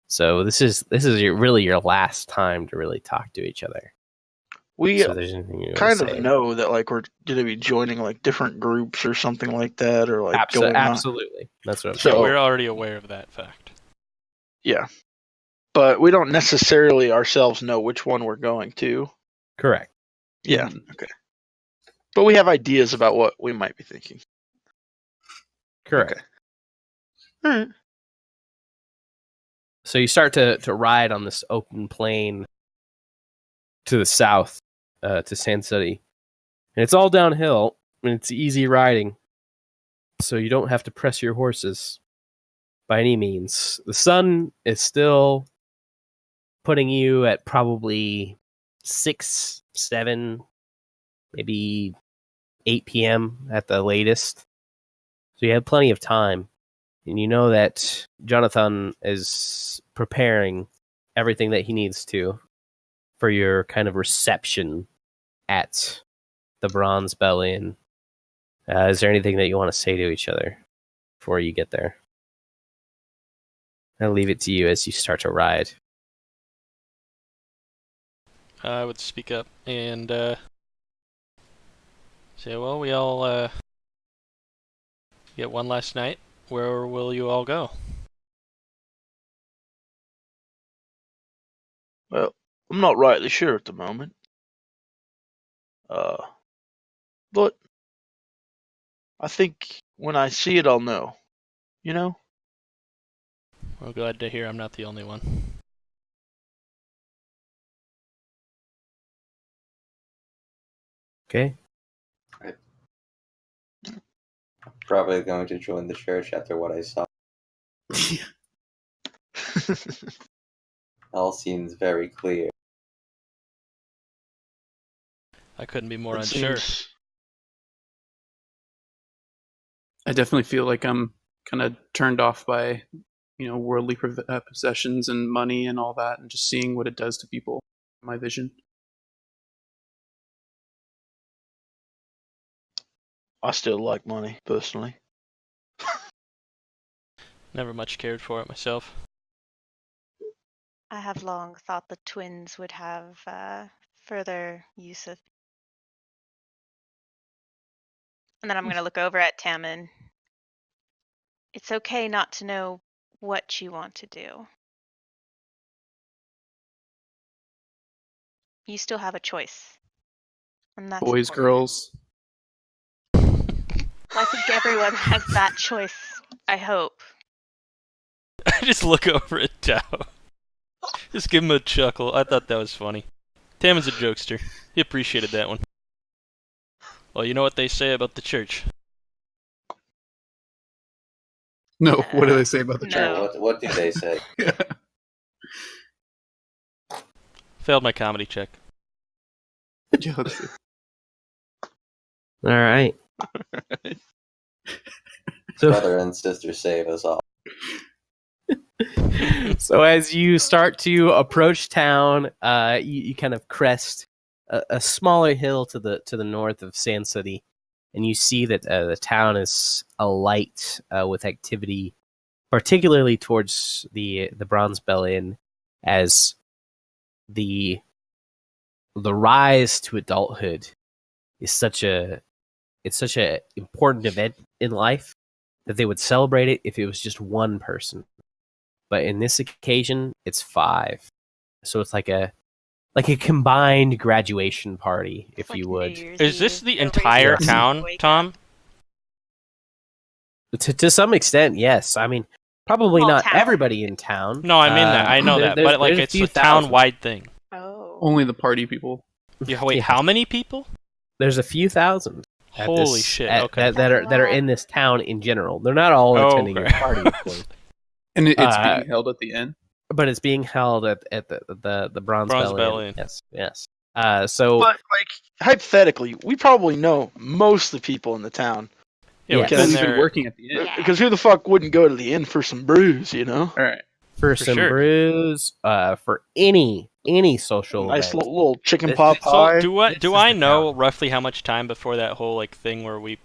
Speaker 1: So this is really your last time to really talk to each other.
Speaker 6: We
Speaker 1: So if there's anything you want
Speaker 6: kind
Speaker 1: to
Speaker 6: of
Speaker 1: say.
Speaker 6: know that like we're going to be joining like different groups or something like that, or like going on.
Speaker 1: Absolutely. That's what I'm
Speaker 6: So-
Speaker 1: saying.
Speaker 2: We're already aware of that fact.
Speaker 6: Yeah, but we don't necessarily ourselves know which one we're going to.
Speaker 1: Correct.
Speaker 6: Yeah, okay. But we have ideas about what we might be thinking.
Speaker 1: Correct.
Speaker 6: Okay. All right.
Speaker 1: So you start to ride on this open plain to the south, to Sand City. And it's all downhill, and it's easy riding. So you don't have to press your horses by any means. The sun is still putting you at probably 6, 7, maybe 8 p.m. at the latest. So you have plenty of time. And you know that Jonathan is preparing everything that he needs to for your kind of reception at the Bronze Bell Inn. Is there anything that you want to say to each other before you get there? I'll leave it to you as you start to ride.
Speaker 2: I would speak up and say, well, we all get one last night. Where will you all go?
Speaker 6: Well, I'm not rightly sure at the moment. But I think when I see it, I'll know. You know?
Speaker 2: Well, glad to hear I'm not the only one.
Speaker 1: Okay?
Speaker 3: Probably going to join the church after what I saw. All seems very clear.
Speaker 2: I couldn't be more
Speaker 6: It
Speaker 2: unsure.
Speaker 6: seems-
Speaker 4: I definitely feel like I'm kind of turned off by, worldly possessions and money and all that, and just seeing what it does to people. My vision.
Speaker 6: I still like money, personally.
Speaker 2: Never much cared for it myself.
Speaker 5: I have long thought the twins would have further use of. And then I'm going to look over at Tammin. It's okay not to know what you want to do. You still have a choice. And that's
Speaker 4: Boys,
Speaker 5: important.
Speaker 4: girls.
Speaker 5: I think everyone has that choice, I hope.
Speaker 2: I just look over at Dow. Just give him a chuckle. I thought that was funny. Tammin's a jokester. He appreciated that one. Well, you know what they say about the church.
Speaker 4: No, what do they say about the
Speaker 5: No.
Speaker 4: church?
Speaker 3: What do they say?
Speaker 2: Failed my comedy check.
Speaker 4: Yeah, let's see.
Speaker 1: All right. So,
Speaker 3: Brother and sister save us all.
Speaker 1: so as you start to approach town, you kind of crest a smaller hill to the north of Sand City, and you see that the town is alight with activity, particularly towards the Bronze Bell Inn, as the rise to adulthood is such a important event in life that they would celebrate it if it was just one person. But in this occasion, it's 5. So it's like a combined graduation party, if
Speaker 5: Like
Speaker 1: you
Speaker 5: New
Speaker 1: would.
Speaker 5: Year's
Speaker 2: Is this
Speaker 5: Eve,
Speaker 2: the
Speaker 5: they're
Speaker 2: entire
Speaker 5: waiting
Speaker 2: town,
Speaker 5: to wake
Speaker 2: Tom?
Speaker 5: up.
Speaker 1: To some extent, yes. I mean, probably
Speaker 5: Small
Speaker 1: not
Speaker 5: town.
Speaker 1: everybody in town.
Speaker 2: No, I mean that. I know that. But like, it's a town-wide thing.
Speaker 5: Oh.
Speaker 4: Only the party people.
Speaker 2: Yeah, wait,
Speaker 1: Yeah.
Speaker 2: how many people?
Speaker 1: There's a few thousand. at
Speaker 2: Holy
Speaker 1: this-
Speaker 2: shit,
Speaker 1: at-
Speaker 2: okay.
Speaker 1: that are in this town in general. They're not all
Speaker 2: Oh,
Speaker 1: attending
Speaker 2: okay.
Speaker 1: the party, of course.
Speaker 4: And it's
Speaker 1: Uh,
Speaker 4: being held at the inn.
Speaker 1: But it's being held at the Bronze Bell Inn.
Speaker 2: Inn.
Speaker 1: Yes. So
Speaker 6: But like hypothetically, we probably know most of the people in the town.
Speaker 2: Yeah,
Speaker 1: Yeah.
Speaker 2: we've
Speaker 4: Well,
Speaker 2: been
Speaker 4: we've been
Speaker 2: there.
Speaker 4: working at the inn.
Speaker 5: Yeah.
Speaker 6: Because who the fuck wouldn't go to the inn for some brews, you know?
Speaker 4: All right.
Speaker 1: for
Speaker 2: For
Speaker 1: some
Speaker 2: sure.
Speaker 1: brews, for any social
Speaker 6: Nice
Speaker 1: event.
Speaker 6: little chicken
Speaker 1: This-
Speaker 6: pot
Speaker 1: this-
Speaker 2: So
Speaker 6: pie.
Speaker 2: do I
Speaker 1: This
Speaker 2: do
Speaker 1: is
Speaker 2: I
Speaker 1: the
Speaker 2: know
Speaker 1: town.
Speaker 2: roughly how much time before that whole like thing where we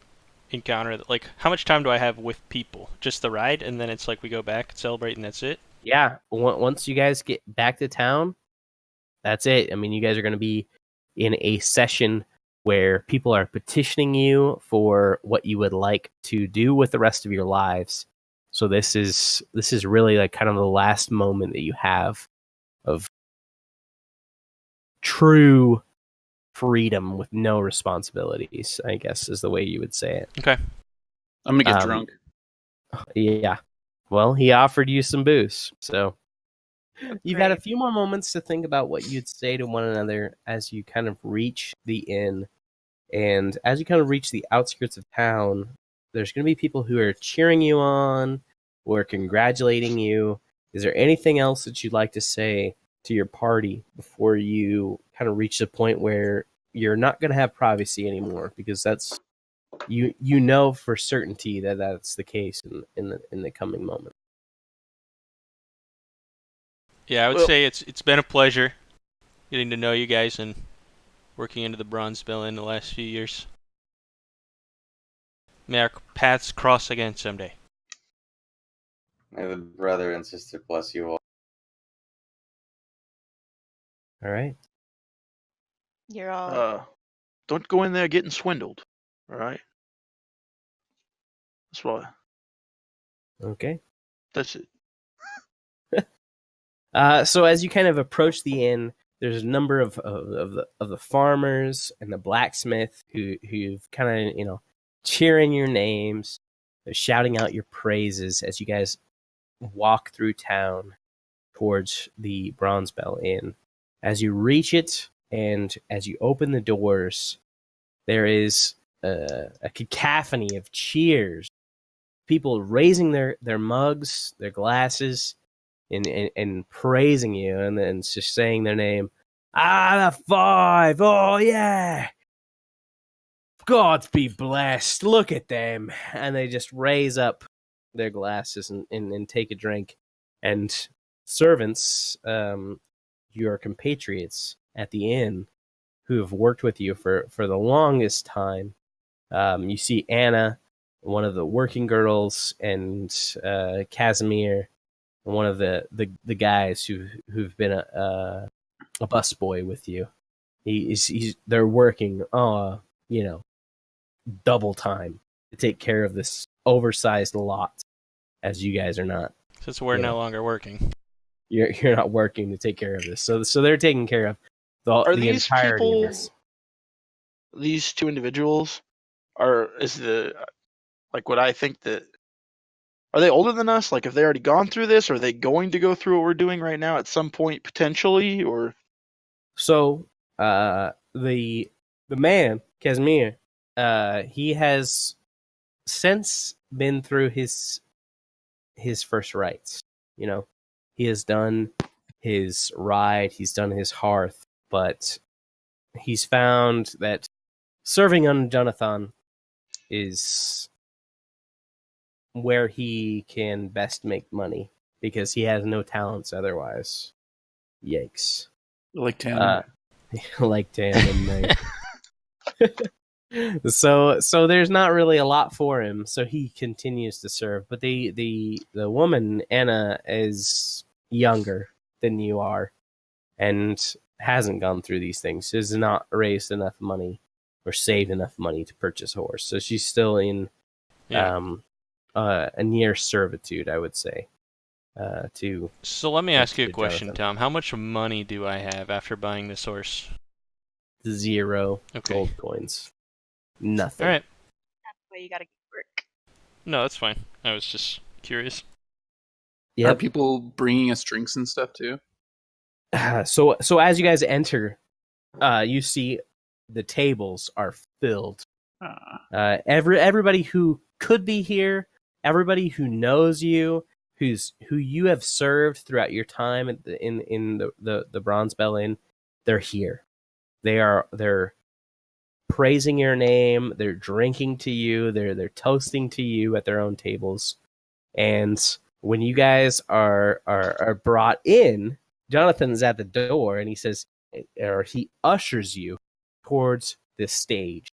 Speaker 2: encounter? Like, how much time do I have with people? Just the ride, and then it's like we go back and celebrate, and that's it?
Speaker 1: Yeah, once you guys get back to town, that's it. I mean, you guys are going to be in a session where people are petitioning you for what you would like to do with the rest of your lives. So this is really like kind of the last moment that you have of true freedom with no responsibilities, I guess is the way you would say it.
Speaker 2: Okay.
Speaker 4: I'm gonna get drunk.
Speaker 1: Yeah. Well, he offered you some booze, so
Speaker 5: That's
Speaker 1: you've had a
Speaker 5: great.
Speaker 1: few more moments to think about what you'd say to one another as you kind of reach the inn. And as you kind of reach the outskirts of town, there's going to be people who are cheering you on or congratulating you. Is there anything else that you'd like to say to your party before you kind of reach the point where you're not going to have privacy anymore? Because that's you know for certainty that that's the case in the coming moment.
Speaker 2: Yeah, I would
Speaker 6: Well-
Speaker 2: say it's been a pleasure getting to know you guys and working into the Bronze Bell in the last few years. May our paths cross again someday.
Speaker 3: May the brother and sister bless you all.
Speaker 1: All right.
Speaker 5: You're all
Speaker 6: Don't go in there getting swindled. All right. That's why.
Speaker 1: Okay.
Speaker 6: That's it.
Speaker 1: So as you kind of approach the inn, there's a number of the farmers and the blacksmith who've kind of cheering your names, they're shouting out your praises as you guys walk through town towards the Bronze Bell Inn. As you reach it and as you open the doors, there is a cacophony of cheers, people raising their mugs, their glasses, and praising you, and then just saying their name. Ah, the five! Oh yeah! God be blessed! Look at them, and they just raise up their glasses and take a drink. And servants, your compatriots at the inn, who have worked with you for the longest time. You see Anna, one of the working girls, and Casimir, one of the guys who've been a busboy with you. They're working double time to take care of this oversized lot, as you guys are not.
Speaker 2: Since we're
Speaker 1: Yeah.
Speaker 2: no longer working.
Speaker 1: You're not working to take care of this. So they're taking care of
Speaker 6: Are
Speaker 1: the
Speaker 6: these
Speaker 1: entirety
Speaker 6: people?
Speaker 1: of this.
Speaker 6: These two individuals what I think that. Are they older than us? Like, have they already gone through this? Are they going to go through what we're doing right now at some point potentially? Or
Speaker 1: So the man Casimir, he has since been through his first rites. He has done his ride, he's done his hearth, but he's found that serving under Jonathan is where he can best make money because he has no talents otherwise. Yikes.
Speaker 4: Like Tanner.
Speaker 1: Like Tam and so there's not really a lot for him, so he continues to serve. But the woman Anna is younger than you are and hasn't gone through these things. Has not raised enough money or saved enough money to purchase a horse, so she's still in a near servitude, I would say.
Speaker 2: So let me ask you a
Speaker 1: to
Speaker 2: question,
Speaker 1: Jonathan.
Speaker 2: Tom. How much money do I have after buying this horse?
Speaker 1: 0
Speaker 2: Okay.
Speaker 1: gold coins. Nothing.
Speaker 2: All right.
Speaker 5: That's why you gotta work.
Speaker 2: No, that's fine. I was just curious.
Speaker 4: Are
Speaker 1: Yep.
Speaker 4: people bringing us drinks and stuff too?
Speaker 1: So as you guys enter, you see the tables are filled. Everybody who could be here, everybody who knows you, who you have served throughout your time in the Bronze Bell Inn, they're here. They're praising your name. They're drinking to you. They're toasting to you at their own tables. And when you guys are brought in, Jonathan's at the door, and he says, or he ushers you towards this stage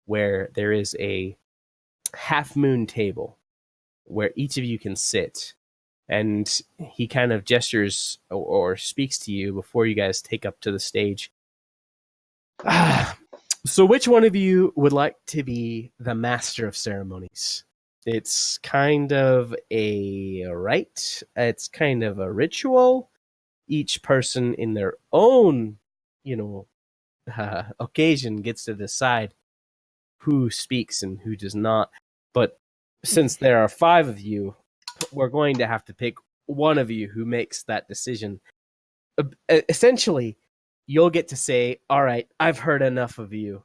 Speaker 1: where there is a half moon table where each of you can sit. And he kind of gestures or speaks to you before you guys take up to the stage. So which one of you would like to be the master of ceremonies? It's kind of a rite. It's kind of a ritual. Each person in their own, occasion gets to decide who speaks and who does not. But since there are 5 of you, we're going to have to pick one of you who makes that decision. Essentially, you'll get to say, all right, I've heard enough of you.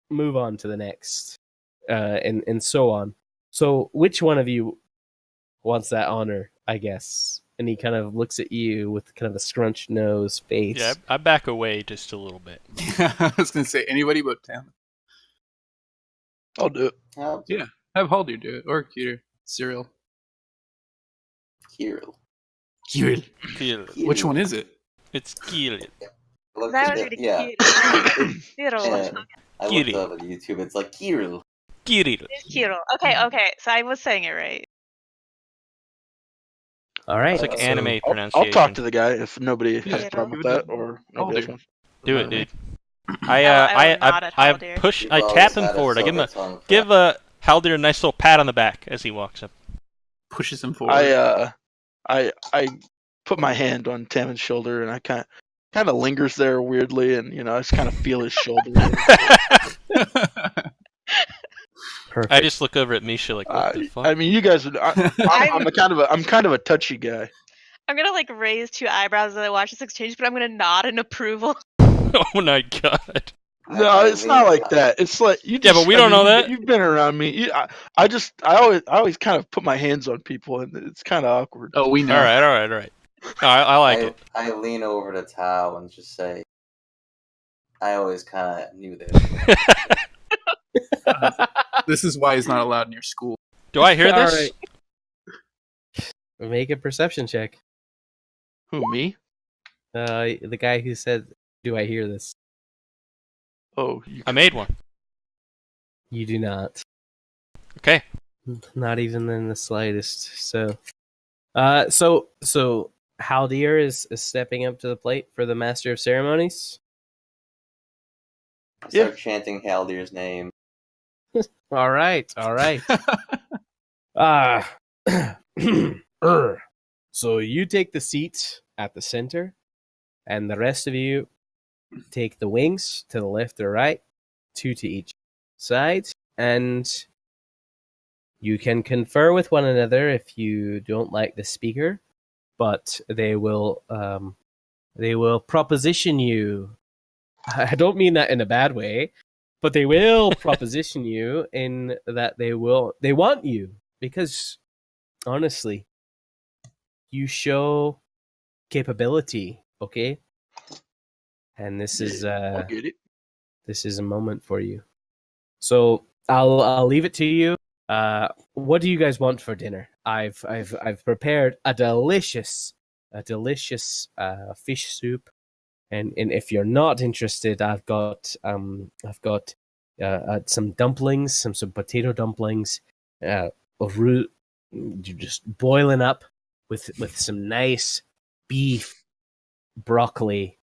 Speaker 1: Move on to the next, and so on. So which one of you wants that honor, I guess? And he kind of looks at you with kind of a scrunched nose face.
Speaker 2: Yeah, I back away just a little bit.
Speaker 4: I was going to say anybody but Tam.
Speaker 6: I'll do it.
Speaker 4: Yeah, have Haldir do it, or Keter, Cyril.
Speaker 3: Kirill.
Speaker 4: Kirill.
Speaker 2: Kill.
Speaker 4: Which one is it?
Speaker 2: It's kill.
Speaker 3: Looked
Speaker 5: That
Speaker 3: at
Speaker 5: was
Speaker 3: it-
Speaker 5: really
Speaker 3: yeah.
Speaker 5: cute. Kirill.
Speaker 3: Yeah. I looked
Speaker 2: Kirill.
Speaker 3: up on YouTube. It's like Kirill.
Speaker 2: Kirill.
Speaker 5: Kirill. Okay. So I was saying it right.
Speaker 1: All right.
Speaker 2: It's like
Speaker 3: So-
Speaker 2: anime
Speaker 6: I'll
Speaker 2: pronunciation.
Speaker 6: talk to the guy if nobody has
Speaker 5: Yeah.
Speaker 6: a problem with that, or nobody else wants.
Speaker 2: Do it, dude.
Speaker 5: I will nod at Haldir.
Speaker 2: Push.
Speaker 3: You've
Speaker 2: I
Speaker 3: always
Speaker 2: tap him
Speaker 3: had
Speaker 2: forward. I give him
Speaker 3: silver tongue for
Speaker 2: give Haldir a nice little pat on the back as he walks up.
Speaker 4: Pushes him forward.
Speaker 6: I put my hand on Taman's shoulder, and I kind of lingers there weirdly, and I just kind of feel his shoulder.
Speaker 1: Perfect.
Speaker 2: I just look over at Misha like, what the fuck?
Speaker 6: I mean, you guys. I'm kind of a touchy guy.
Speaker 5: I'm gonna like raise 2 eyebrows as I watch this exchange, but I'm gonna nod in approval.
Speaker 2: Oh my god.
Speaker 6: No, it's not like that. It's like you.
Speaker 2: Yeah,
Speaker 6: Just,
Speaker 2: but we don't know that.
Speaker 6: You've been around me. I always kind of put my hands on people, and it's kind of awkward.
Speaker 4: Oh, we know.
Speaker 2: All right. I like it.
Speaker 3: I lean over to Tao and just say, I always kind of knew this.
Speaker 4: This is why he's not allowed near school.
Speaker 2: Do I hear
Speaker 1: All
Speaker 2: this?
Speaker 1: right. Make a perception check.
Speaker 6: Who, me?
Speaker 1: The guy who said, "Do I hear this?"
Speaker 6: Oh,
Speaker 2: I made one.
Speaker 1: You do not.
Speaker 2: Okay.
Speaker 1: Not even in the slightest. So Haldir is stepping up to the plate for the Master of Ceremonies.
Speaker 3: I start chanting Haldir's name.
Speaker 1: All right. So you take the seat at the center, and the rest of you take the wings to the left or right, 2 to each side, and you can confer with one another if you don't like the speaker, but they will proposition you. I don't mean that in a bad way, but they will proposition you in that they want you, because honestly, you show capability, okay? And this is
Speaker 6: I get it.
Speaker 1: this is a moment for you. So I'll leave it to you. What do you guys want for dinner? I've prepared a delicious fish soup, and if you're not interested, I've got some dumplings, some potato dumplings, you just boiling up with some nice beef broccoli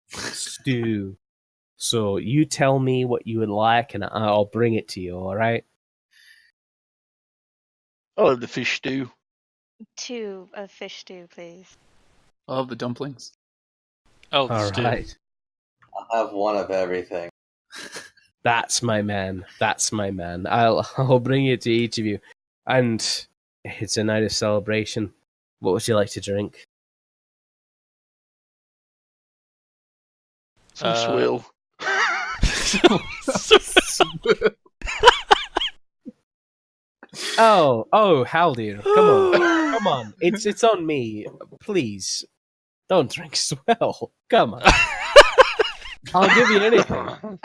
Speaker 1: stew. So you tell me what you would like, and I'll bring it to you. All right?
Speaker 6: I love the fish stew.
Speaker 5: 2 of fish stew, please.
Speaker 4: I love the dumplings.
Speaker 2: Oh,
Speaker 1: All
Speaker 2: stew.
Speaker 1: right.
Speaker 3: I'll have one of everything.
Speaker 1: That's my man. I'll bring it to each of you, and it's a night of celebration. What would you like to drink?
Speaker 6: Some swill.
Speaker 1: Oh, Haldir, come on. It's on me. Please, don't drink swell. Come on. I'll give you anything.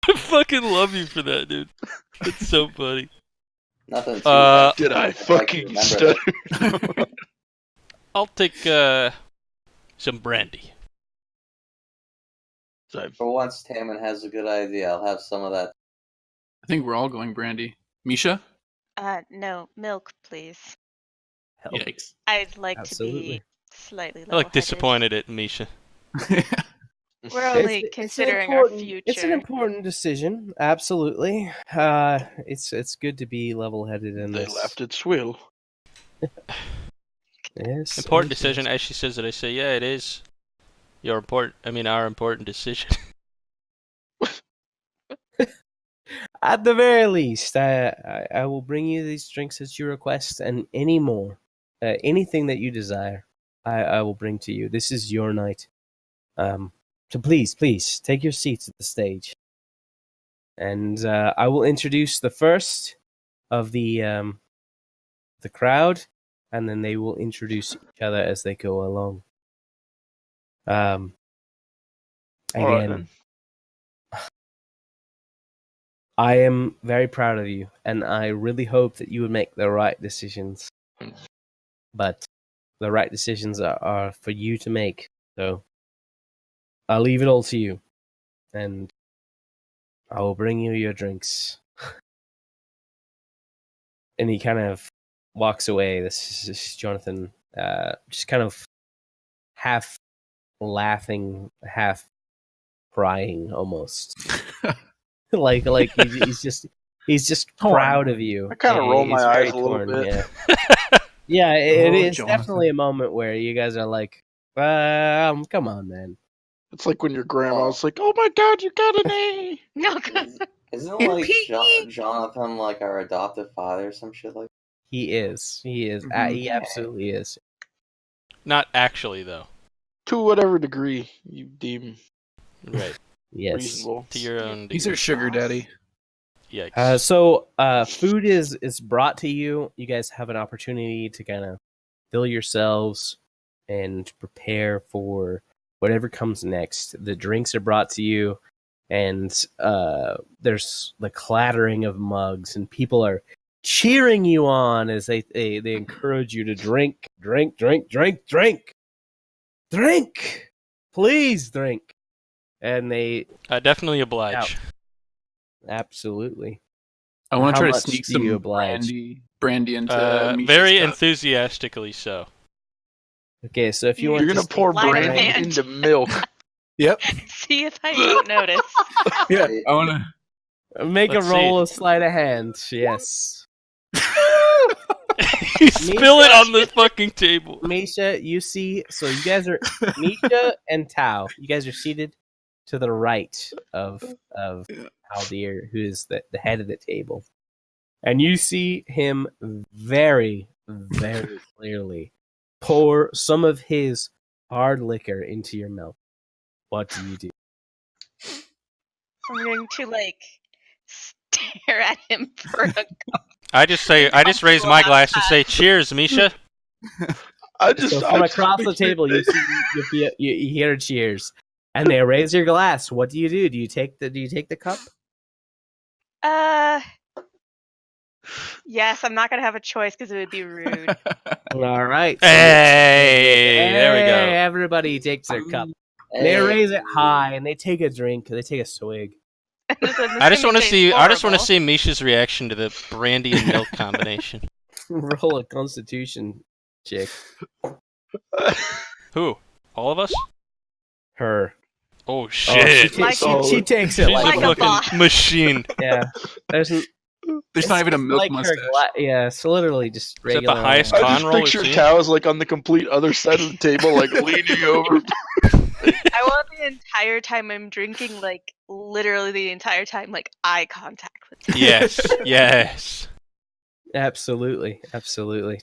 Speaker 2: I fucking love you for that, dude. It's so funny.
Speaker 3: Nothing too
Speaker 6: Did I fucking stutter?
Speaker 2: I'll take some brandy.
Speaker 6: So,
Speaker 3: For once, Tammin has a good idea. I'll have some of that.
Speaker 4: I think we're all going brandy. Misha?
Speaker 5: No, milk, please.
Speaker 1: Help.
Speaker 4: Yikes.
Speaker 5: I'd like
Speaker 1: Absolutely.
Speaker 5: to be slightly
Speaker 2: I
Speaker 5: level-headed.
Speaker 2: look disappointed at Misha.
Speaker 5: We're only considering our future.
Speaker 1: It's an important decision. Absolutely. It's good to be level-headed in
Speaker 6: They
Speaker 1: this.
Speaker 6: left at Swill.
Speaker 1: Yes.
Speaker 2: Important
Speaker 1: yes,
Speaker 2: decision.
Speaker 1: yes.
Speaker 2: As she says it, I say, yeah, it is. Our important decision.
Speaker 1: At the very least, I will bring you these drinks as you request, and any more, anything that you desire, I will bring to you. This is your night. So please take your seats at the stage, and I will introduce the first of the crowd, and then they will introduce each other as they go along.
Speaker 6: All right,
Speaker 1: Again,
Speaker 6: then.
Speaker 1: I am very proud of you, and I really hope that you would make the right decisions. But the right decisions are for you to make. So I'll leave it all to you, and I will bring you your drinks. And he kind of walks away. This is Jonathan, just kind of half laughing, half crying, almost. like he's just
Speaker 6: Torn.
Speaker 1: proud of you.
Speaker 6: I kinda roll my
Speaker 1: He's
Speaker 6: eyes
Speaker 1: very
Speaker 6: a little bit.
Speaker 1: Yeah, yeah, it
Speaker 4: Oh,
Speaker 1: is
Speaker 4: Jonathan.
Speaker 1: definitely a moment where you guys are like, come on, man.
Speaker 6: It's like when your grandma's like, "Oh my God, you got an A!"
Speaker 5: No,
Speaker 3: Isn't like Jonathan like our adoptive father or some shit like?
Speaker 1: He is.
Speaker 4: Mhm.
Speaker 1: He absolutely is.
Speaker 2: Not actually, though.
Speaker 6: To whatever degree you deem
Speaker 2: Right.
Speaker 1: Yes.
Speaker 6: reasonable.
Speaker 2: To your own
Speaker 4: He's
Speaker 2: degree.
Speaker 4: our sugar daddy.
Speaker 2: Yikes.
Speaker 1: So food is brought to you. You guys have an opportunity to kind of fill yourselves and prepare for whatever comes next. The drinks are brought to you, and there's the clattering of mugs, and people are cheering you on as they encourage you to drink. Please drink. And they
Speaker 2: Definitely oblige.
Speaker 1: absolutely.
Speaker 4: I want
Speaker 1: How
Speaker 4: to try to
Speaker 1: much
Speaker 4: sneak
Speaker 1: do you
Speaker 4: some
Speaker 1: oblige?
Speaker 4: brandy into Misha's
Speaker 2: Very
Speaker 4: cup.
Speaker 2: enthusiastically so.
Speaker 1: Okay, so if you
Speaker 5: You're
Speaker 1: want
Speaker 6: You're
Speaker 1: to
Speaker 6: gonna pour
Speaker 5: Sleight of
Speaker 6: brandy
Speaker 5: hand.
Speaker 6: into milk.
Speaker 4: Yep.
Speaker 5: see if I don't notice.
Speaker 4: Yeah. I want to.
Speaker 1: make
Speaker 2: Let's
Speaker 1: a roll
Speaker 2: see.
Speaker 1: of sleight of hand, yes.
Speaker 2: You spill it on the fucking table.
Speaker 1: Misha, you see, so you guys are Misha and Tao. You guys are seated to the right of Haldir, who is the head of the table. And you see him very, very clearly pour some of his hard liquor into your mouth. What do you do?
Speaker 5: I'm going to stare at him for a
Speaker 2: I just raise my glass and say, "Cheers, Misha."
Speaker 1: So from across the table, you hear cheers, and they raise your glass. What do you do? Do you take the cup?
Speaker 5: Yes, I'm not gonna have a choice because it would be rude.
Speaker 1: All right.
Speaker 2: Hey, there we go.
Speaker 1: Everybody takes their cup.
Speaker 3: Hey,
Speaker 1: They raise it high and they take a drink. They take a swig.
Speaker 2: I just want to see Misha's reaction to the brandy and milk combination.
Speaker 1: Roll a Constitution check.
Speaker 2: Who? All of us?
Speaker 1: Her.
Speaker 2: Oh
Speaker 1: Oh,
Speaker 2: shit!
Speaker 1: she takes it
Speaker 2: She's
Speaker 1: like
Speaker 2: a
Speaker 5: a
Speaker 2: fucking
Speaker 5: boss.
Speaker 2: machine.
Speaker 1: yeah. There's
Speaker 4: There's not even a milk
Speaker 1: like
Speaker 4: mustache.
Speaker 1: yeah, it's literally just
Speaker 2: Is that the
Speaker 1: regular.
Speaker 2: highest
Speaker 6: I
Speaker 2: con
Speaker 6: just
Speaker 2: roll we've
Speaker 6: picture
Speaker 2: seen?
Speaker 6: Tao like on the complete other side of the table, like leaning over.
Speaker 5: I want the entire time I'm drinking, literally the entire time, eye contact with him.
Speaker 2: Yes.
Speaker 1: Absolutely.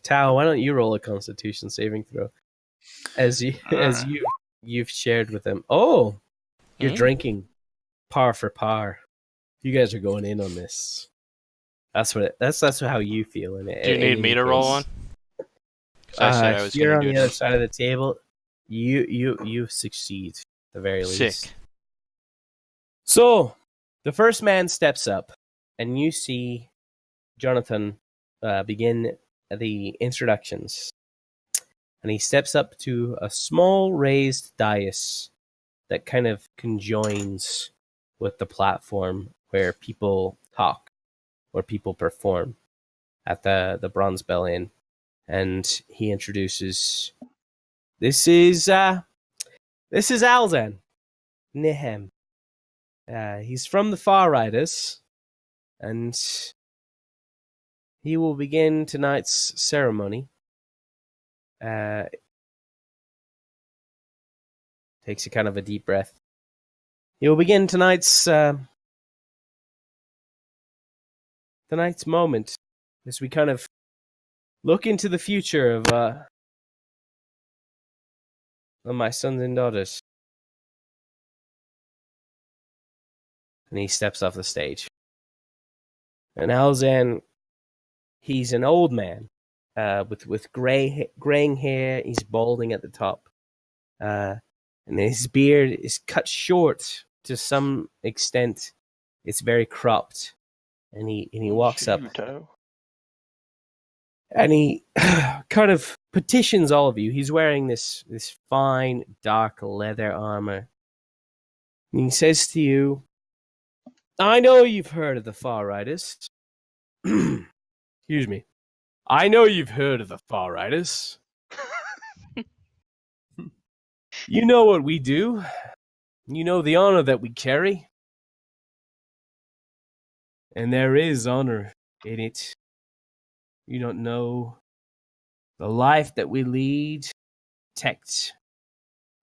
Speaker 1: Tao, why don't you roll a Constitution saving throw? As you've shared with them. Oh, you're
Speaker 2: Hmm?
Speaker 1: drinking par for par. You guys are going in on this. That's how you feel in it.
Speaker 2: Do you need me to roll one? 'Cause I said I was
Speaker 1: You're
Speaker 2: gonna
Speaker 1: on
Speaker 2: do
Speaker 1: the
Speaker 2: it.
Speaker 1: other side of the table. You succeed at the very least.
Speaker 2: Sick.
Speaker 1: So, the first man steps up, and you see Jonathan begin the introductions. And he steps up to a small raised dais that kind of conjoins with the platform where people talk where people perform at the Bronze Bell Inn, and he introduces. This is Alzan Nihem. He's from the Far Riders, and he will begin tonight's ceremony. Takes a kind of a deep breath. He will begin tonight's moment as we kind of look into the future of my sons and daughters. And he steps off the stage. And Alzan, he's an old man with graying hair. He's balding at the top. And his beard is cut short to some extent. It's very cropped. And he walks up. And he kind of petitions all of you. He's wearing this fine, dark leather armor. And he says to you, I know you've heard of the Far Riders. Excuse me. I know you've heard of the Far Riders. You know what we do. You know the honor that we carry. And there is honor in it. You don't know the life that we lead, protect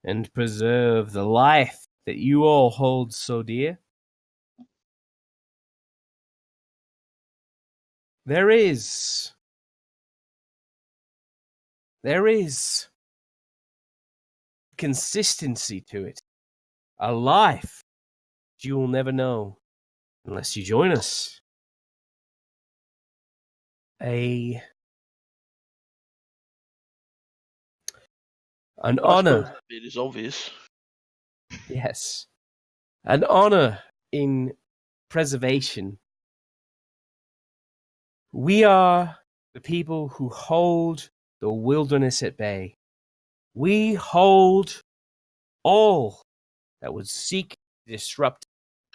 Speaker 1: and preserve the life that you all hold so dear. There is consistency to it. A life you will never know unless you join us. An honor.
Speaker 6: It is obvious.
Speaker 1: Yes. An honor in preservation. We are the people who hold the wilderness at bay. We hold all that would seek to disrupt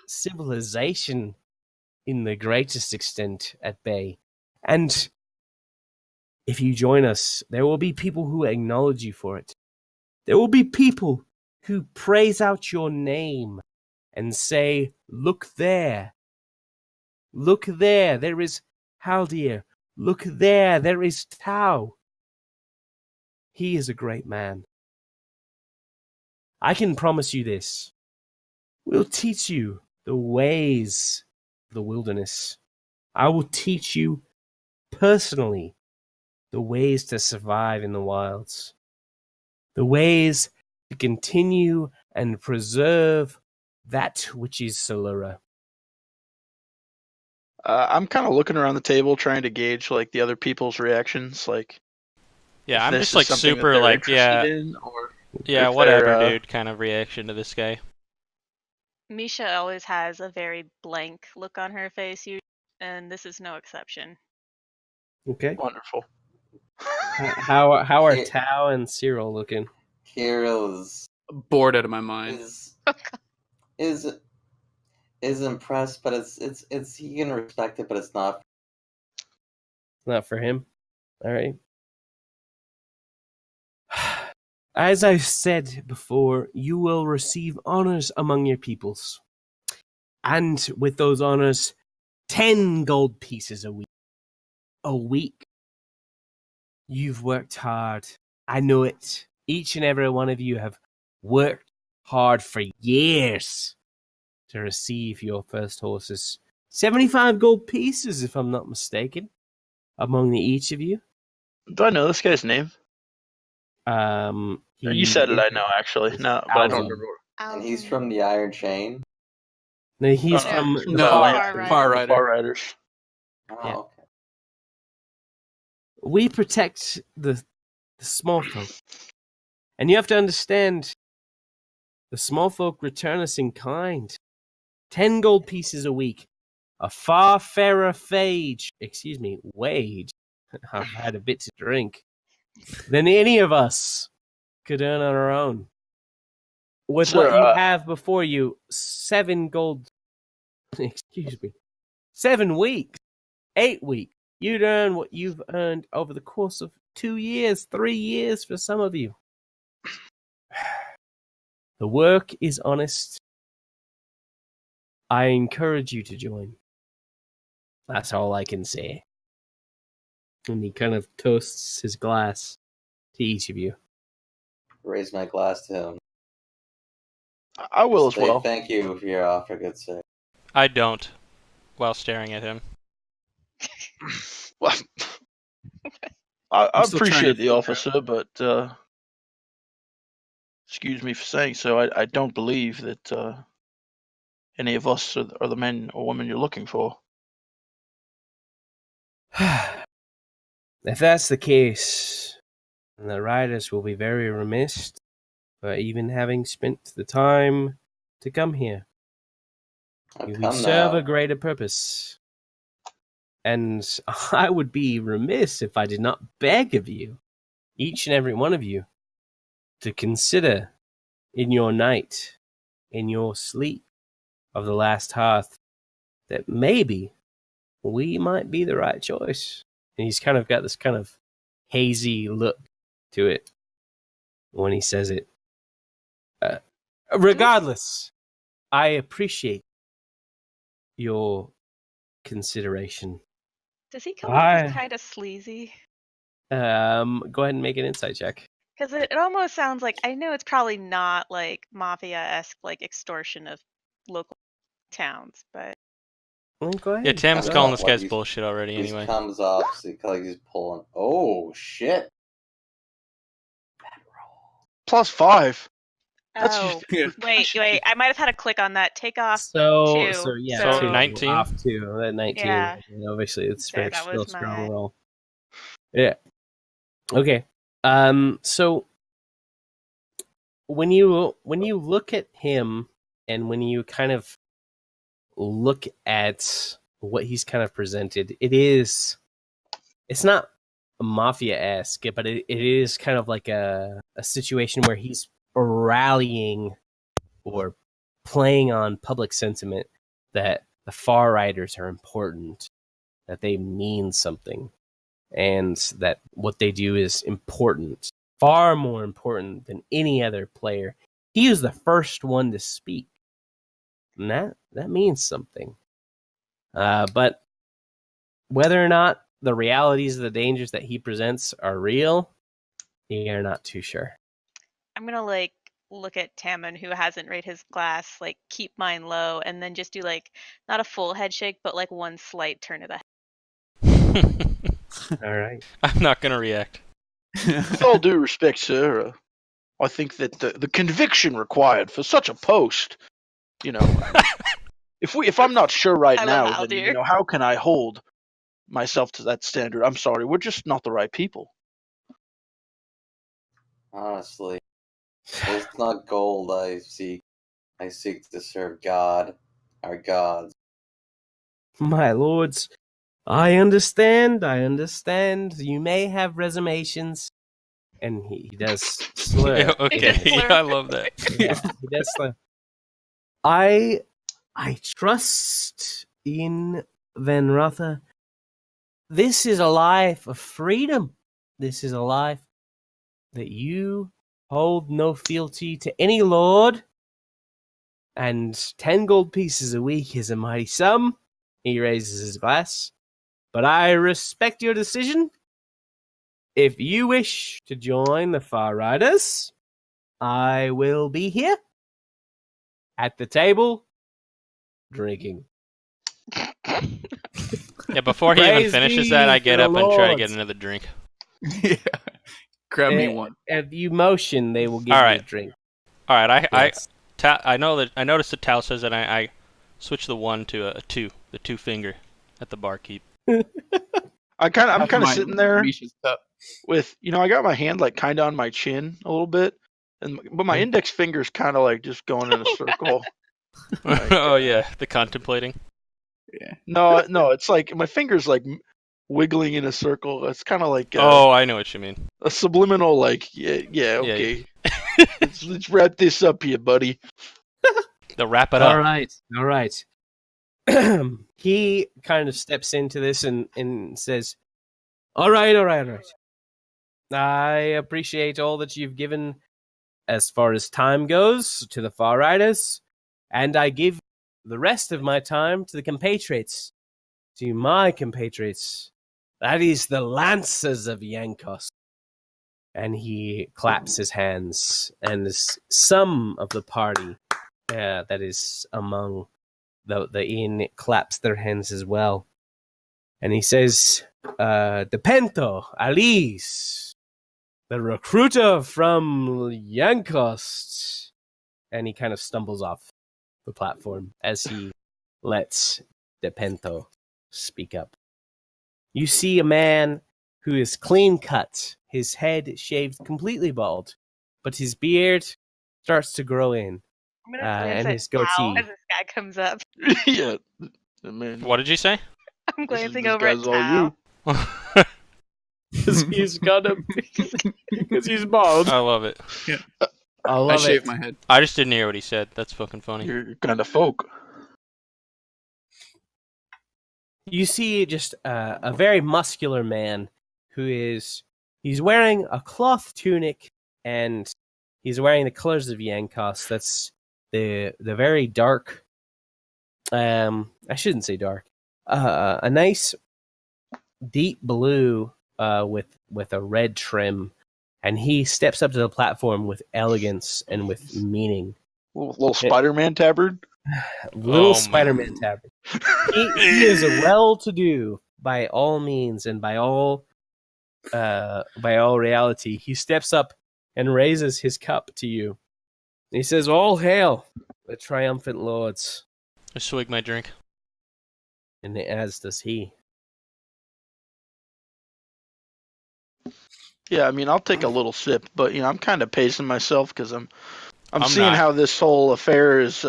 Speaker 1: civilization in the greatest extent at bay. And if you join us, there will be people who acknowledge you for it. There will be people who praise out your name and say, look there. Look there. There is Haldir. Look there. There is Tau. He is a great man. I can promise you this. We'll teach you the ways of the wilderness. I will teach you personally the ways to survive in the wilds. The ways to continue and preserve that which is Solura.
Speaker 6: I'm kind of looking around the table trying to gauge like the other people's reactions. Like,
Speaker 2: Yeah,
Speaker 6: if
Speaker 2: I'm
Speaker 6: this
Speaker 2: just
Speaker 6: is
Speaker 2: like
Speaker 6: something that
Speaker 2: super
Speaker 6: they're
Speaker 2: like
Speaker 6: interested in, or
Speaker 2: yeah,
Speaker 6: if
Speaker 2: whatever,
Speaker 6: they're,
Speaker 2: dude. Kind of reaction to this guy.
Speaker 5: Misha always has a very blank look on her face, and this is no exception.
Speaker 1: Okay.
Speaker 6: Wonderful.
Speaker 1: How are Tau and Cyril looking?
Speaker 3: Kirill's
Speaker 4: Bored out of my mind.
Speaker 3: is impressed, but it's he can respect it, but it's not.
Speaker 1: Not for him. All right. As I've said before, you will receive honors among your peoples. And with those honors, 10 gold pieces a week. A week. You've worked hard. I know it. Each and every one of you have worked hard for years to receive your first horses. 75 gold pieces, if I'm not mistaken, among each of you.
Speaker 6: Do I know this guy's name? You said it. I know actually. No, but I don't remember.
Speaker 3: And he's from the Iron Chain.
Speaker 1: No, he's
Speaker 6: No,
Speaker 1: from
Speaker 5: from
Speaker 1: the
Speaker 5: the
Speaker 4: Far Rider.
Speaker 6: Far Riders.
Speaker 3: Oh,
Speaker 1: Yeah.
Speaker 3: okay.
Speaker 1: We protect the small folk. And you have to understand, the small folk return us in kind. 10 gold pieces a week. A far fairer wage. I've had a bit to drink. Than any of us could earn on our own. With
Speaker 6: Sir,
Speaker 1: what you have before you, 7 gold. 7 weeks. 8 weeks. You'd earn what you've earned over the course of 2 years, 3 years for some of you. The work is honest. I encourage you to join. That's all I can say. And he kind of toasts his glass to each of you.
Speaker 3: Raise my glass to him.
Speaker 6: I will as
Speaker 3: Say
Speaker 6: well.
Speaker 3: thank you for your offer, good sir.
Speaker 2: I don't, while staring at him.
Speaker 6: Well, I
Speaker 4: I'm still trying to
Speaker 6: appreciate the
Speaker 4: figure out-
Speaker 6: officer, but excuse me for saying so. I don't believe that any of us are the men or women you're looking for.
Speaker 1: If that's the case, then the riders will be very remiss for even having spent the time to come here.
Speaker 3: I've
Speaker 1: We
Speaker 3: come
Speaker 1: serve
Speaker 3: now.
Speaker 1: a greater purpose. And I would be remiss if I did not beg of you, each and every one of you, to consider in your night, in your sleep of the last hearth, that maybe we might be the right choice. And he's kind of got this kind of hazy look to it when he says it. Regardless, I appreciate your consideration.
Speaker 5: Does he come off
Speaker 1: I-
Speaker 5: as kind of sleazy?
Speaker 1: Go ahead and make an insight check.
Speaker 5: Because it almost sounds like, I know it's probably not like mafia-esque, like extortion of local towns, but
Speaker 1: Go ahead.
Speaker 2: Yeah, Tim's
Speaker 3: Comes
Speaker 2: calling
Speaker 3: off
Speaker 2: this
Speaker 3: like
Speaker 2: guy's
Speaker 3: he's-
Speaker 2: bullshit already
Speaker 3: He
Speaker 2: anyway.
Speaker 3: comes off like he's pulling. Oh shit!
Speaker 6: +5. That's
Speaker 5: oh,
Speaker 6: just
Speaker 5: wait, I might have had a click on that. Take off
Speaker 1: So
Speaker 5: two.
Speaker 1: yeah,
Speaker 2: So
Speaker 1: two,
Speaker 2: 19?
Speaker 1: off two. That 19.
Speaker 5: Yeah.
Speaker 1: Obviously, it's
Speaker 5: So
Speaker 1: very
Speaker 5: that
Speaker 1: still
Speaker 5: was
Speaker 1: strong
Speaker 5: my-
Speaker 1: roll. Yeah. Okay. So when you look at him and when you kind of look at what he's kind of presented, it's not mafia-esque, but it is kind of like a situation where he's rallying or playing on public sentiment that the far riders are important, that they mean something, and that what they do is important, far more important than any other player. He was the first one to speak, and that means something. But whether or not the realities of the dangers that he presents are real, you're not too sure.
Speaker 5: I'm gonna like look at Tammin, who hasn't raised his glass, like keep mine low, and then just do like not a full head shake, but like one slight turn of the head.
Speaker 1: All right.
Speaker 2: I'm not gonna react.
Speaker 6: With all due respect, sir, I think that the conviction required for such a post, if I'm not sure right
Speaker 5: I love
Speaker 6: now, then
Speaker 5: Aldir.
Speaker 6: how can I hold myself to that standard? I'm sorry, we're just not the right people.
Speaker 3: Honestly, it's not gold I seek. I seek to serve God, our gods.
Speaker 1: My lords, I understand. You may have reservations. And he does slur.
Speaker 2: Yeah, okay,
Speaker 5: He does slur.
Speaker 2: I love that.
Speaker 1: Yeah, he does slur. I trust in Van Rother. This is a life of freedom. This is a life that you hold no fealty to any lord. And 10 gold pieces a week is a mighty sum. He raises his glass. But I respect your decision. If you wish to join the Far Riders, I will be here at the table drinking.
Speaker 2: Yeah, before he even
Speaker 1: Praise
Speaker 2: finishes
Speaker 1: be
Speaker 2: that, I
Speaker 1: to
Speaker 2: get
Speaker 1: the
Speaker 2: up and try to
Speaker 1: Lord.
Speaker 2: get another drink.
Speaker 4: Yeah. Grab me
Speaker 1: Eh,
Speaker 4: one.
Speaker 1: If you motion, they will give
Speaker 2: All
Speaker 1: you
Speaker 2: right.
Speaker 1: a drink.
Speaker 2: All right,
Speaker 1: Yes.
Speaker 2: I noticed that Tal says that I switched the 1 to a 2, the 2 finger at the barkeep.
Speaker 6: I'm kind
Speaker 4: Half
Speaker 6: of
Speaker 4: mine
Speaker 6: sitting there
Speaker 4: Misha's cup.
Speaker 6: with, I got my hand like kind of on my chin a little bit, but my index finger's kind of like just going in a circle. Like,
Speaker 2: Oh yeah, the contemplating.
Speaker 4: Yeah.
Speaker 6: No, it's like my finger's like wiggling in a circle. It's kind of like
Speaker 2: Oh, I know what you mean.
Speaker 6: a subliminal, like, yeah, okay. let's wrap this up here, buddy.
Speaker 2: The wrap it up.
Speaker 1: All right. he kind of steps into this and says, all right. I appreciate all that you've given as far as time goes to the Far Riders, and I give the rest of my time to the compatriots, to my compatriots. That is the Lancers of Yankos. And he claps his hands, and some of the party that is among the inn claps their hands as well. And he says, Depento, Alice, the recruiter from Yankost. And he kind of stumbles off the platform as he lets Depento speak up. You see a man who is clean cut, his head shaved completely bald, but his beard starts to grow in,
Speaker 5: I'm gonna
Speaker 1: and
Speaker 5: glance
Speaker 1: his
Speaker 5: at Tao
Speaker 1: goatee.
Speaker 5: as this guy comes up.
Speaker 6: Yeah, man.
Speaker 2: What did you say?
Speaker 5: I'm glancing
Speaker 6: this
Speaker 5: over at
Speaker 6: guy's all
Speaker 5: Tao.
Speaker 6: you.
Speaker 1: Because he's got a because he's bald.
Speaker 2: I love it.
Speaker 1: I
Speaker 4: I
Speaker 1: love
Speaker 4: shaved
Speaker 1: it.
Speaker 4: my head.
Speaker 2: I just didn't hear what he said. That's fucking funny.
Speaker 6: You're kind of folk.
Speaker 1: You see just a very muscular man he's wearing a cloth tunic, and he's wearing the colors of Yankos. That's the very dark. I shouldn't say dark. A nice deep blue with a red trim, and he steps up to the platform with elegance and with meaning.
Speaker 6: Little Spider-Man tabard.
Speaker 1: Little
Speaker 2: Oh,
Speaker 1: Spider-Man tabard. He is a well-to-do by all means and by all reality. He steps up and raises his cup to you. He says, "All hail the triumphant lords,"
Speaker 2: I swig my drink.
Speaker 1: and as does he.
Speaker 6: Yeah, I mean, I'll take a little sip, but I'm kind of pacing myself because I'm
Speaker 2: I'm
Speaker 6: seeing
Speaker 2: not.
Speaker 6: how this whole affair is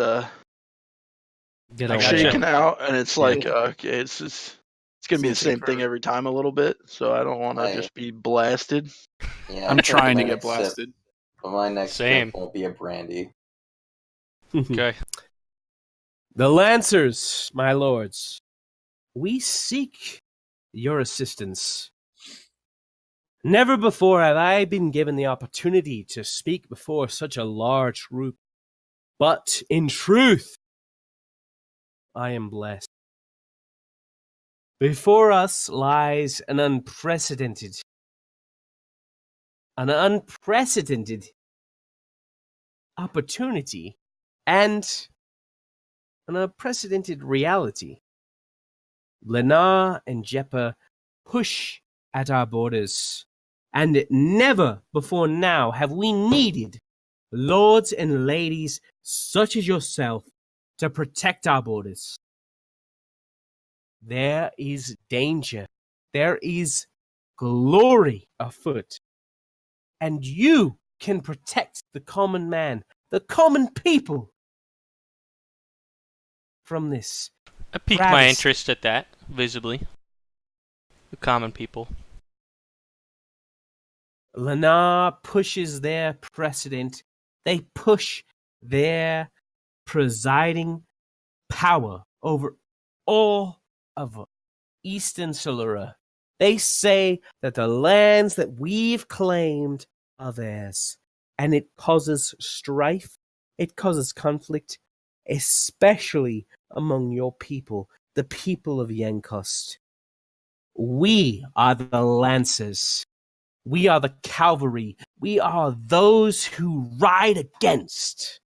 Speaker 1: Get
Speaker 2: I
Speaker 1: on
Speaker 2: gotcha.
Speaker 1: with it.
Speaker 6: shaking out, and it's
Speaker 1: Yeah.
Speaker 6: like okay, it's gonna be the
Speaker 4: It's gonna
Speaker 6: same
Speaker 4: take
Speaker 6: thing
Speaker 4: forever.
Speaker 6: every time a little bit. So I don't want to
Speaker 3: Right.
Speaker 6: just be blasted.
Speaker 3: Yeah,
Speaker 4: I'm
Speaker 3: taking
Speaker 4: trying
Speaker 3: my
Speaker 4: to get
Speaker 3: next sip,
Speaker 4: blasted.
Speaker 3: but my next
Speaker 2: Same.
Speaker 3: drink won't be a brandy.
Speaker 2: Okay.
Speaker 1: The Lancers, my lords, we seek your assistance. Never before have I been given the opportunity to speak before such a large group, but in truth, I am blessed. Before us lies an unprecedented opportunity and an unprecedented reality. Lenar and Jeppa push at our borders, and never before now have we needed lords and ladies such as yourself to protect our borders. There is danger. There is glory afoot. And you can protect the common man, the common people, from this.
Speaker 2: I piqued my
Speaker 1: Travesty.
Speaker 2: interest at that, visibly. The common people.
Speaker 1: Lenar pushes their precedent. They push their presiding power over all of Eastern Solura. They say that the lands that we've claimed are theirs, and it causes strife, it causes conflict, especially among your people, the people of Yankost. We are the Lancers. We are the cavalry. We are those who ride against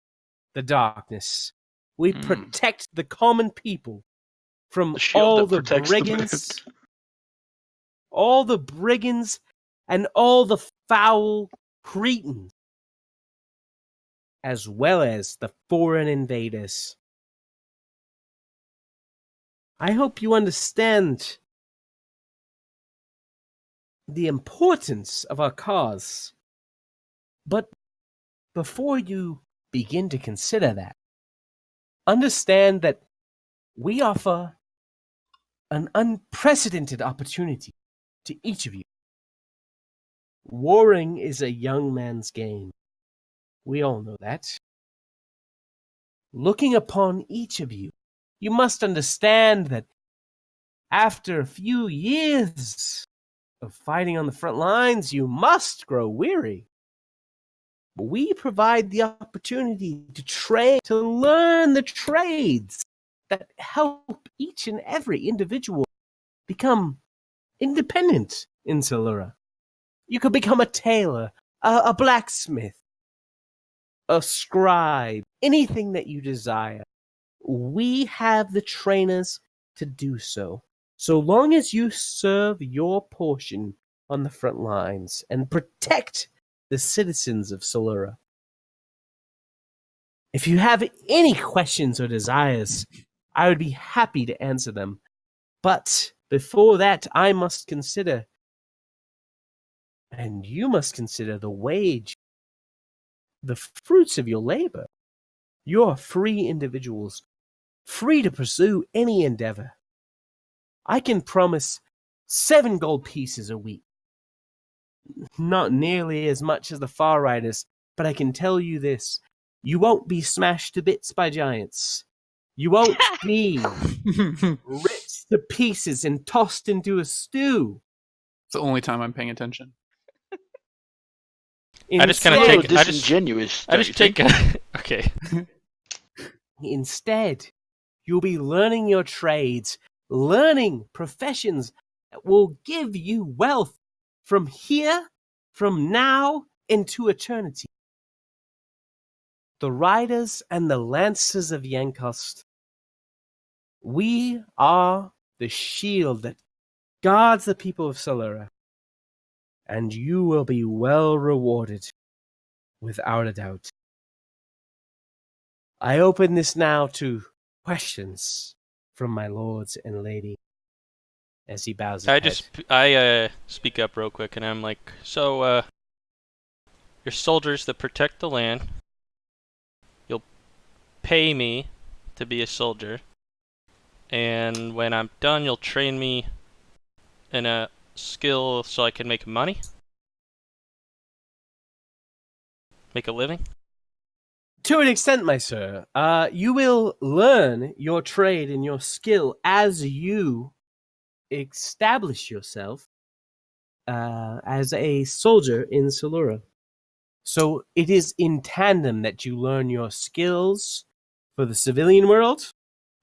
Speaker 1: the darkness. We protect the common people from
Speaker 6: The shield
Speaker 1: all
Speaker 6: that
Speaker 1: the
Speaker 6: protects the
Speaker 1: brigands, all the brigands, and all the foul cretins, as well as the foreign invaders. I hope you understand the importance of our cause. But before you begin to consider that, understand that we offer an unprecedented opportunity to each of you. Warring is a young man's game. We all know that. Looking upon each of you, You must understand that after a few years of fighting on the front lines, you must grow weary. But we provide the opportunity to train, to learn the trades that help each and every individual become independent in Solura. You could become a tailor, a blacksmith, a scribe, anything that you desire. We have the trainers to do so. So long as you serve your portion on the front lines and protect the citizens of Solura. If you have any questions or desires, I would be happy to answer them. But before that, I must consider, and you must consider, the wage, the fruits of your labor. You are free individuals, free to pursue any endeavor. I can promise 7 gold pieces a week. Not nearly as much as the Far Riders, but I can tell you this. You won't be smashed to bits by giants. You won't be ripped to pieces and tossed into a stew.
Speaker 4: It's the only time I'm paying attention.
Speaker 2: I just kind of
Speaker 6: Instead-
Speaker 2: take.
Speaker 6: disingenuous.
Speaker 2: I just take. Okay.
Speaker 1: Instead, you'll be learning your trades, learning professions that will give you wealth from here, from now, into eternity. The riders and the lancers of Yankost, we are the shield that guards the people of Solura, and you will be well rewarded, without a doubt. I open this now to questions from my lords and lady. As he bows his head.
Speaker 2: I speak up real quick, and I'm like, so, you're soldiers that protect the land. You'll pay me to be a soldier. And when I'm done, you'll train me in a skill so I can make money? Make a living?
Speaker 1: To an extent, my sir, you will learn your trade and your skill as you establish yourself as a soldier in Solura. So it is in tandem that you learn your skills for the civilian world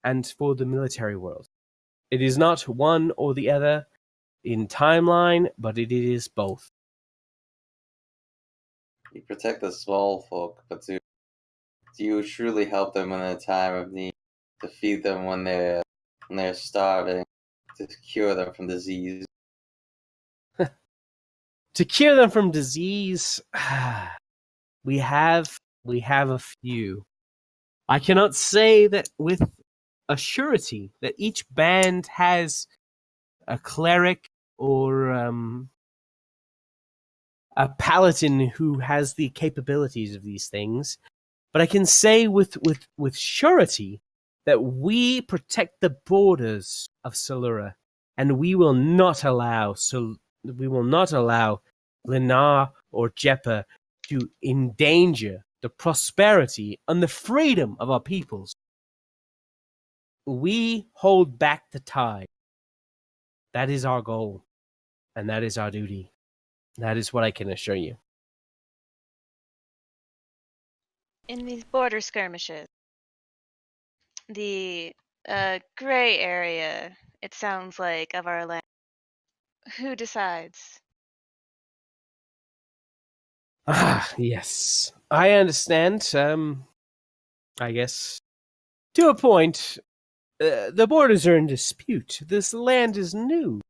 Speaker 1: and for the military world. It is not one or the other in timeline, but it is both.
Speaker 3: You protect the small folk, but do you truly help them in a time of need? To feed them when they're starving, to cure them from disease?
Speaker 1: To cure them from disease, we have a few. I cannot say that with a surety that each band has a cleric or a paladin who has the capabilities of these things, but I can say with surety that we protect the borders of Solura, and we will not allow Lenar or Jeppa to endanger the prosperity and the freedom of our peoples. We hold back the tide. That is our goal, and that is our duty. That is what I can assure you.
Speaker 5: In these border skirmishes, the gray area, it sounds like, of our land, who decides?
Speaker 1: Yes. I understand. I guess to a point, the borders are in dispute. This land is new.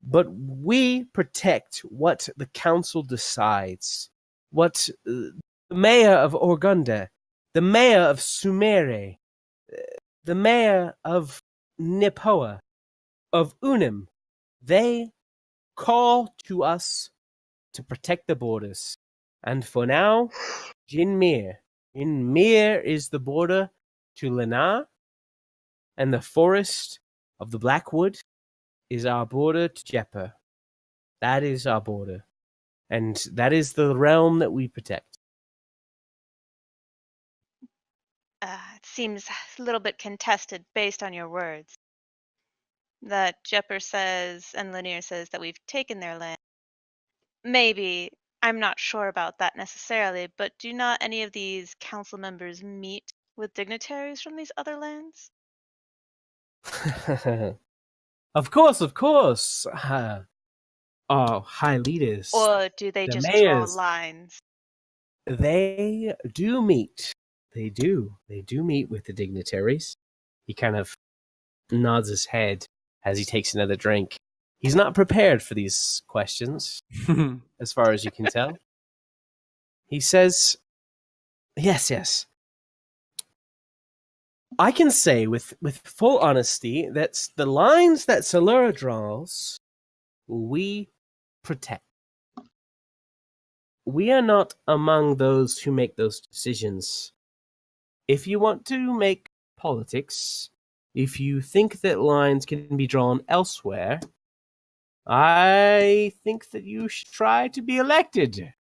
Speaker 1: But we protect what the council decides. What the mayor of Orgunda, the mayor of Sumere, the mayor of Nipoa, of Unim, they call to us to protect the borders. And for now, Jinmir. Jinmir is the border to Lena, and the forest of the Blackwood is our border to Jeppa. That is our border. And that is the realm that we protect.
Speaker 5: It seems a little bit contested based on your words. That Jepper says and Lanier says that we've taken their land. Maybe. I'm not sure about that necessarily, but do not any of these council members meet with dignitaries from these other lands?
Speaker 1: Of course, of course. Our high leaders,
Speaker 5: Or do they
Speaker 1: the
Speaker 5: just draw
Speaker 1: mayors,
Speaker 5: lines?
Speaker 1: they do meet. They do. They do meet with the dignitaries. He kind of nods his head as he takes another drink. He's not prepared for these questions, as far as you can tell. He says, yes. I can say with full honesty that the lines that Solura draws, we protect. We are not among those who make those decisions. If you want to make politics, if you think that lines can be drawn elsewhere, I think that you should try to be elected.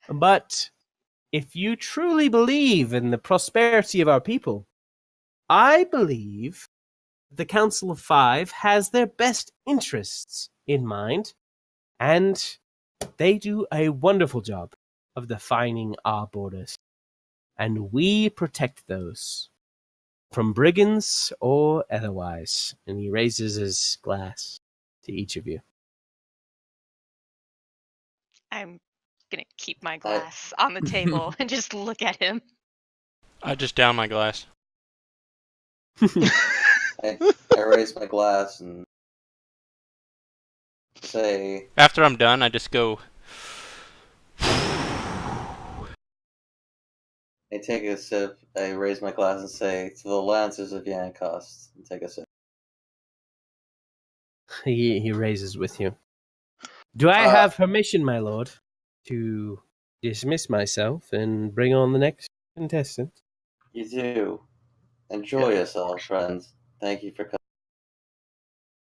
Speaker 1: But if you truly believe in the prosperity of our people, I believe the Council of Five has their best interests in mind, and they do a wonderful job of defining our borders. And we protect those from brigands or otherwise. And he raises his glass to each of you.
Speaker 5: I'm gonna keep my glass on the table and just look at him.
Speaker 2: I just down my glass.
Speaker 3: I raise my glass and say,
Speaker 2: After I'm done, I just go.
Speaker 3: I take a sip, I raise my glass and say, to the Lancers of Yankost, and take a sip.
Speaker 1: He raises with you. Do I have permission, my lord, to dismiss myself and bring on the next contestant?
Speaker 3: You do. Enjoy yourself, friends. Thank you for coming.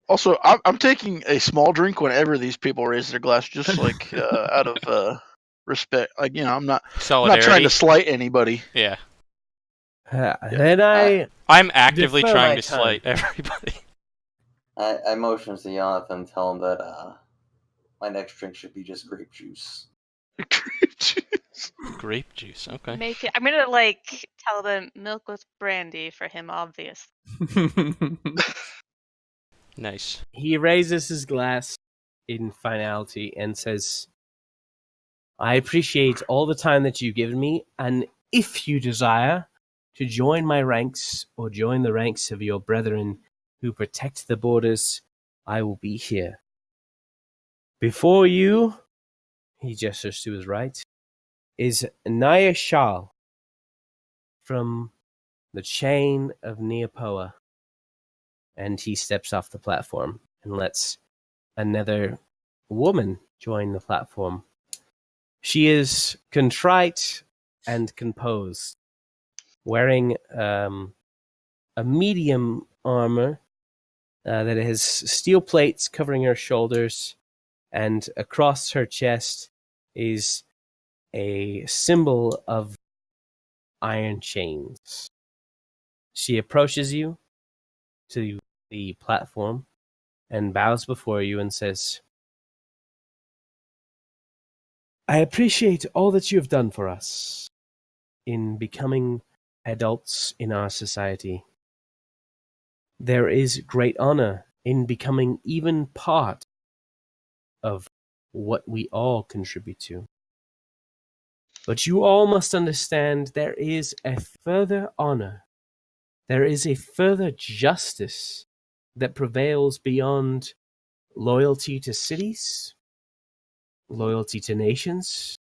Speaker 6: Also, I'm taking a small drink whenever these people raise their glass, just like out of respect. Like, you know, I'm not trying to slight anybody.
Speaker 2: Yeah.
Speaker 1: Then
Speaker 2: I'm actively
Speaker 1: defer
Speaker 2: trying
Speaker 1: my
Speaker 2: to
Speaker 1: time.
Speaker 2: slight everybody.
Speaker 3: I motion to Jonathan, tell him that my next drink should be just grape juice.
Speaker 2: Grape juice. Okay.
Speaker 5: Make it. I'm gonna like tell them milk with brandy for him, obvious.
Speaker 2: Nice.
Speaker 1: He raises his glass in finality and says, I appreciate all the time that you've given me, and if you desire to join my ranks or join the ranks of your brethren who protect the borders, I will be here. Before you, he gestures to his right, is Naya Shal from the chain of Neapoa. And he steps off the platform and lets another woman join the platform. She is contrite and composed, wearing a medium armor that has steel plates covering her shoulders, and across her chest is a symbol of iron chains. She approaches you to the platform and bows before you and says, I appreciate all that you have done for us in becoming adults in our society. There is great honor in becoming even part of what we all contribute to. But you all must understand there is a further honor, there is a further justice that prevails beyond loyalty to cities, loyalty to nations,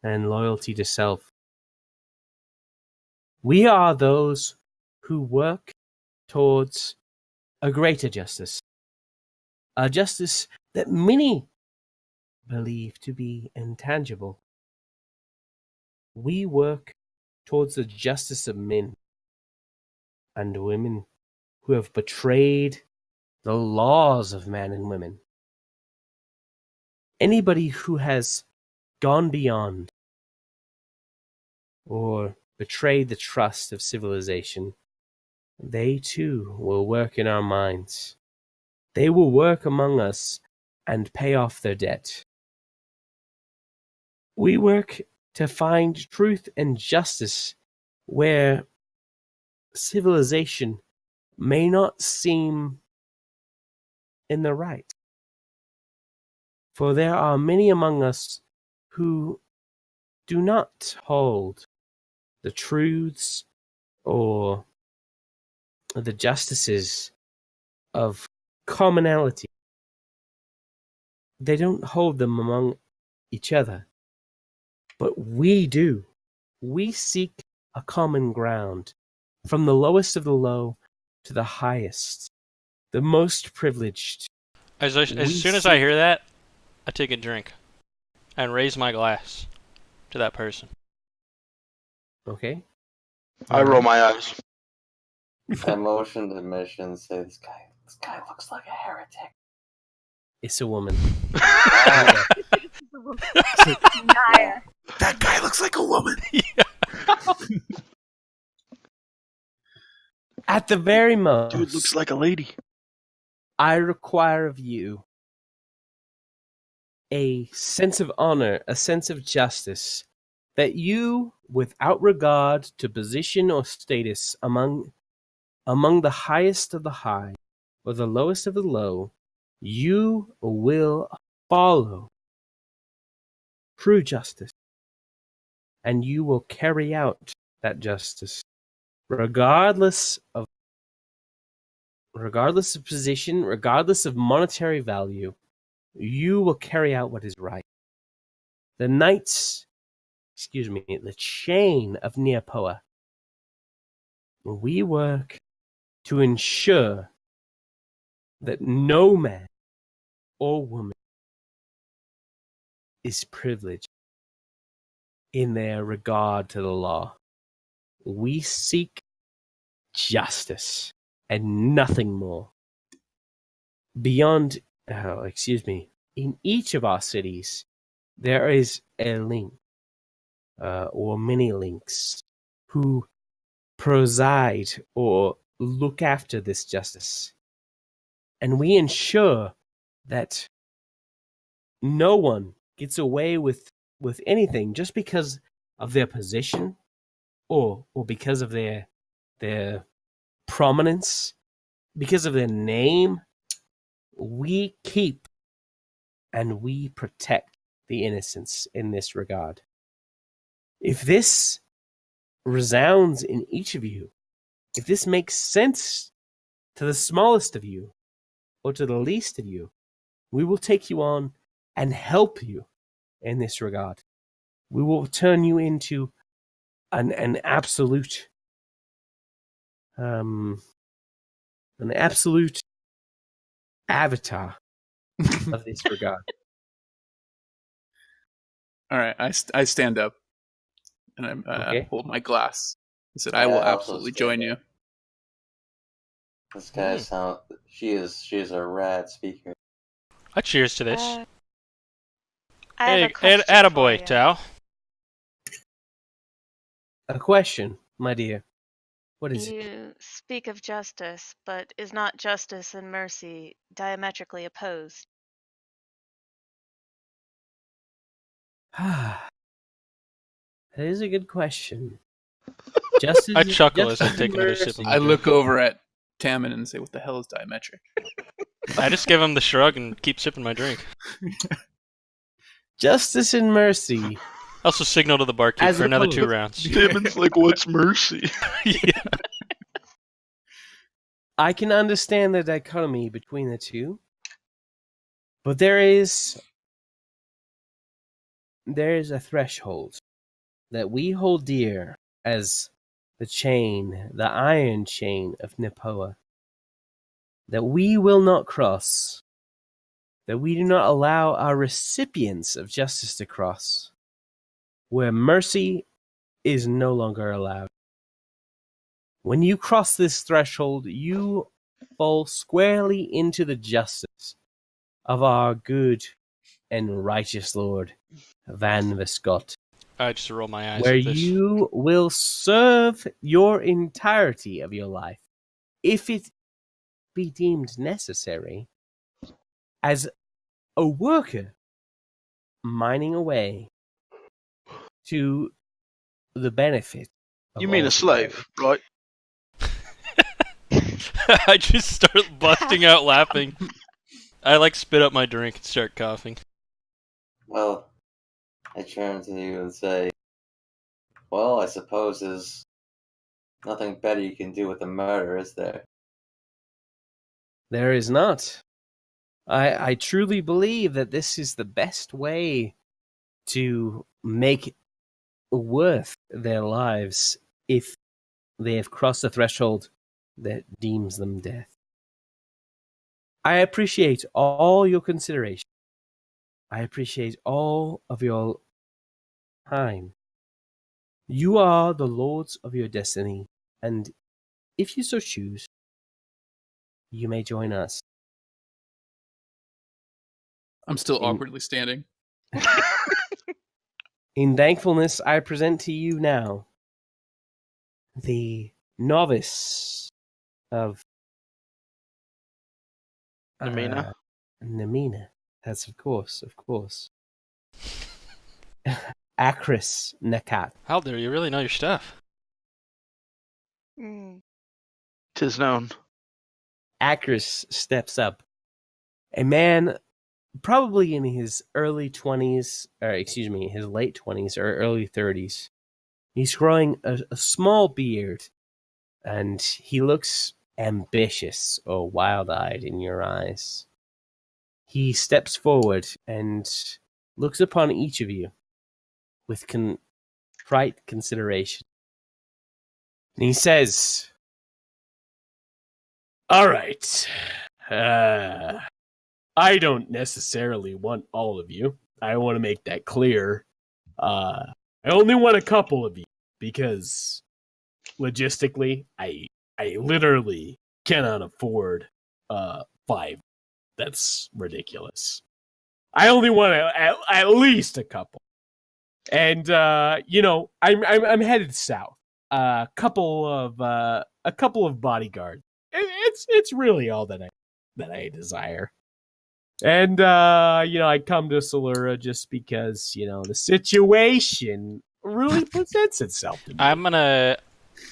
Speaker 1: and loyalty to self. We are those who work towards a greater justice, a justice that many believe to be intangible. We work towards the justice of men and women who have betrayed the laws of men and women. Anybody who has gone beyond or betray the trust of civilization, they too will work in our minds. They will work among us and pay off their debt. We work to find truth and justice where civilization may not seem in the right. For there are many among us who do not hold the truths or the justices of commonality. They don't hold them among each other. But we do. We seek a common ground, from the lowest of the low to the highest, the most privileged.
Speaker 2: As
Speaker 1: We
Speaker 2: soon as I hear that, I take a drink and raise my glass to that person.
Speaker 1: Okay?
Speaker 6: I roll my eyes.
Speaker 3: I motion to Mission and say, this guy looks like a heretic.
Speaker 1: It's a woman.
Speaker 3: Ah,
Speaker 5: Naya.
Speaker 4: That guy looks like a woman.
Speaker 1: At the very most,
Speaker 6: Dude looks like a lady.
Speaker 1: I require of you a sense of honor, a sense of justice, that you, without regard to position or status among the highest of the high or the lowest of the low, you will follow true justice, and you will carry out that justice, regardless of position, regardless of monetary value. You will carry out what is right. The chain of Neapoa. We work to ensure that no man or woman is privileged in their regard to the law. We seek justice and nothing more. In each of our cities, there is a link, or many links, who preside or look after this justice. And we ensure that no one gets away with anything just because of their position or because of their prominence, because of their name. We keep and we protect the innocents in this regard. If this resounds in each of you, if this makes sense to the smallest of you or to the least of you, we will take you on and help you in this regard. We will turn you into an absolute avatar of this regard.
Speaker 4: All right, I stand up and I
Speaker 1: Okay.
Speaker 4: hold my glass. I said, "I will
Speaker 3: I also
Speaker 4: absolutely
Speaker 3: stand
Speaker 4: join you."
Speaker 3: This guy she is a rad speaker.
Speaker 2: I cheers to this.
Speaker 5: I have
Speaker 2: Hey,
Speaker 5: a question for
Speaker 2: attaboy,
Speaker 5: you.
Speaker 2: Tao.
Speaker 1: A question, my dear. What is it?
Speaker 5: You speak of justice, but is not justice and mercy diametrically opposed?
Speaker 1: That is a good question. Justice,
Speaker 2: I chuckle as I
Speaker 1: justice
Speaker 2: take
Speaker 1: and
Speaker 2: another sip of
Speaker 1: mercy.
Speaker 2: my
Speaker 4: I
Speaker 2: drink.
Speaker 4: look over at Tammin and say, "What the hell is diametric?"
Speaker 2: I just give him the shrug and keep sipping my drink.
Speaker 1: Justice and mercy.
Speaker 2: I also signal to the barkeep
Speaker 1: As
Speaker 2: for another
Speaker 1: opposed-
Speaker 2: 2 rounds.
Speaker 6: Damon's like, what's mercy?
Speaker 2: Yeah.
Speaker 1: I can understand the dichotomy between the two, but there is a threshold that we hold dear as the iron chain of Nepoa, that we will not cross, that we do not allow our recipients of justice to cross, where mercy is no longer allowed. When you cross this threshold, you fall squarely into the justice of our good and righteous Lord, Van Vescott.
Speaker 2: I just roll my eyes
Speaker 1: where
Speaker 2: at this.
Speaker 1: you will serve your entirety of your life, if it be deemed necessary, as a worker mining away to the benefit of
Speaker 6: You mean
Speaker 1: all
Speaker 6: a slave, right?
Speaker 2: I just start busting out laughing. I like spit up my drink and start coughing.
Speaker 3: Well, I turn to you and say, well, I suppose there's nothing better you can do with a murder, is there?
Speaker 1: There is not. I truly believe that this is the best way to make worth their lives if they have crossed the threshold that deems them death. I appreciate all your consideration. I appreciate all of your time. You are the lords of your destiny, and if you so choose, you may join us.
Speaker 4: I'm still
Speaker 1: In-
Speaker 4: awkwardly standing.
Speaker 1: In thankfulness, I present to you now the novice of
Speaker 6: Namina?
Speaker 1: Namina. That's of course. Akris Nakat.
Speaker 2: Halder, you really know your stuff.
Speaker 5: Mm.
Speaker 6: 'Tis known.
Speaker 1: Akris steps up. A man probably in his early 20s, or excuse me, his late 20s or early 30s. He's growing a small beard, and he looks ambitious or wild-eyed in your eyes. He steps forward and looks upon each of you with contrite consideration. And he says, all right, I don't necessarily want all of you. I want to make that clear. I only want a couple of you because logistically, I literally cannot afford 5. That's ridiculous. I only want at least a couple. And I'm headed south. A couple of bodyguards. It's really all that I desire. And I come to Solura just because the situation really presents itself to me.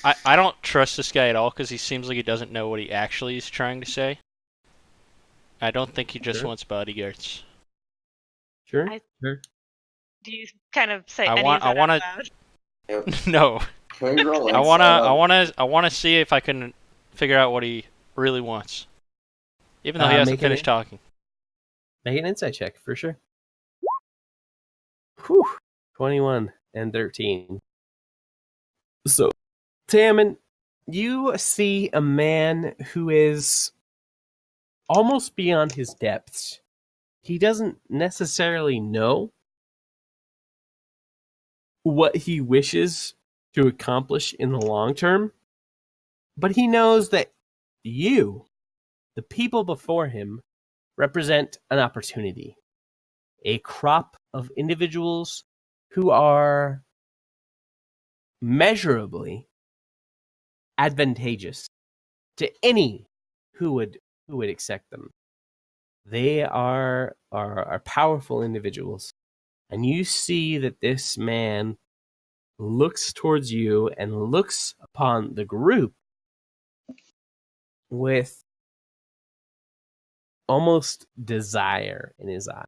Speaker 2: I don't trust this guy at all because he seems like he doesn't know what he actually is trying to say. I don't think he just wants bodyguards.
Speaker 1: Sure.
Speaker 5: Do you kind of say
Speaker 2: I
Speaker 5: any
Speaker 2: want-
Speaker 5: of
Speaker 2: I
Speaker 5: that
Speaker 2: wanna-
Speaker 5: out loud?
Speaker 2: No.
Speaker 3: Can we roll
Speaker 2: I
Speaker 3: insight?
Speaker 2: wanna see if I can figure out what he really wants. Even though he hasn't
Speaker 1: make
Speaker 2: finished talking.
Speaker 1: Make an insight check for sure. Whew. 21 and 13. So, Tammin, you see a man who is almost beyond his depths. He doesn't necessarily know what he wishes to accomplish in the long term, but he knows that you, the people before him, represent an opportunity, a crop of individuals who are measurably advantageous to any who would accept them. They are powerful individuals, and you see that this man looks towards you and looks upon the group with almost desire in his eye.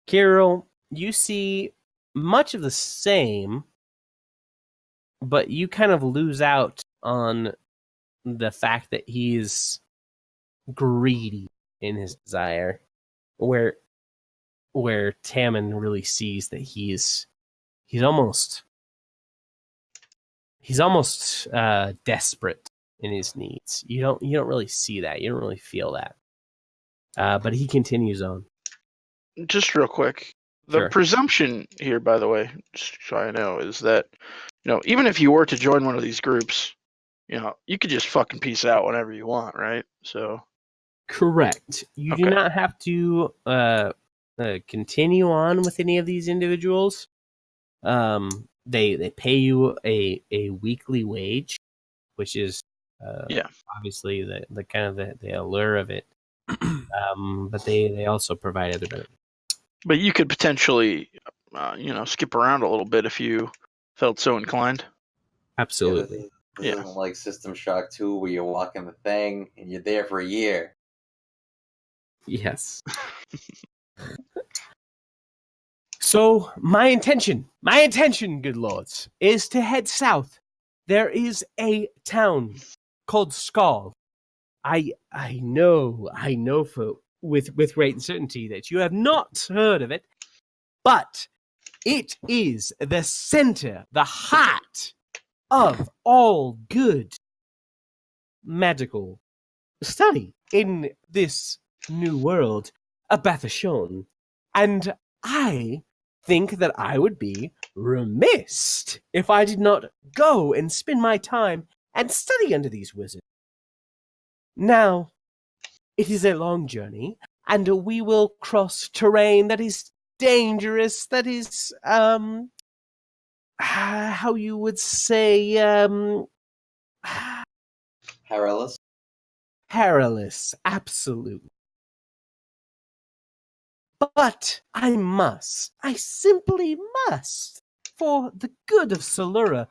Speaker 1: Kirill, you see much of the same, but you kind of lose out on the fact that he's greedy in his desire, where Tammin really sees that he's almost desperate in his needs. You don't really see that. You don't really feel that. But he continues on.
Speaker 6: Just real quick. The
Speaker 1: Sure.
Speaker 6: presumption here, by the way, just so I know, is that, even if you were to join one of these groups, you could just fucking peace out whenever you want, right? So.
Speaker 1: Correct. You do
Speaker 6: Okay.
Speaker 1: not have to continue on with any of these individuals, they pay you a weekly wage, which is obviously the kind of the allure of it. But they also provide other benefits.
Speaker 6: But you could potentially, skip around a little bit if you felt so inclined.
Speaker 1: Absolutely.
Speaker 3: This isn't like System Shock 2 where you're walking the thing and you're there for a year.
Speaker 1: Yes. So my intention, good lords, is to head south. There is a town called Skull. I know for with great certainty that you have not heard of it, but it is the center, the heart of all good magical study in this new world, Abathashon. And I think that I would be remiss if I did not go and spend my time and study under these wizards. Now, it is a long journey, and we will cross terrain that is dangerous, that is, how you would say,
Speaker 3: Perilous.
Speaker 1: perilous, absolutely. But I simply must, for the good of Solura,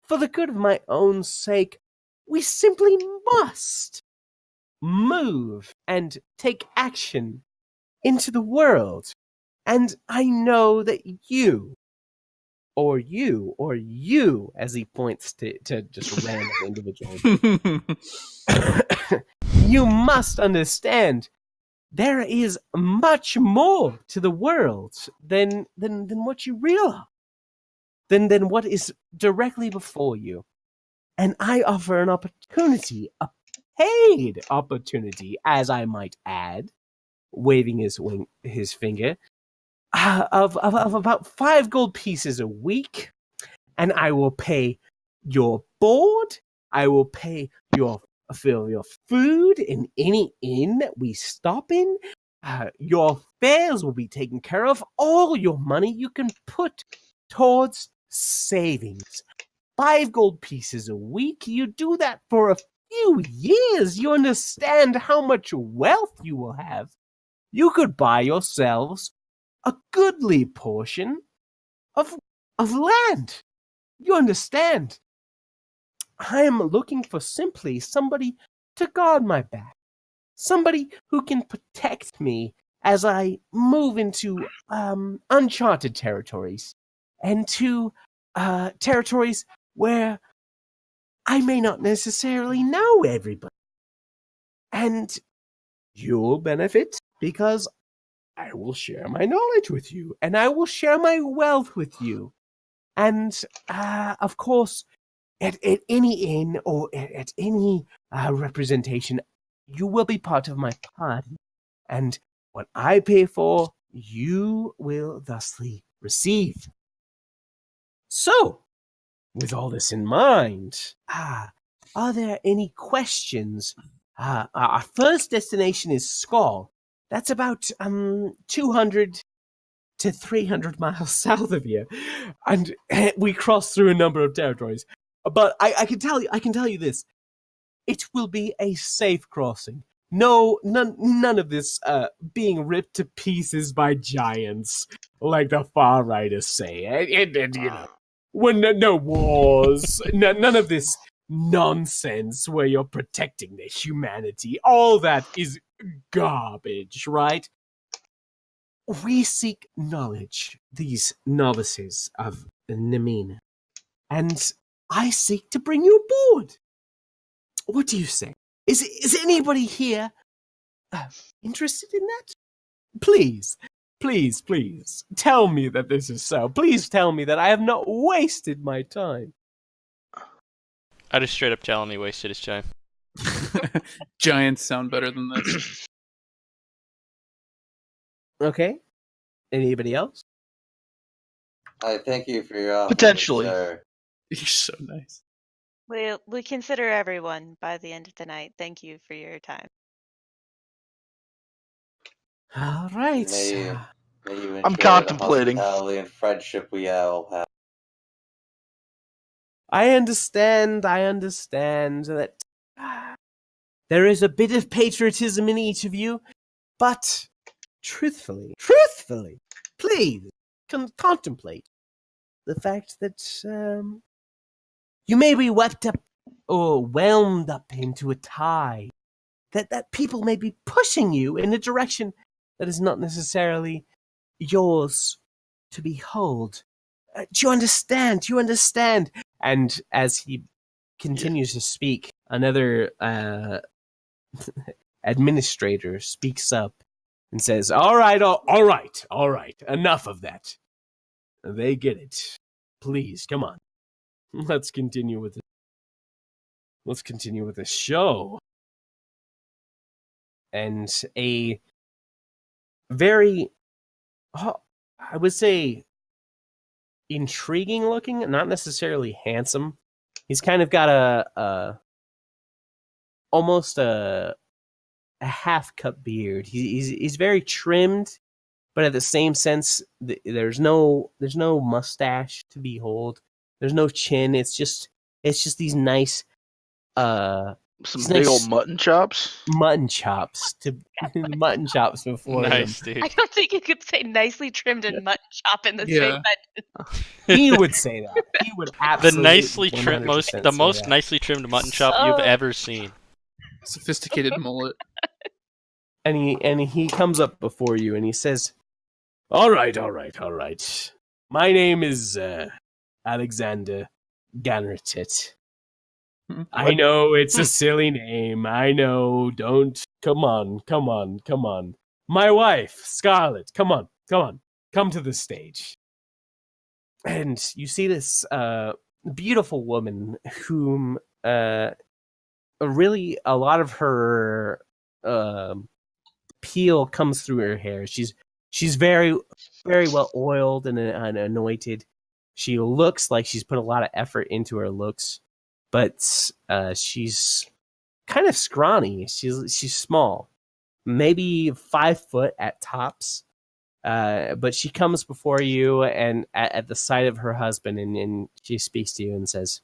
Speaker 1: for the good of my own sake, we simply must move and take action into the world. And I know that you, as he points to just random individuals, you must understand there is much more to the world than what you realize, than what is directly before you. And I offer an opportunity, a paid opportunity, as I might add, waving his finger, of about 5 gold pieces a week, and I will pay your board. I will pay for your food in any inn that we stop in. Your fares will be taken care of. All your money you can put towards savings. 5 gold pieces a week. You do that for a few years. You understand how much wealth you will have. You could buy yourselves a goodly portion of land. You understand? I am looking for simply somebody to guard my back. Somebody who can protect me as I move into uncharted territories and to territories where I may not necessarily know everybody. And you'll benefit because I will share my knowledge with you, and I will share my wealth with you. And, of course, at any inn or at any representation, you will be part of my party. And what I pay for, you will thusly receive. So, with all this in mind, are there any questions? Our first destination is Skull. That's about 200 to 300 miles south of here, and we cross through a number of territories. But I can tell you this: it will be a safe crossing. No, none of this being ripped to pieces by giants, like the far righters say. And you know, when no wars, none of this nonsense where you're protecting the humanity. All that is garbage, right? We seek knowledge, these novices of Namina, and I seek to bring you aboard. What do you say? Is anybody here interested in that? Please, tell me that this is so. Please tell me that I have not wasted my time.
Speaker 2: I just straight up tell him he wasted his time.
Speaker 4: Giants sound better than this.
Speaker 1: Okay. Anybody else?
Speaker 3: I thank you for your offer,
Speaker 6: Potentially.
Speaker 3: sir.
Speaker 4: You're so nice.
Speaker 5: We consider everyone by the end of the night. Thank you for your time.
Speaker 1: All right.
Speaker 3: May May you
Speaker 6: I'm
Speaker 3: enjoy
Speaker 6: contemplating.
Speaker 3: the hospitality and friendship we all have.
Speaker 1: I understand that there is a bit of patriotism in each of you, but truthfully, please contemplate the fact that you may be whelmed up into a tide, that people may be pushing you in a direction that is not necessarily yours to behold. Do you understand? Do you understand? And as he continues to speak, another administrator speaks up and says, all right, enough of that. They get it. Please, come on. Let's continue with the show. And a very, I would say, intriguing looking, not necessarily handsome. He's kind of got almost a half cut beard. He's very trimmed, but at the same sense, there's no mustache to behold. There's no chin. It's just these nice
Speaker 6: Some
Speaker 1: It's
Speaker 6: big
Speaker 1: nice.
Speaker 6: old mutton chops.
Speaker 1: mutton chops before
Speaker 2: Nice,
Speaker 5: I
Speaker 2: dude.
Speaker 5: don't think you could say nicely trimmed and mutton chop in the same
Speaker 4: Yeah.
Speaker 5: sentence.
Speaker 1: him. He would say that. He would
Speaker 2: The
Speaker 1: absolutely
Speaker 2: nicely trimmed,
Speaker 1: 100% say
Speaker 2: most
Speaker 1: that.
Speaker 2: nicely trimmed mutton chop you've
Speaker 5: Oh.
Speaker 2: ever seen.
Speaker 4: Sophisticated mullet.
Speaker 1: And he comes up before you and he says, all right. My name is Alexander Gannertit. I know it's a silly name. I know. Don't. Come on. My wife, Scarlet. Come on. Come to the stage. And you see this beautiful woman whom really a lot of her peel comes through her hair. She's very, very well oiled and anointed. She looks like she's put a lot of effort into her looks, but she's kind of scrawny. She's small, maybe 5 foot at tops. But she comes before you and at the sight of her husband, and she speaks to you and says,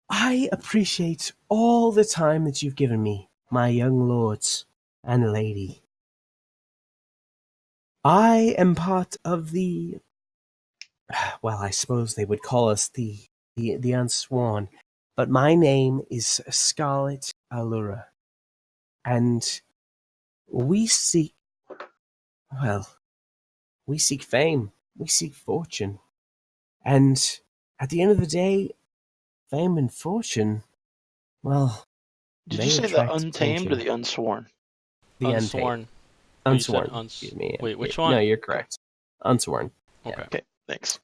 Speaker 1: I appreciate all the time that you've given me, my young lords and lady. I am part of the, well, I suppose they would call us the unsworn, but my name is Scarlet Allura, and we seek fame, we seek fortune, and at the end of the day, fame and fortune, well,
Speaker 6: Did
Speaker 1: they
Speaker 6: you say the
Speaker 1: attract
Speaker 6: untamed or
Speaker 1: attention.
Speaker 6: the unsworn?
Speaker 1: The untamed.
Speaker 2: Unsworn.
Speaker 1: Unsworn.
Speaker 2: You said
Speaker 1: Excuse me.
Speaker 2: Wait, which
Speaker 1: No,
Speaker 2: one?
Speaker 1: you're correct. Unsworn.
Speaker 2: Okay.
Speaker 6: Okay, thanks.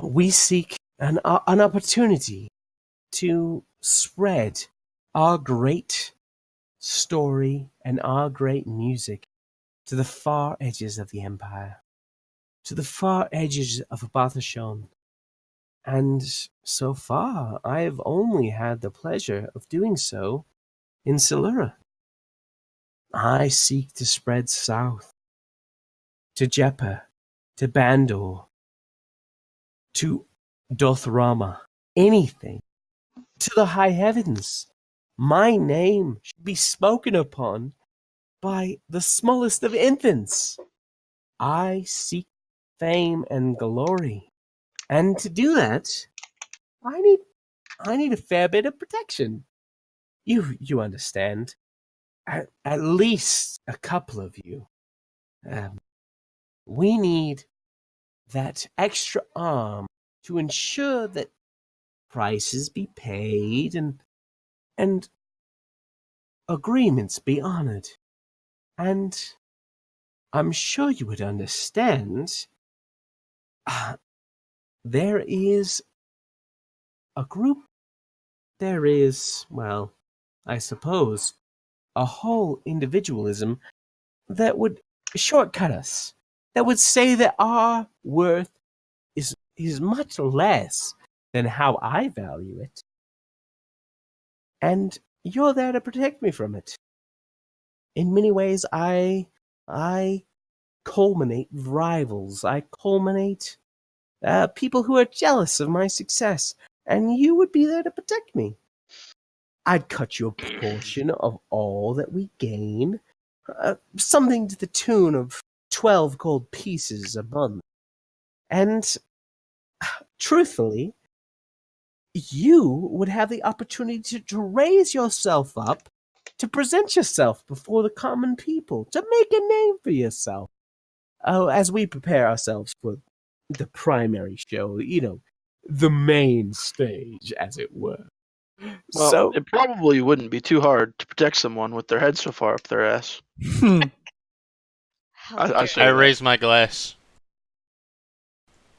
Speaker 1: We seek an opportunity to spread our great story and our great music to the far edges of the Empire, to the far edges of Bathashon. And so far, I have only had the pleasure of doing so in Silura. I seek to spread south, to Jeppa, to Bandor, to Dothrama, anything, to the high heavens. My name should be spoken upon by the smallest of infants. I seek fame and glory, and to do that, I need a fair bit of protection. You understand? At least a couple of you. We need that extra arm to ensure that prices be paid and agreements be honored. And I'm sure you would understand, there is a group, there is, well, I suppose, a whole individualism that would shortcut us, that would say that our worth is much less than how I value it. And you're there to protect me from it. in many ways, I culminate rivals. I culminate people who are jealous of my success, and you would be there to protect me. I'd cut you a portion of all that we gain, something to the tune of 12 gold pieces a month. And truthfully, you would have the opportunity to raise yourself up, to present yourself before the common people, to make a name for yourself. Oh, as we prepare ourselves for the primary show, the main stage, as it were.
Speaker 6: Well,
Speaker 1: So,
Speaker 6: it probably wouldn't be too hard to protect someone with their head so far up their ass. I say
Speaker 2: I
Speaker 6: that.
Speaker 2: raise my glass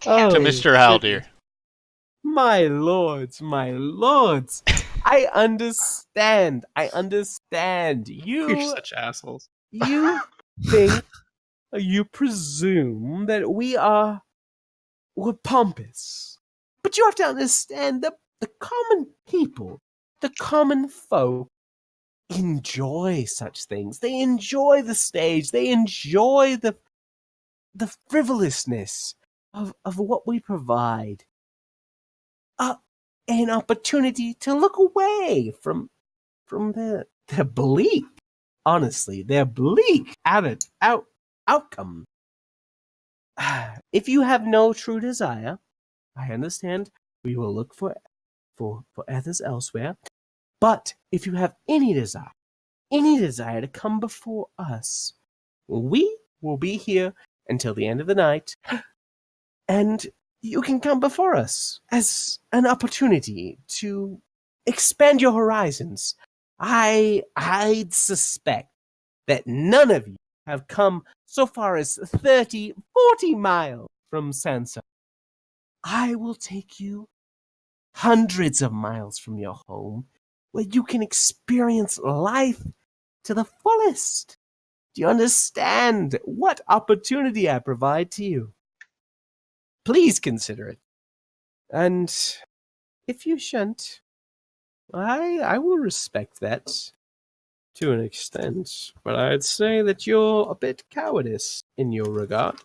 Speaker 1: oh,
Speaker 2: to Mr. Haldir.
Speaker 1: my lords, I understand.
Speaker 4: You're
Speaker 1: You
Speaker 4: such assholes.
Speaker 1: think, you presume that we're pompous. But you have to understand that the common people, the common folk, enjoy such things. They enjoy the stage. They enjoy the frivolousness of what we provide. An opportunity to look away from their bleak, honestly, their bleak outcome. If you have no true desire, I understand we will look for others elsewhere. But if you have any desire to come before us, we will be here until the end of the night, and you can come before us as an opportunity to expand your horizons. I'd suspect that none of you have come so far as 30, 40 miles from Sansa. I will take you hundreds of miles from your home, where you can experience life to the fullest. Do you understand what opportunity I provide to you? Please consider it. And if you shan't, I will respect that to an extent, but I'd say that you're a bit cowardice in your regard.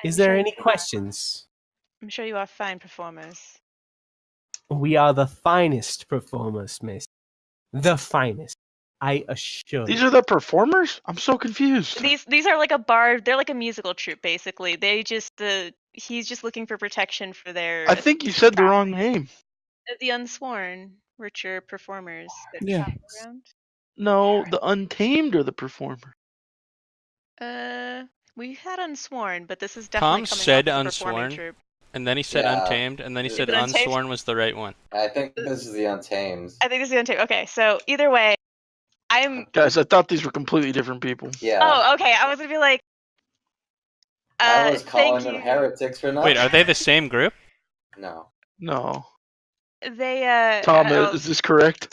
Speaker 1: Is there any questions?
Speaker 5: I'm sure you are fine performers.
Speaker 1: We are the finest performers, miss. The finest. I assure
Speaker 6: These
Speaker 1: you.
Speaker 6: are the performers? I'm so confused.
Speaker 5: These are like a bar. They're like a musical troupe, basically. They just he's just looking for protection for their.
Speaker 6: I think you said the wrong name.
Speaker 5: The Unsworn, which are performers that
Speaker 1: Yeah.
Speaker 5: travel around.
Speaker 6: No, the Untamed are the performer.
Speaker 5: We had Unsworn, but this is
Speaker 2: Tom
Speaker 5: definitely coming
Speaker 2: said
Speaker 5: off as a performing
Speaker 2: Unsworn,
Speaker 5: troupe.
Speaker 2: and then he said
Speaker 3: Yeah.
Speaker 2: Untamed, and then he
Speaker 3: Is
Speaker 2: said
Speaker 5: it Untamed?
Speaker 2: Unsworn was the right one.
Speaker 3: I think this is the Untamed.
Speaker 5: I think this is the Untamed. Okay, so either way, I'm.
Speaker 6: Guys, I thought these were completely different people.
Speaker 3: Yeah.
Speaker 5: Oh, okay. I was gonna be like.
Speaker 3: I was calling
Speaker 5: thank
Speaker 3: them
Speaker 5: you.
Speaker 3: heretics for nothing.
Speaker 2: Wait, are they the same group?
Speaker 3: No.
Speaker 6: No.
Speaker 5: They
Speaker 6: Tom, is this correct?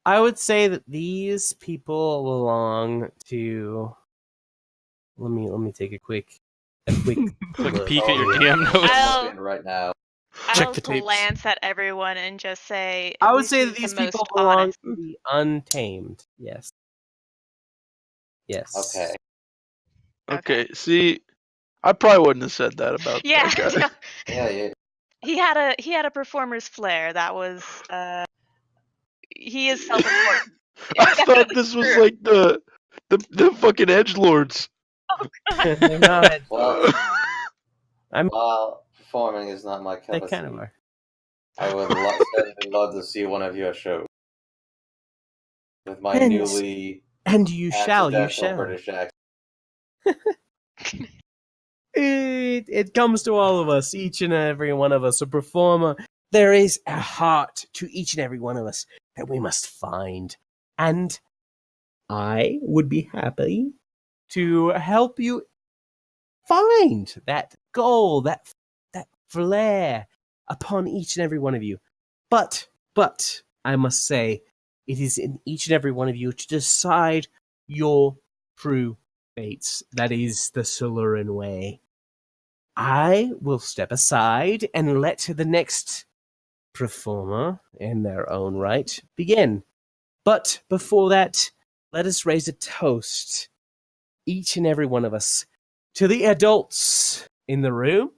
Speaker 1: I would say that these people belong to. Let me take a quick
Speaker 2: Quick peek at
Speaker 3: Oh,
Speaker 2: your
Speaker 3: yeah.
Speaker 2: DM notes.
Speaker 5: I'll-
Speaker 3: Looking right now.
Speaker 4: Check
Speaker 5: I'll
Speaker 4: the tapes.
Speaker 5: glance at everyone and just say.
Speaker 1: I would
Speaker 5: Lucy
Speaker 1: say
Speaker 5: is
Speaker 1: that
Speaker 5: the
Speaker 1: these people
Speaker 5: most
Speaker 1: belong
Speaker 5: honest.
Speaker 1: to the Untamed. Yes. Yes.
Speaker 3: Okay.
Speaker 6: Okay, see, I probably wouldn't have said that about
Speaker 5: Yeah.
Speaker 6: that guy.
Speaker 3: Yeah, yeah.
Speaker 5: He had a performer's flair. That was he is self-important.
Speaker 6: I thought this was
Speaker 5: true.
Speaker 6: like the fucking edgelords.
Speaker 1: They're not.
Speaker 3: Well,
Speaker 1: I'm.
Speaker 3: while performing is not my
Speaker 1: They
Speaker 3: cup of
Speaker 1: kind of
Speaker 3: tea,
Speaker 1: are.
Speaker 3: I would certainly love to see one of your shows with my
Speaker 1: And-
Speaker 3: newly
Speaker 1: And you shall.
Speaker 3: accidental British accent.
Speaker 1: It comes to all of us, each and every one of us, a performer. There is a heart to each and every one of us that we must find. And I would be happy to help you find that goal, that flair upon each and every one of you. But I must say, it is in each and every one of you to decide your true fates. That is the Soluran way. I will step aside and let the next performer in their own right begin. But before that, let us raise a toast, each and every one of us, to the adults in the room,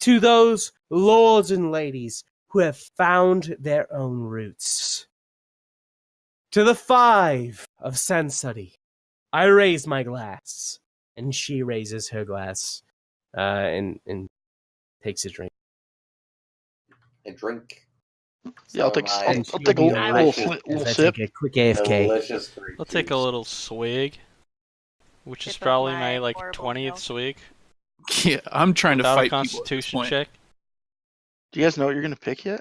Speaker 1: to those lords and ladies who have found their own roots. To the 5 of Sansudi, I raise my glass, and she raises her glass, and takes a drink.
Speaker 3: A drink.
Speaker 6: Yeah, I'll
Speaker 3: So
Speaker 6: take.
Speaker 3: my
Speaker 6: I'll
Speaker 1: she'll
Speaker 6: take a
Speaker 1: be
Speaker 6: little,
Speaker 1: alright
Speaker 6: little
Speaker 1: as I
Speaker 6: sip.
Speaker 1: take a quick AFK.
Speaker 3: delicious grape
Speaker 2: I'll take a
Speaker 3: juice.
Speaker 2: little swig, which is
Speaker 5: Sip of
Speaker 2: probably
Speaker 5: my
Speaker 2: my like
Speaker 5: horrible
Speaker 2: 20th
Speaker 5: milk.
Speaker 2: swig.
Speaker 4: Yeah, I'm trying
Speaker 2: Without
Speaker 4: to
Speaker 2: a
Speaker 4: fight people at this
Speaker 2: constitution
Speaker 4: point.
Speaker 2: check.
Speaker 6: Do you guys know what you're gonna pick yet?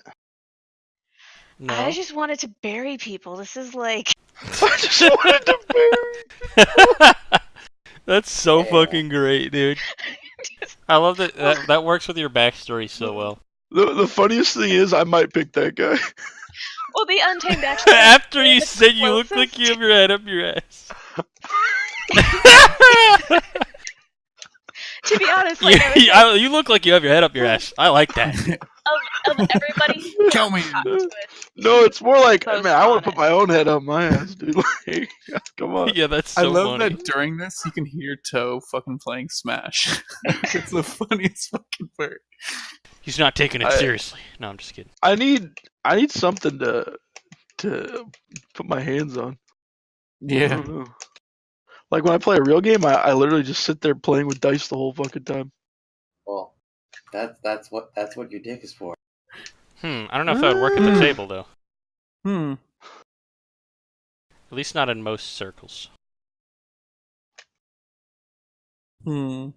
Speaker 2: No.
Speaker 5: I just wanted to bury people. This is like
Speaker 6: I just wanted to bury.
Speaker 2: That's so
Speaker 3: Yeah.
Speaker 2: fucking great, dude. I love that, that works with your backstory so well.
Speaker 6: The funniest thing is, I might pick that guy.
Speaker 5: well, the Untamed actually.
Speaker 2: After you
Speaker 5: the
Speaker 2: said you look like
Speaker 5: closest-
Speaker 2: you have your head up your ass.
Speaker 5: To be honest, like, I was
Speaker 2: You look like you have your head up your ass. I like that.
Speaker 5: of everybody who
Speaker 4: Count me
Speaker 5: got
Speaker 4: in.
Speaker 5: into it,
Speaker 6: No, it's more like,
Speaker 5: Post
Speaker 6: man, I want
Speaker 5: on
Speaker 6: to put
Speaker 5: it.
Speaker 6: my own head up my ass, dude. Like, come on.
Speaker 2: Yeah, that's
Speaker 4: I
Speaker 2: so
Speaker 4: love
Speaker 2: funny.
Speaker 4: that during this you can hear Toe fucking playing Smash. It's the funniest fucking part.
Speaker 2: He's not taking it
Speaker 6: I-
Speaker 2: seriously. No, I'm just kidding.
Speaker 6: I need something to put my hands on. I
Speaker 4: Yeah.
Speaker 6: don't know. Like when I play a real game, I literally just sit there playing with dice the whole fucking time.
Speaker 3: Well, that's what your dick is for.
Speaker 2: I don't know if that would work at the table though.
Speaker 4: Hmm.
Speaker 2: At least not in most circles.
Speaker 4: Hmm.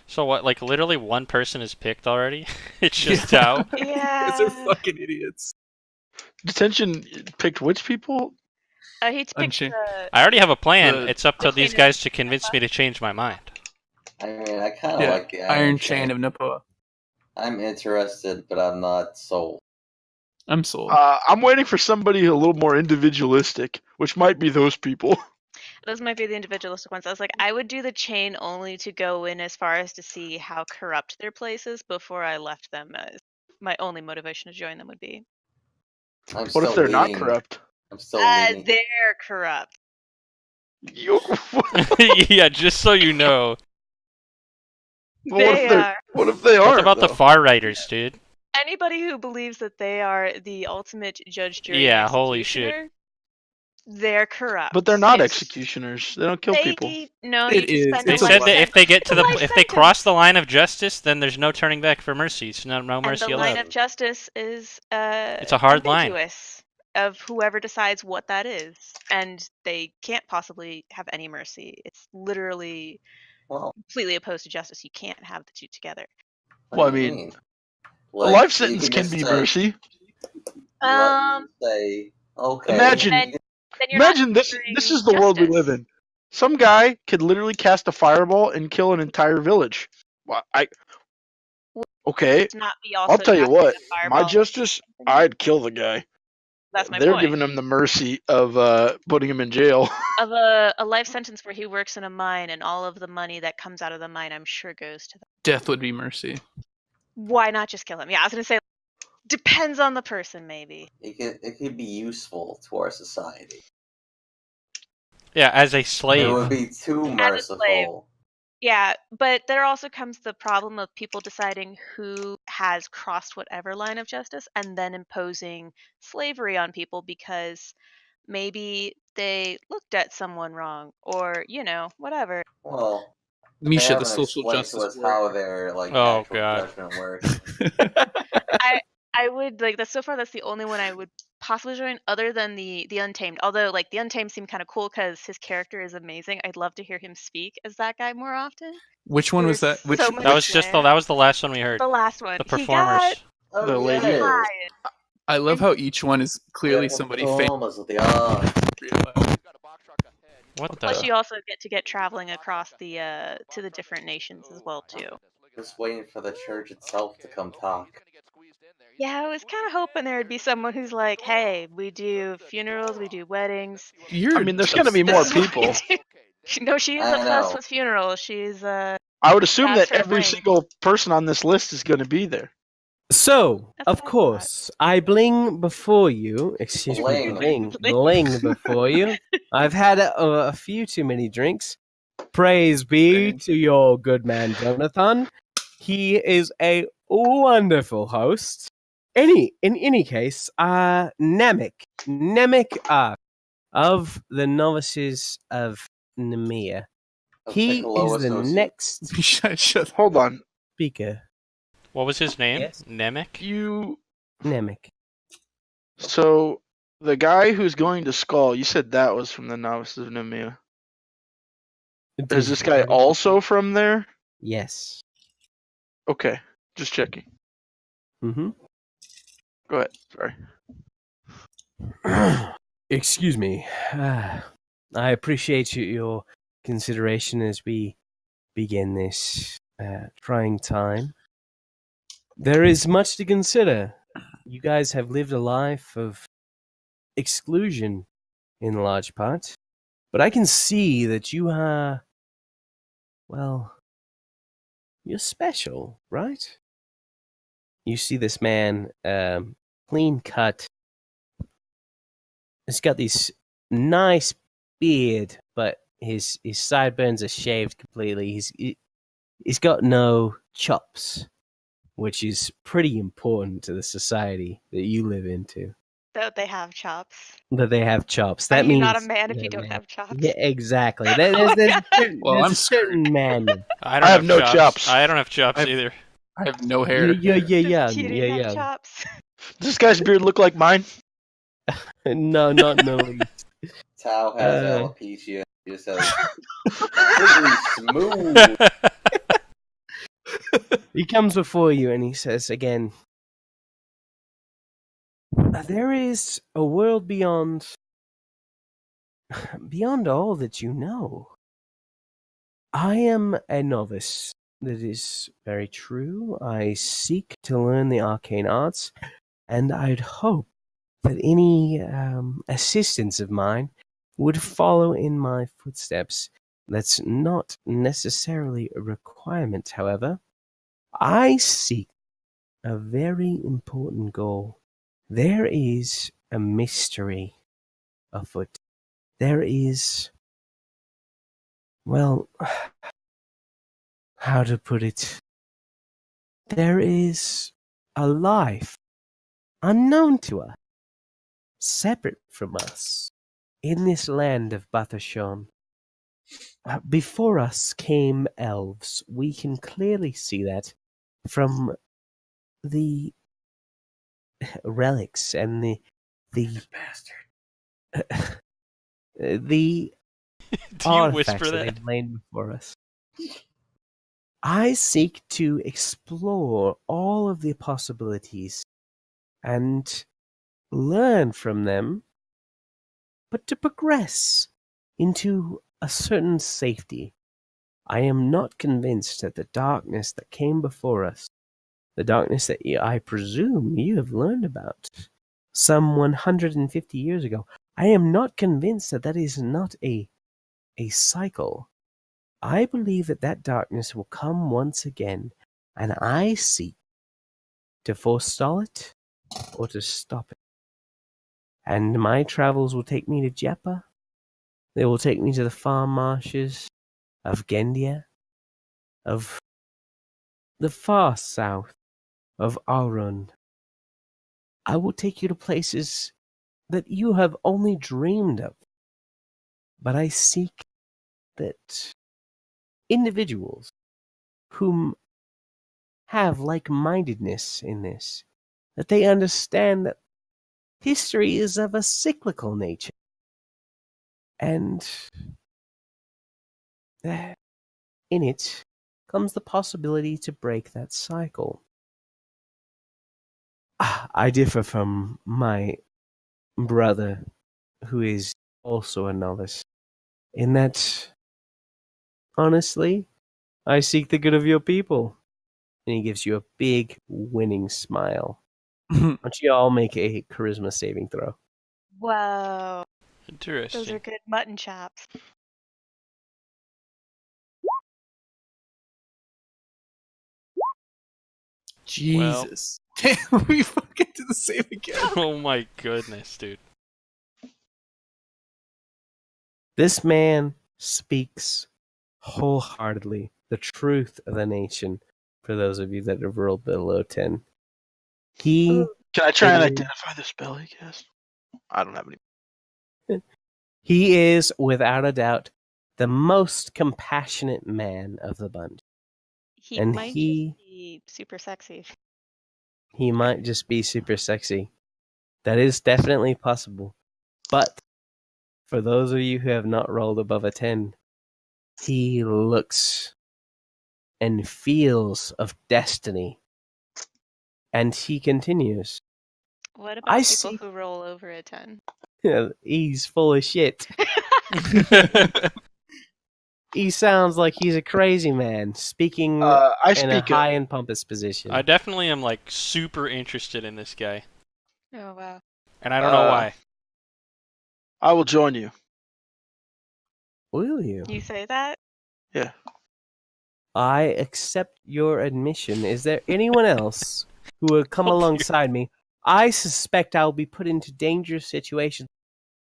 Speaker 2: So what? Like literally one person is picked already. It's just Tao.
Speaker 5: Yeah.
Speaker 4: Because they're fucking idiots.
Speaker 6: Detention picked which people?
Speaker 5: he picked
Speaker 4: Unchained.
Speaker 2: I already have a plan.
Speaker 4: The-
Speaker 2: It's up to
Speaker 5: the
Speaker 2: these
Speaker 5: chain
Speaker 2: guys to convince me to change my mind.
Speaker 3: I mean, I kind of
Speaker 4: Yeah,
Speaker 3: like the
Speaker 4: Iron Chain of Napoa.
Speaker 3: I'm interested, but I'm not sold.
Speaker 4: I'm sold.
Speaker 6: I'm waiting for somebody a little more individualistic, which might be those people.
Speaker 5: Those might be the individualistic ones. I was like, I would do the chain only to go in as far as to see how corrupt their place is before I left them. As my only motivation to join them would be.
Speaker 3: I'm
Speaker 6: What
Speaker 3: still
Speaker 6: if they're not
Speaker 3: leaning-
Speaker 6: corrupt?
Speaker 3: I'm still leaning.
Speaker 5: They're corrupt.
Speaker 6: You,
Speaker 2: Yeah, just so you know.
Speaker 6: Well, what
Speaker 5: They
Speaker 6: if they're-
Speaker 5: are.
Speaker 6: what if they aren't?
Speaker 2: What about the
Speaker 6: though?
Speaker 2: far righters, dude?
Speaker 5: Anybody who believes that they are the ultimate judge, jury,
Speaker 2: Yeah,
Speaker 5: and
Speaker 2: holy shit.
Speaker 5: executioner, they're corrupt.
Speaker 6: But they're not
Speaker 5: It's-
Speaker 6: executioners. They don't kill
Speaker 5: they,
Speaker 6: people.
Speaker 5: No,
Speaker 4: It
Speaker 5: you just
Speaker 4: is.
Speaker 5: spend
Speaker 2: They
Speaker 5: a
Speaker 4: It's a
Speaker 2: said
Speaker 5: life
Speaker 2: that if they get to
Speaker 5: It's a
Speaker 2: the
Speaker 5: life
Speaker 2: if they cross the line of justice, then there's no turning back for mercy. It's no
Speaker 5: and
Speaker 2: mercy
Speaker 5: the line
Speaker 2: allowed.
Speaker 5: of justice is
Speaker 2: It's a hard line.
Speaker 5: ambiguous of whoever decides what that is, and they can't possibly have any mercy. It's literally
Speaker 3: Well,
Speaker 5: completely opposed to justice. You can't have the two together.
Speaker 3: what
Speaker 6: Well,
Speaker 3: do
Speaker 6: I
Speaker 3: you
Speaker 6: mean, a
Speaker 3: Like,
Speaker 6: life
Speaker 3: you
Speaker 6: sentence can
Speaker 3: just
Speaker 6: be
Speaker 3: say-
Speaker 6: mercy.
Speaker 5: Um,
Speaker 3: say, okay.
Speaker 6: Imagine-
Speaker 5: then you're not
Speaker 6: Imagine this.
Speaker 5: considering
Speaker 6: This is the world we live
Speaker 5: justice.
Speaker 6: in. Some guy could literally cast a fireball and kill an entire village. Well, okay.
Speaker 5: To not be also
Speaker 6: I'll tell you
Speaker 5: casting
Speaker 6: what.
Speaker 5: a fireball.
Speaker 6: My justice, I'd kill the guy.
Speaker 5: That's my
Speaker 6: They're
Speaker 5: point.
Speaker 6: giving him the mercy of putting him in jail.
Speaker 5: Of a life sentence where he works in a mine, and all of the money that comes out of the mine, I'm sure goes to them.
Speaker 4: Death would be mercy.
Speaker 5: Why not just kill him? Yeah, I was gonna say, depends on the person, maybe.
Speaker 3: It could be useful to our society.
Speaker 2: Yeah, as a
Speaker 3: It
Speaker 2: slave.
Speaker 3: would be too
Speaker 5: As a slave.
Speaker 3: merciful.
Speaker 5: Yeah, but there also comes the problem of people deciding who has crossed whatever line of justice and then imposing slavery on people because maybe they looked at someone wrong or, whatever.
Speaker 3: Well, they
Speaker 4: Misha, the
Speaker 3: haven't
Speaker 4: social
Speaker 3: explained
Speaker 4: justice
Speaker 3: to us
Speaker 4: warrior.
Speaker 3: how their
Speaker 2: Oh,
Speaker 3: actual
Speaker 2: God.
Speaker 3: judgment works.
Speaker 5: I would that's so far that's the only one I would possibly join other than the Untamed. Although the Untamed seemed kind of cool because his character is amazing. I'd love to hear him speak as that guy more often.
Speaker 4: Which one was
Speaker 5: There's
Speaker 4: that? Which
Speaker 5: so much
Speaker 2: That was just
Speaker 5: there.
Speaker 2: that was the last one we heard.
Speaker 5: The last one.
Speaker 2: The
Speaker 5: He
Speaker 2: performers.
Speaker 5: got
Speaker 6: The lady.
Speaker 3: yeah.
Speaker 5: fired.
Speaker 4: I love how each one is clearly
Speaker 3: Yeah,
Speaker 4: somebody
Speaker 3: performers of the arts.
Speaker 4: famous.
Speaker 2: What
Speaker 5: Plus,
Speaker 2: the?
Speaker 5: you also get traveling across the to the different nations as well too.
Speaker 3: Just waiting for the church itself to come talk.
Speaker 5: Yeah, I was kind of hoping there would be someone who's like, "Hey, we do funerals, we do weddings."
Speaker 4: You're
Speaker 6: I mean, there's going to be more
Speaker 5: This is what we
Speaker 6: people.
Speaker 5: do. No, she is
Speaker 3: I
Speaker 5: obsessed
Speaker 3: know.
Speaker 5: with funerals. She's
Speaker 6: I would assume
Speaker 5: That's
Speaker 6: that
Speaker 5: her
Speaker 6: every
Speaker 5: thing.
Speaker 6: single person on this list is going to be there.
Speaker 1: So,
Speaker 5: That's
Speaker 1: of
Speaker 5: what I thought.
Speaker 1: course, I bling before you. Excuse
Speaker 3: Bling.
Speaker 1: me, bling before you. I've had a few too many drinks. Praise be
Speaker 4: Same.
Speaker 1: to your good man, Jonathan. He is a wonderful host. In any case, Namek, of the novices of Nemea.
Speaker 3: Of
Speaker 1: He
Speaker 3: Piccolo
Speaker 1: is the
Speaker 3: Associate.
Speaker 1: next
Speaker 4: Shut
Speaker 6: Hold on.
Speaker 1: speaker.
Speaker 2: What was his name?
Speaker 1: Yes.
Speaker 2: Namek?
Speaker 6: You.
Speaker 1: Namek.
Speaker 6: So the guy who's going to Skull, you said that was from the Novices of Nemea. Is this guy also from there?
Speaker 1: Yes.
Speaker 6: Okay, just checking.
Speaker 1: Mm-hmm.
Speaker 6: Go ahead. Sorry.
Speaker 1: Excuse me. I appreciate your consideration as we begin this trying time. There is much to consider. You guys have lived a life of exclusion in large part, but I can see that you are, well, you're special, right? You see this man, clean cut. He's got this nice beard, but his sideburns are shaved completely. He's got no chops, which is pretty important to the society that you live into.
Speaker 5: That they have chops.
Speaker 1: That they have chops.
Speaker 5: Are
Speaker 1: That
Speaker 5: you
Speaker 1: means
Speaker 5: not a man if
Speaker 1: you're
Speaker 5: you
Speaker 1: a
Speaker 5: don't
Speaker 1: man.
Speaker 5: have chops?
Speaker 1: Yeah, exactly. There's
Speaker 5: Oh my God.
Speaker 4: Well,
Speaker 1: there's
Speaker 4: I'm
Speaker 1: a certain man.
Speaker 2: I don't
Speaker 6: I
Speaker 2: have
Speaker 6: have no
Speaker 2: chops.
Speaker 6: chops.
Speaker 2: I don't have chops
Speaker 4: I've-
Speaker 2: either.
Speaker 4: I have no hair.
Speaker 1: You're
Speaker 5: Does
Speaker 1: young.
Speaker 5: Kitty
Speaker 1: You're
Speaker 5: have
Speaker 1: young.
Speaker 5: chops?
Speaker 6: Does this guy's beard look like mine?
Speaker 1: No, not in the least.
Speaker 3: Tao has
Speaker 1: Uh.
Speaker 3: alopecia. He just has completely smooth.
Speaker 1: He comes before you and he says again, there is a world beyond all that you know. I am a novice. That is very true. I seek to learn the arcane arts, and I'd hope that any assistance of mine would follow in my footsteps. That's not necessarily a requirement, however. I seek a very important goal. There is a mystery afoot. There is, well, how to put it? There is a life unknown to us, separate from us, in this land of Bathashon. Before us came elves. We can clearly see that from the relics and the
Speaker 3: Bastard.
Speaker 1: the
Speaker 2: Do you
Speaker 1: artifacts
Speaker 2: whisper
Speaker 1: that
Speaker 2: that?
Speaker 1: they've laid before us. I seek to explore all of the possibilities and learn from them, but to progress into a certain safety. I am not convinced that the darkness that came before us, the darkness that I presume you have learned about some 150 years ago, I am not convinced that that is not a cycle. I believe that that darkness will come once again, and I seek to forestall it or to stop it. And my travels will take me to Jeppa. They will take me to the farm marshes of Gendia, of the far south of Arun. I will take you to places that you have only dreamed of. But I seek that individuals whom have like-mindedness in this, that they understand that history is of a cyclical nature. And in it comes the possibility to break that cycle. I differ from my brother, who is also a novice, in that, honestly, I seek the good of your people. And he gives you a big, winning smile. Why don't you all make a charisma saving throw?
Speaker 5: Whoa.
Speaker 2: Interesting.
Speaker 5: Those are good mutton chops.
Speaker 4: Jesus. We fucking did the same again.
Speaker 2: Oh my goodness, dude.
Speaker 1: This man speaks wholeheartedly the truth of the nation. For those of you that have rolled below 10, he
Speaker 6: Can I try and
Speaker 1: is-
Speaker 6: identify the spell he cast? I don't have any.
Speaker 1: he is without a doubt the most compassionate man of the bunch.
Speaker 5: He
Speaker 1: And
Speaker 5: might
Speaker 1: he-
Speaker 5: just be super sexy.
Speaker 1: He might just be super sexy. That is definitely possible. But for those of you who have not rolled above a 10, he looks and feels of destiny. And he continues.
Speaker 5: What about
Speaker 1: I
Speaker 5: people
Speaker 1: see.
Speaker 5: who roll over a 10?
Speaker 1: He's full of shit. He sounds like he's a crazy man, speaking
Speaker 6: I
Speaker 1: in a
Speaker 6: speak.
Speaker 1: high and pompous position.
Speaker 2: I definitely am like super interested in this guy,
Speaker 5: Oh, wow.
Speaker 2: and I don't know why.
Speaker 6: I will join you.
Speaker 1: Will you?
Speaker 5: You say that?
Speaker 6: Yeah.
Speaker 1: I accept your admission. Is there anyone else who will come
Speaker 2: Oh, dear.
Speaker 1: alongside me? I suspect I'll be put into dangerous situations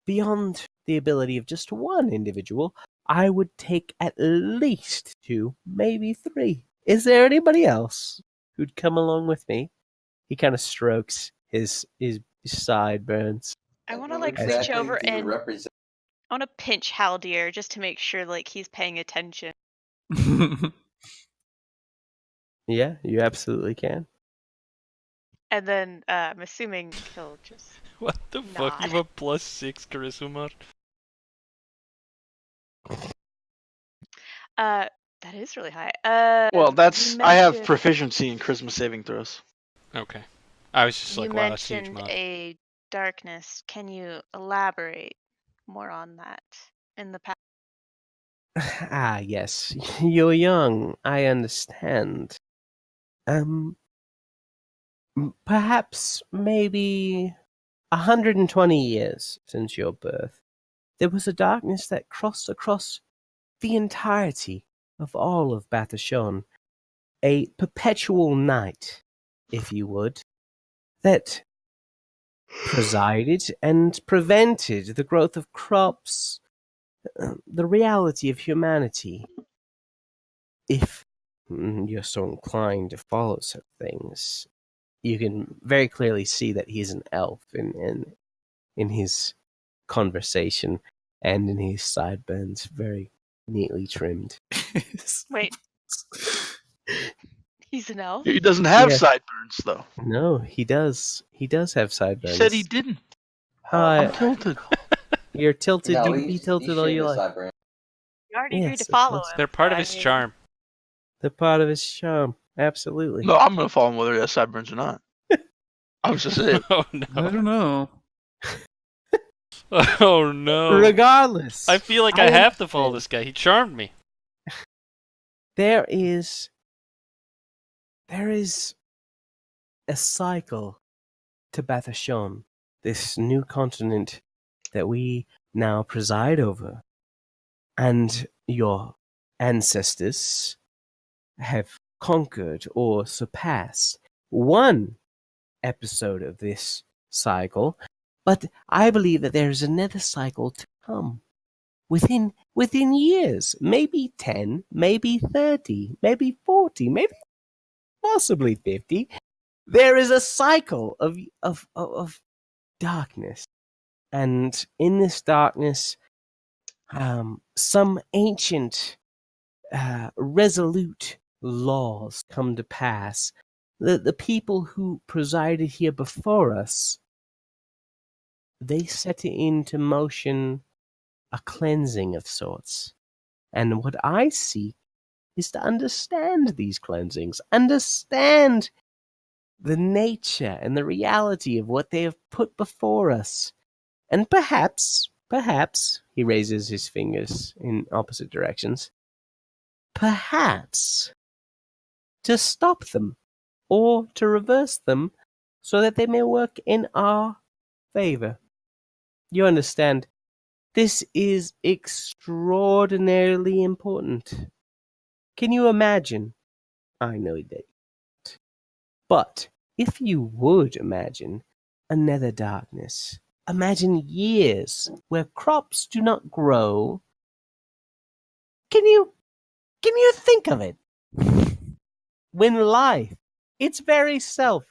Speaker 1: beyond the ability of just one individual. I would take at least 2, maybe 3. Is there anybody else who'd come along with me? He kind of strokes his sideburns.
Speaker 5: I want to
Speaker 3: Who
Speaker 5: like reach
Speaker 3: exactly
Speaker 5: over
Speaker 3: do you
Speaker 5: and
Speaker 3: represent?
Speaker 5: I want to pinch Haldir just to make sure like he's paying attention.
Speaker 1: Yeah, you absolutely can.
Speaker 5: And then I'm assuming he'll just
Speaker 2: What the fuck? You have a +6 charisma mod?
Speaker 5: that is really high.
Speaker 6: Well,
Speaker 5: you
Speaker 6: I have
Speaker 5: mentioned-
Speaker 6: proficiency in charisma saving throws.
Speaker 2: Okay. I was just
Speaker 5: You
Speaker 2: like, wow, that's a huge
Speaker 5: mentioned
Speaker 2: mod.
Speaker 5: a darkness. Can you elaborate more on that in the past?
Speaker 1: Ah, yes. You're young. I understand. Perhaps maybe 120 years since your birth, there was a darkness that crossed across the entirety of all of Bathashon. A perpetual night, if you would, that presided and prevented the growth of crops, the reality of humanity. If you're so inclined to follow such things, you can very clearly see that he's an elf in his conversation and in his sideburns, very neatly trimmed.
Speaker 5: Wait, he's an elf?
Speaker 6: He doesn't have
Speaker 1: Yeah.
Speaker 6: sideburns, though.
Speaker 1: No, he does. He does have
Speaker 6: He
Speaker 1: sideburns.
Speaker 6: said he didn't.
Speaker 1: Uh,
Speaker 6: I'm tilted.
Speaker 1: You're tilted.
Speaker 3: No,
Speaker 1: You can be tilted all you like.
Speaker 3: Cyber.
Speaker 5: You already agreed
Speaker 1: Yes,
Speaker 5: to
Speaker 1: of
Speaker 5: follow
Speaker 1: course.
Speaker 5: him.
Speaker 2: They're part
Speaker 5: so
Speaker 2: of
Speaker 5: I
Speaker 2: his
Speaker 5: mean-
Speaker 2: charm.
Speaker 1: They're part of his charm. Absolutely.
Speaker 6: No, I'm gonna follow him whether he has sideburns or not. I was just saying.
Speaker 2: Oh
Speaker 4: I
Speaker 2: no.
Speaker 4: don't know.
Speaker 2: Oh no.
Speaker 1: Regardless,
Speaker 2: I feel like I have to follow
Speaker 1: understand.
Speaker 2: this guy. He charmed me.
Speaker 1: There is a cycle to Bathashon, this new continent that we now preside over. And your ancestors have conquered or surpassed one episode of this cycle, but I believe that there is another cycle to come within years, maybe 10, maybe 30, maybe 40, maybe possibly 50. There is a cycle of darkness, and in this darkness, some ancient, resolute laws come to pass. The people who presided here before us, they set into motion a cleansing of sorts. And what I seek is to understand these cleansings, understand the nature and the reality of what they have put before us. And perhaps, he raises his fingers in opposite directions, perhaps to stop them or to reverse them so that they may work in our favor. You understand, this is extraordinarily important. Can you imagine? I know that. But if you would imagine another darkness, imagine years where crops do not grow. Can you think of it? When life, it's very self.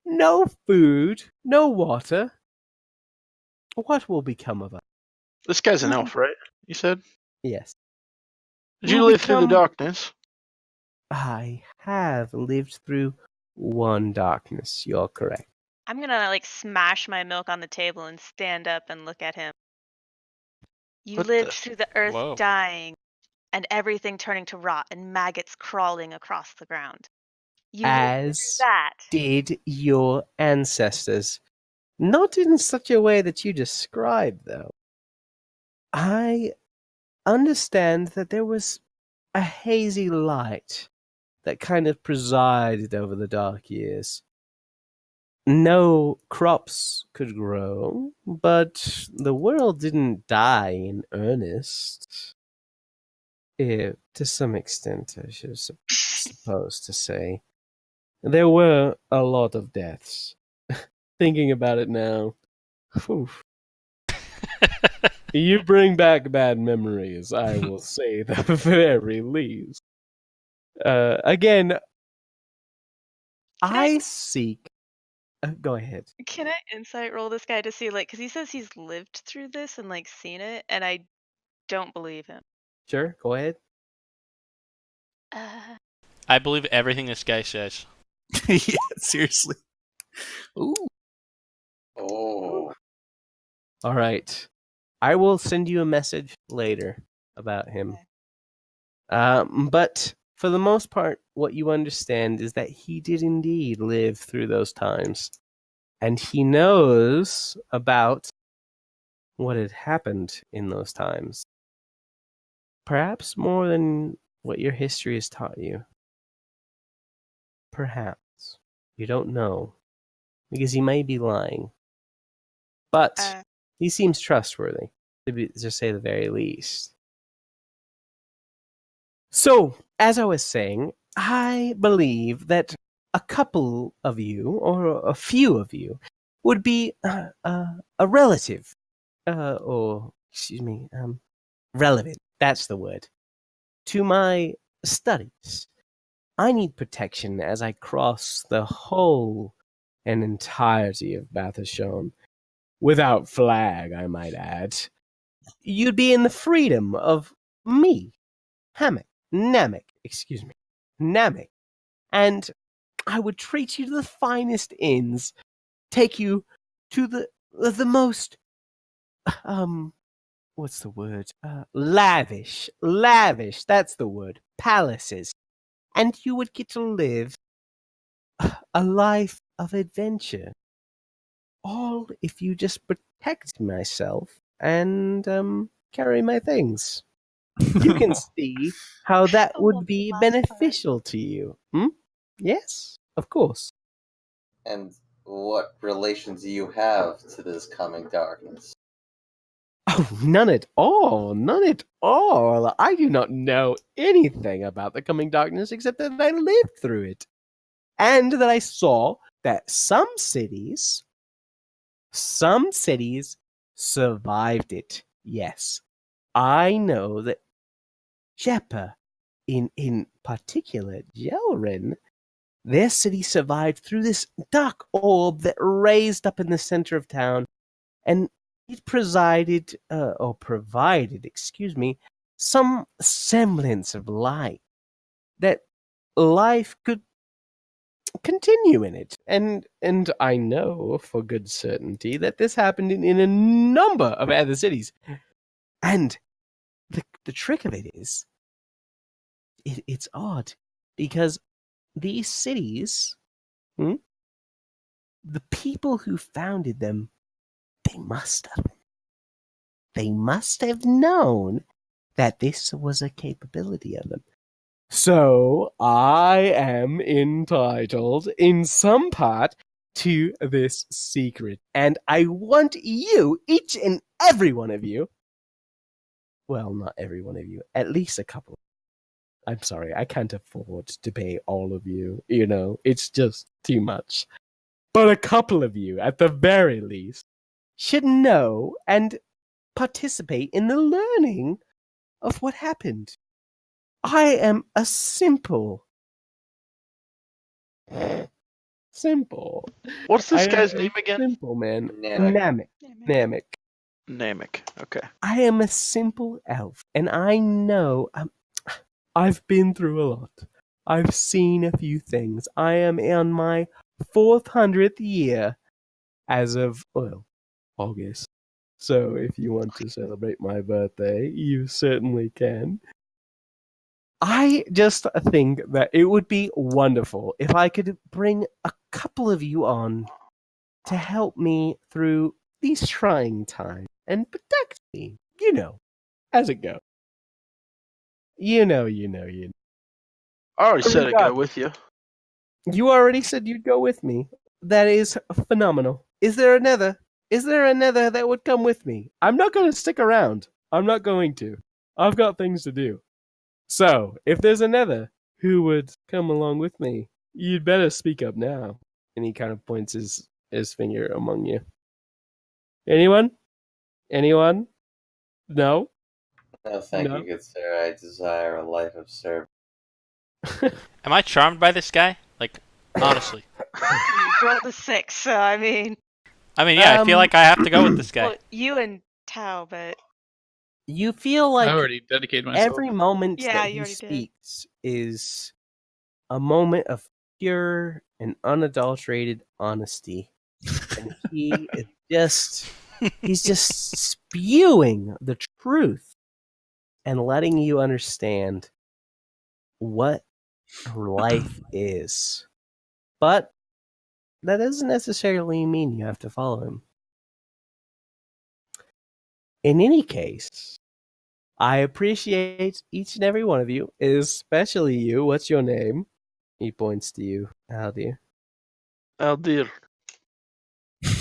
Speaker 1: No food, no water. What will become of us?
Speaker 6: This guy's an elf, right? You said?
Speaker 1: Yes.
Speaker 6: Did you
Speaker 1: We'll
Speaker 6: live through the
Speaker 1: become-
Speaker 6: darkness?
Speaker 1: I have lived through one darkness. You're correct.
Speaker 5: I'm gonna like smash my milk on the table and stand up and look at him. You
Speaker 6: What
Speaker 5: lived
Speaker 6: the-
Speaker 5: through the earth
Speaker 2: Whoa.
Speaker 5: dying and everything turning to rot and maggots crawling across the ground. You lived through
Speaker 1: As
Speaker 5: that.
Speaker 1: did your ancestors. Not in such a way that you described, though. I understand that there was a hazy light that kind of presided over the dark years. No crops could grow, but the world didn't die in earnest. To some extent, I should suppose to say. There were a lot of deaths. Thinking about it now, whew. You bring back bad memories, I will say the very least. Again, I seek. Go ahead.
Speaker 5: Can I insight roll this guy to see, like, because he says he's lived through this and, like, seen it, and I don't believe him.
Speaker 1: Sure, go ahead.
Speaker 2: I believe everything this guy says.
Speaker 4: Yeah, seriously. Ooh.
Speaker 3: Oh.
Speaker 1: All right. I will send you a message later about him. But for the most part, what you understand is that he did indeed live through those times. And he knows about what had happened in those times. Perhaps more than what your history has taught you. Perhaps. You don't know. Because he may be lying. But he seems trustworthy, to say the very least. So, as I was saying, I believe that a couple of you, or a few of you, would be a relative, relevant, that's the word, to my studies. I need protection as I cross the whole and entirety of Bathashon. Without flag, I might add. You'd be in the freedom of me, Namek, and I would treat you to the finest inns, take you to the most, what's the word? Lavish, that's the word, palaces, and you would get to live a life of adventure. All if you just protect myself and carry my things. You can see how that would be beneficial to you. Yes, of course.
Speaker 3: And what relations do you have to this coming darkness?
Speaker 1: Oh, none at all. None at all. I do not know anything about the coming darkness except that I lived through it. And that I saw that some cities survived it. Yes. I know that Jeppa, in particular, Jelrin, their city survived through this dark orb that raised up in the center of town, and it provided, some semblance of light, that life could continue in it. And I know for good certainty that this happened in a number of other cities. And the trick of it is, it's odd, because these cities, the people who founded them, they must have known that this was a capability of them. So I am entitled, in some part, to this secret. And I want you, each and every one of you, well, not every one of you, at least a couple, I'm sorry, I can't afford to pay all of you. You know, it's just too much. But a couple of you, at the very least, should know and participate in the learning of what happened. I am a simple.
Speaker 6: What's this
Speaker 1: I am
Speaker 6: guy's
Speaker 1: a
Speaker 6: name again?
Speaker 1: simple man.
Speaker 3: Namek.
Speaker 1: Namek.
Speaker 6: Namek. Okay.
Speaker 1: I am a simple elf, and I know I've been through a lot. I've seen a few things. I am in my 400th year as of, well, August. So if you want to celebrate my birthday, you certainly can. I just think that it would be wonderful if I could bring a couple of you on to help me through these trying times and protect me. You know, as it goes. You know.
Speaker 6: I already said I'd go
Speaker 1: Regardless.
Speaker 6: with you.
Speaker 1: You already said you'd go with me. That is phenomenal. Is there another? Is there another that would come with me? I'm not going to stick around. I'm not going to. I've got things to do. So, if there's another who would come along with me, you'd better speak up now. And he kind of points his finger among you. Anyone? Anyone? No?
Speaker 3: No, thank
Speaker 1: No?
Speaker 3: you, good sir. I desire a life of service.
Speaker 2: Am I charmed by this guy? Like, honestly.
Speaker 5: You rolled a 6, so I mean,
Speaker 2: Yeah, I feel like I have to go with this guy.
Speaker 5: well, you and Tao, but
Speaker 1: You feel
Speaker 4: I
Speaker 1: like
Speaker 4: already dedicated myself.
Speaker 1: every moment
Speaker 5: Yeah,
Speaker 1: that
Speaker 5: you
Speaker 1: he
Speaker 5: already did.
Speaker 1: speaks is a moment of pure and unadulterated honesty. And he's just spewing the truth and letting you understand what life is. But that doesn't necessarily mean you have to follow him. In any case, I appreciate each and every one of you, especially you. What's your name? He points to you, Aldir.
Speaker 6: Aldir.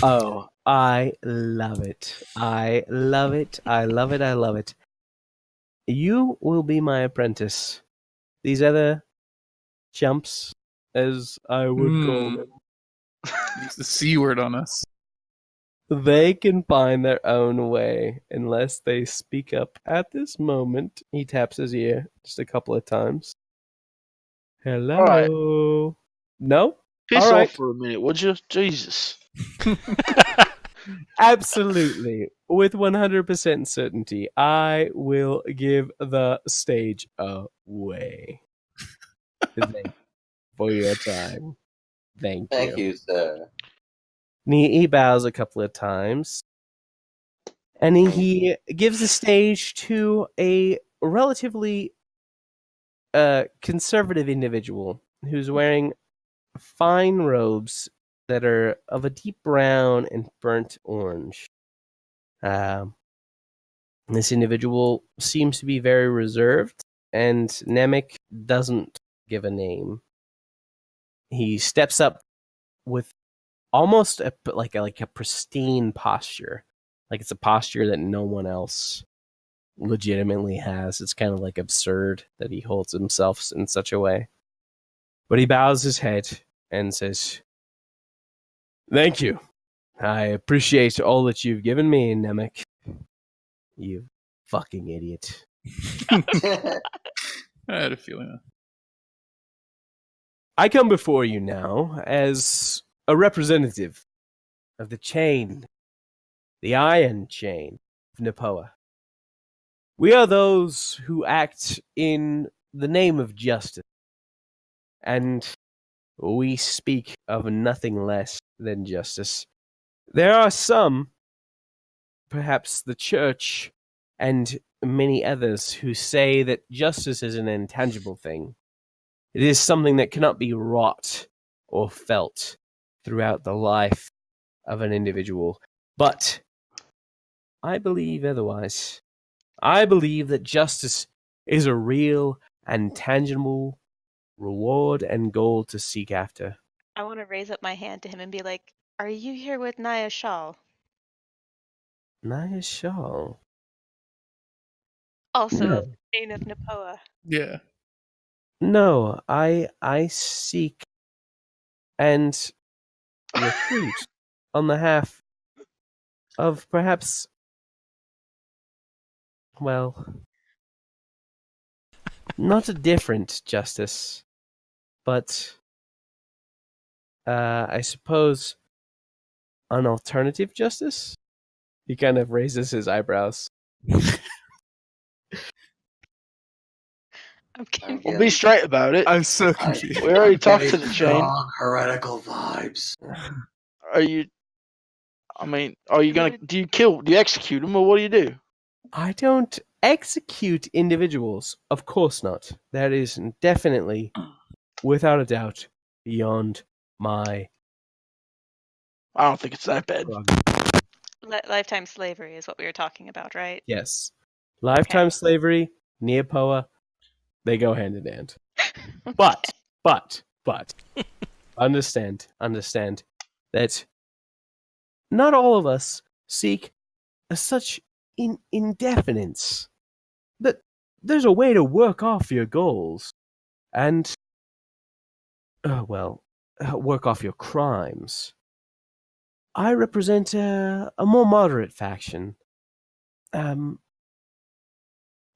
Speaker 1: Oh, I love it. I love it. I love it. I love it. You will be my apprentice. These other chumps, as I would call them,
Speaker 4: Use the C word on us.
Speaker 1: they can find their own way unless they speak up. At this moment, he taps his ear just a couple of times. Hello.
Speaker 6: Alright.
Speaker 1: No?
Speaker 6: Piss
Speaker 1: All right.
Speaker 6: off for a minute, would you? Jesus.
Speaker 1: Absolutely. With 100% certainty, I will give the stage away. Thank you for your time. Thank you.
Speaker 3: Thank you, sir.
Speaker 1: And he bows a couple of times. And he gives the stage to a relatively conservative individual who's wearing fine robes that are of a deep brown and burnt orange. This individual seems to be very reserved, and Namek doesn't give a name. He steps up with almost like a pristine posture, like it's a posture that no one else legitimately has. It's kind of like absurd that he holds himself in such a way. But he bows his head and says, "Thank you. I appreciate all that you've given me, Namek. You fucking idiot."
Speaker 4: I had a feeling.
Speaker 1: I come before you now as a representative of the chain, the iron chain of Napoa. We are those who act in the name of justice, and we speak of nothing less than justice. There are some, perhaps the church and many others, who say that justice is an intangible thing. It is something that cannot be wrought or felt throughout the life of an individual. But I believe otherwise. I believe that justice is a real and tangible reward and goal to seek after.
Speaker 5: I want to raise up my hand to him and be like, "Are you here with Naya Shaw?
Speaker 1: Naya Shaw.
Speaker 5: Also
Speaker 1: No.
Speaker 5: of the chain of Napoa."
Speaker 4: Yeah.
Speaker 1: No, I seek and recruit on the half of perhaps, well, not a different justice, but I suppose an alternative justice? He kind of raises his eyebrows.
Speaker 5: I'm
Speaker 3: I'm
Speaker 5: confused.
Speaker 6: Well, be straight about it.
Speaker 4: I'm so
Speaker 3: I-
Speaker 4: confused.
Speaker 6: We already talked to
Speaker 3: Getting
Speaker 6: the chain.
Speaker 3: strong heretical vibes.
Speaker 6: Are you? I mean, are you gonna? Do you execute him, or what do you do?
Speaker 1: I don't execute individuals. Of course not. That is definitely, without a doubt, beyond my
Speaker 6: I don't think it's that bad.
Speaker 1: prerogative.
Speaker 5: Lifetime slavery is what we were talking about, right?
Speaker 1: Yes. Lifetime slavery, Neopoa, they go hand in hand. But, understand that not all of us seek such indefinite. That there's a way to work off your goals and, work off your crimes. I represent a more moderate faction.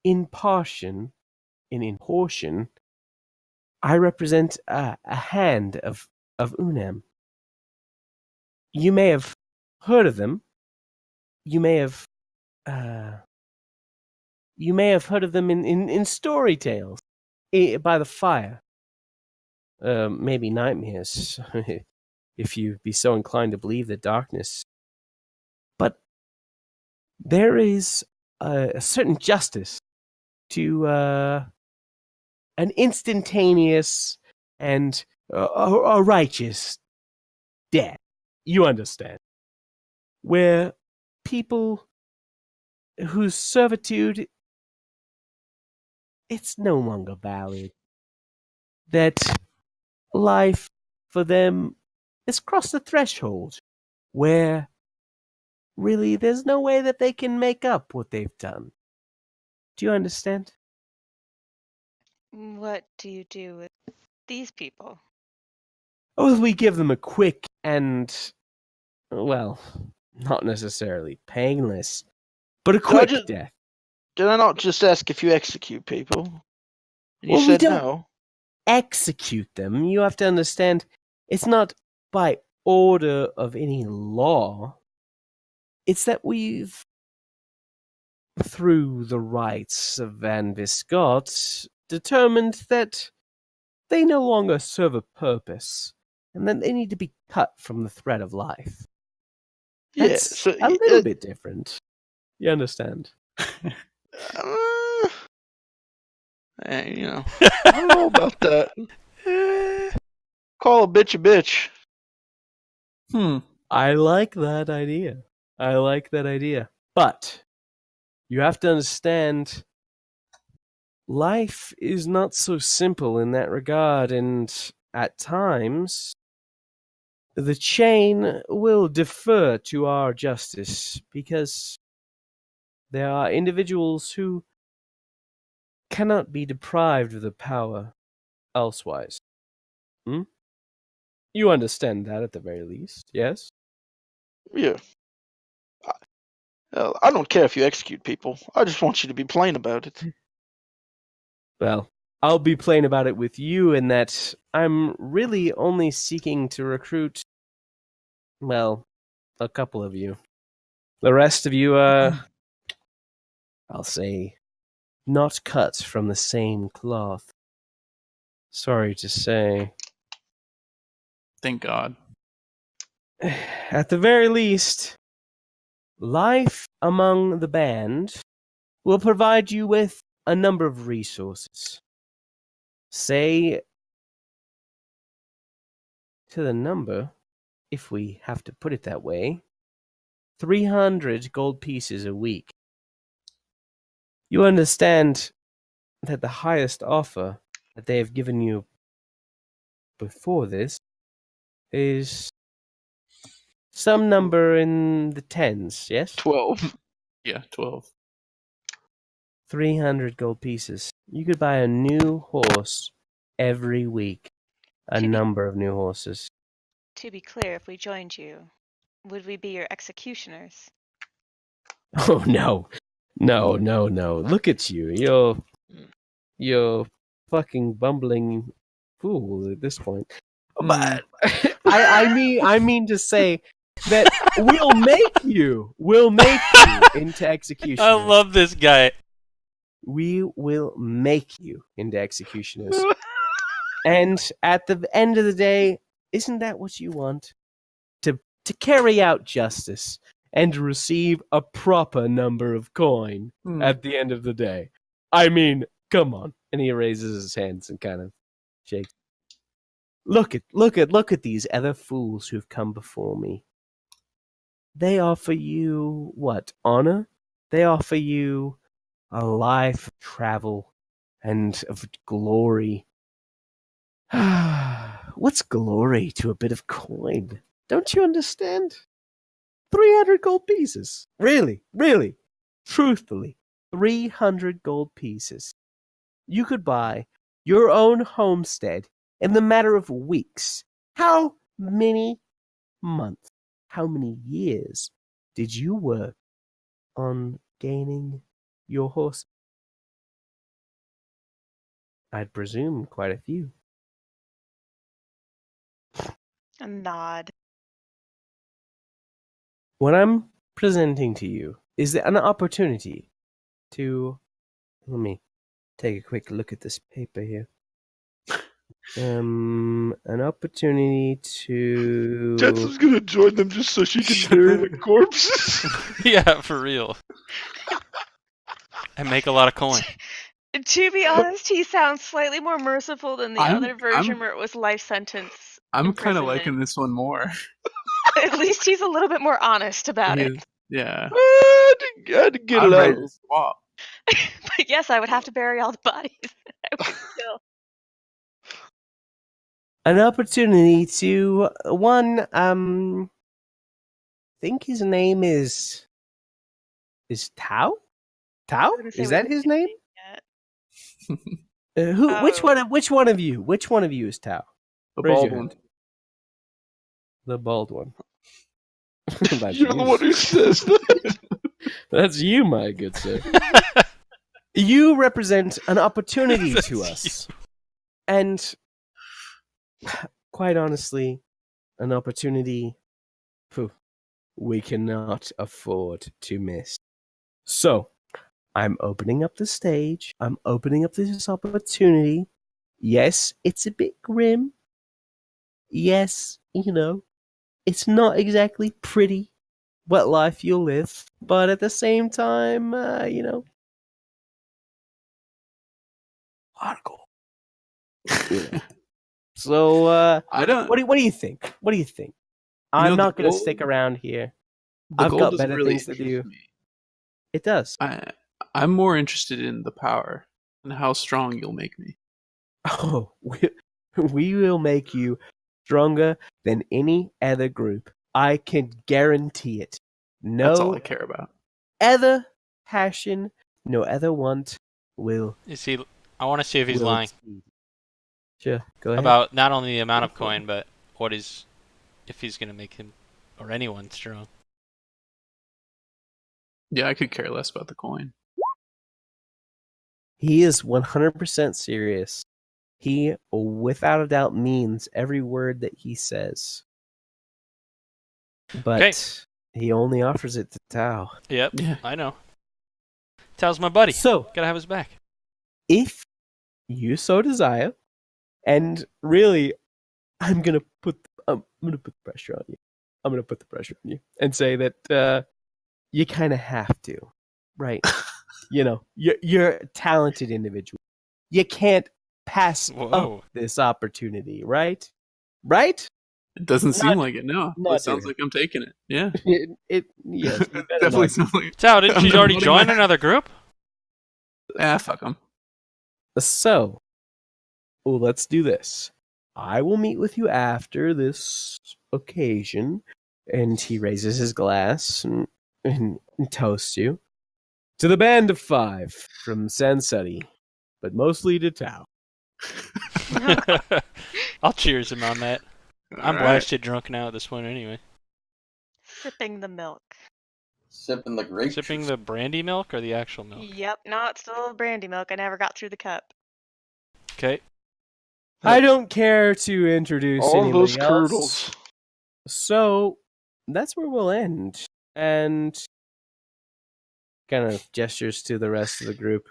Speaker 1: In portion, I represent a hand of Unam. You may have heard of them. You may have heard of them in story tales by the fire. Maybe nightmares, if you be so inclined to believe the darkness. But there is a certain justice to an instantaneous and a righteous death. You understand? Where people whose servitude it's no longer valid. That life for them has crossed the threshold where really there's no way that they can make up what they've done. Do you understand?
Speaker 5: What do you do with these people?
Speaker 1: Oh, we give them a quick and, well, not necessarily painless, but a
Speaker 6: Did I
Speaker 1: quick death.
Speaker 6: Did I not just ask if you execute people? And you
Speaker 1: Well, we
Speaker 6: said
Speaker 1: don't
Speaker 6: no.
Speaker 1: execute them. You have to understand, it's not by order of any law. It's that we've, through the rights of Van Viscott, determined that they no longer serve a purpose, and that they need to be cut from the thread of life.
Speaker 6: Yeah,
Speaker 1: That's
Speaker 6: so
Speaker 1: a little bit different. You understand?
Speaker 6: uh, you know, I don't know about that. Call a bitch a bitch.
Speaker 1: I like that idea. But you have to understand, life is not so simple in that regard, and at times, the chain will defer to our justice because there are individuals who cannot be deprived of the power elsewise. You understand that at the very least, yes?
Speaker 6: Yeah. I don't care if you execute people. I just want you to be plain about it.
Speaker 1: Well, I'll be plain about it with you in that I'm really only seeking to recruit, well, a couple of you. The rest of you, I'll say, not cut from the same cloth. Sorry to say.
Speaker 4: Thank God.
Speaker 1: At the very least, life among the band will provide you with a number of resources. Say, to the number, if we have to put it that way, 300 gold pieces a week. You understand that the highest offer that they have given you before this is some number in the tens, yes?
Speaker 6: 12.
Speaker 4: Yeah, 12.
Speaker 1: 300 gold pieces. You could buy a new horse every week a
Speaker 5: To be-
Speaker 1: number of new horses.
Speaker 5: To be clear, if we joined you, would we be your executioners?
Speaker 1: Oh no, no! Look at you. You're fucking bumbling fool at this point. But I mean to say that we'll make you into executioners.
Speaker 2: I love this guy.
Speaker 1: We will make you into executioners. And at the end of the day, isn't that what you want? To carry out justice and receive a proper number of coin at the end of the day. I mean, come on. And he raises his hands and kind of shakes. Look at these other fools who've come before me. They offer you what? Honor? They offer you a life of travel and of glory. What's glory to a bit of coin? Don't you understand? 300 gold pieces. Really, truthfully, 300 gold pieces. You could buy your own homestead in the matter of weeks. How many months, how many years did you work on gaining your horse? I'd presume quite a few.
Speaker 5: A nod.
Speaker 1: What I'm presenting to you is an opportunity to... Let me take a quick look at this paper here. An opportunity to...
Speaker 6: Jet's gonna join them just so she can bury the corpses.
Speaker 2: Yeah, for real. And make a lot of coin.
Speaker 5: To be honest, he sounds slightly more merciful than the other version where it was life sentence.
Speaker 4: I'm kind of
Speaker 5: imprisonment.
Speaker 4: liking this one more.
Speaker 5: At least he's a little bit more honest about
Speaker 4: He
Speaker 5: it.
Speaker 4: is- yeah.
Speaker 6: I had to get
Speaker 4: I'm
Speaker 6: it
Speaker 4: ready
Speaker 6: out.
Speaker 4: to swap.
Speaker 5: But yes, I would have to bury all the bodies. I would still.
Speaker 1: An opportunity to one. I think his name is Tao. Tao,
Speaker 5: I was gonna say
Speaker 1: is
Speaker 5: we
Speaker 1: that his name?
Speaker 5: yet.
Speaker 1: Who? Which
Speaker 5: Oh.
Speaker 1: one? Which one of you? Which one of you is Tao?
Speaker 4: The
Speaker 1: Raise
Speaker 4: bald
Speaker 1: your
Speaker 4: one.
Speaker 1: hand. The bald one. That's
Speaker 6: You're the
Speaker 1: you.
Speaker 6: one who says that.
Speaker 1: That's you, my good sir. You represent an opportunity
Speaker 2: That's
Speaker 1: to us, and quite honestly, an opportunity we cannot afford to miss. So, I'm opening up the stage. I'm opening up this opportunity. Yes, it's a bit grim. Yes, it's not exactly pretty what life you'll live, but at the same time, article. So,
Speaker 4: I don't.
Speaker 1: what do you think? What do you think?
Speaker 4: You know,
Speaker 1: I'm
Speaker 4: the
Speaker 1: not going to
Speaker 4: gold-
Speaker 1: stick around here.
Speaker 4: The
Speaker 1: I've
Speaker 4: gold
Speaker 1: got
Speaker 4: doesn't
Speaker 1: better
Speaker 4: really
Speaker 1: things to
Speaker 4: interest
Speaker 1: do.
Speaker 4: me.
Speaker 1: It does.
Speaker 4: I'm more interested in the power and how strong you'll make me.
Speaker 1: Oh, we will make you stronger than any other group. I can guarantee it.
Speaker 4: That's all
Speaker 1: No
Speaker 4: I care about.
Speaker 1: other passion, no other want will.
Speaker 2: Is he? I want to see if he's
Speaker 1: will
Speaker 2: lying
Speaker 1: exceed. Sure, go ahead.
Speaker 2: about not only the amount of coin, but if he's gonna make him or anyone strong.
Speaker 4: Yeah, I could care less about the coin.
Speaker 1: He is 100% serious. He, without a doubt, means every word that he says. But
Speaker 2: Okay.
Speaker 1: he only offers it to Tao.
Speaker 2: Yep,
Speaker 4: Yeah.
Speaker 2: I know. Tells my buddy.
Speaker 1: So,
Speaker 2: Gotta have his back.
Speaker 1: if you so desire, and really, I'm gonna put the pressure on you. I'm gonna put the pressure on you and say that you kind of have to, right? You're a talented individual. You can't pass
Speaker 2: Whoa.
Speaker 1: up this opportunity, right? Right?
Speaker 4: It doesn't
Speaker 1: Not-
Speaker 4: seem like it. No,
Speaker 1: not
Speaker 4: it sounds
Speaker 1: doing
Speaker 4: like I'm taking it. Yeah,
Speaker 1: Yes. You better
Speaker 4: definitely
Speaker 1: not.
Speaker 4: sounds like.
Speaker 2: Tao, didn't
Speaker 4: I'm
Speaker 2: you already
Speaker 4: nodding
Speaker 2: join
Speaker 4: my-
Speaker 2: another group?
Speaker 4: Fuck them.
Speaker 1: So, let's do this. I will meet with you after this occasion, and he raises his glass and toasts you to the band of 5 from Sanseti, but mostly to Tao.
Speaker 2: I'll cheers him on that. I'm
Speaker 4: All right.
Speaker 2: blasted drunk now at this point anyway.
Speaker 5: Sipping the milk.
Speaker 3: Sipping the grape
Speaker 2: Sipping
Speaker 3: juice.
Speaker 2: the brandy milk or the actual milk?
Speaker 5: Yep, no, it's still brandy milk. I never got through the cup.
Speaker 2: Okay.
Speaker 1: I don't care to introduce
Speaker 6: All
Speaker 1: anybody
Speaker 6: those
Speaker 1: else.
Speaker 6: curdles.
Speaker 1: So that's where we'll end. And kind of gestures to the rest of the group.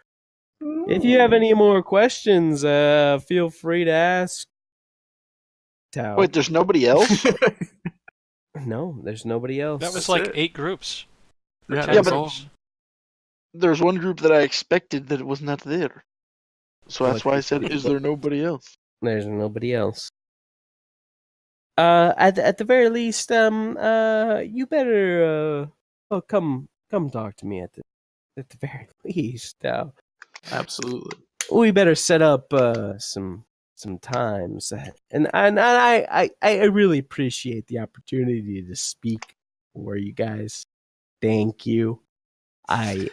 Speaker 1: If you have any more questions, feel free to ask. Tao.
Speaker 6: Wait, there's nobody else?
Speaker 1: No, there's nobody else.
Speaker 2: That was
Speaker 4: That's
Speaker 2: like
Speaker 4: it.
Speaker 2: 8 groups. Or
Speaker 4: Yeah,
Speaker 2: 10
Speaker 6: Yeah,
Speaker 4: that's
Speaker 6: but-
Speaker 4: all.
Speaker 2: groups.
Speaker 6: There's one group that I expected that was not there. So that's
Speaker 1: What
Speaker 6: why I
Speaker 1: group
Speaker 6: said,
Speaker 1: did
Speaker 6: is
Speaker 1: you-
Speaker 6: there nobody else?
Speaker 1: There's nobody else. At the very least, you better come talk to me at the very least.
Speaker 4: Absolutely.
Speaker 1: We better set up some times, and I really appreciate the opportunity to speak for you guys. Thank you. I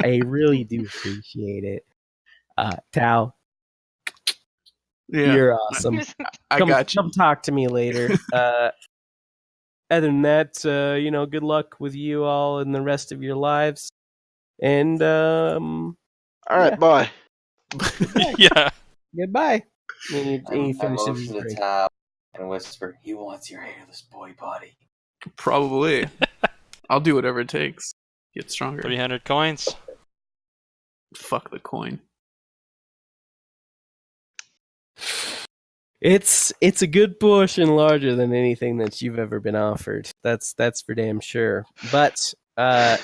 Speaker 1: really do appreciate it. Tao,
Speaker 4: Yeah,
Speaker 1: you're awesome.
Speaker 4: I got you.
Speaker 1: Come talk to me later. Other than that, good luck with you all in the rest of your lives. And
Speaker 6: All right,
Speaker 1: Yeah.
Speaker 6: bye.
Speaker 2: Yeah.
Speaker 1: goodbye. And he
Speaker 3: I
Speaker 1: finishes his
Speaker 3: motion to
Speaker 1: drink.
Speaker 3: Tao and whisper, "He wants your hairless boy body."
Speaker 4: Probably. I'll do whatever it takes. Get stronger.
Speaker 2: 300 coins.
Speaker 4: Fuck the coin.
Speaker 1: It's a good portion larger than anything that you've ever been offered. That's for damn sure. But at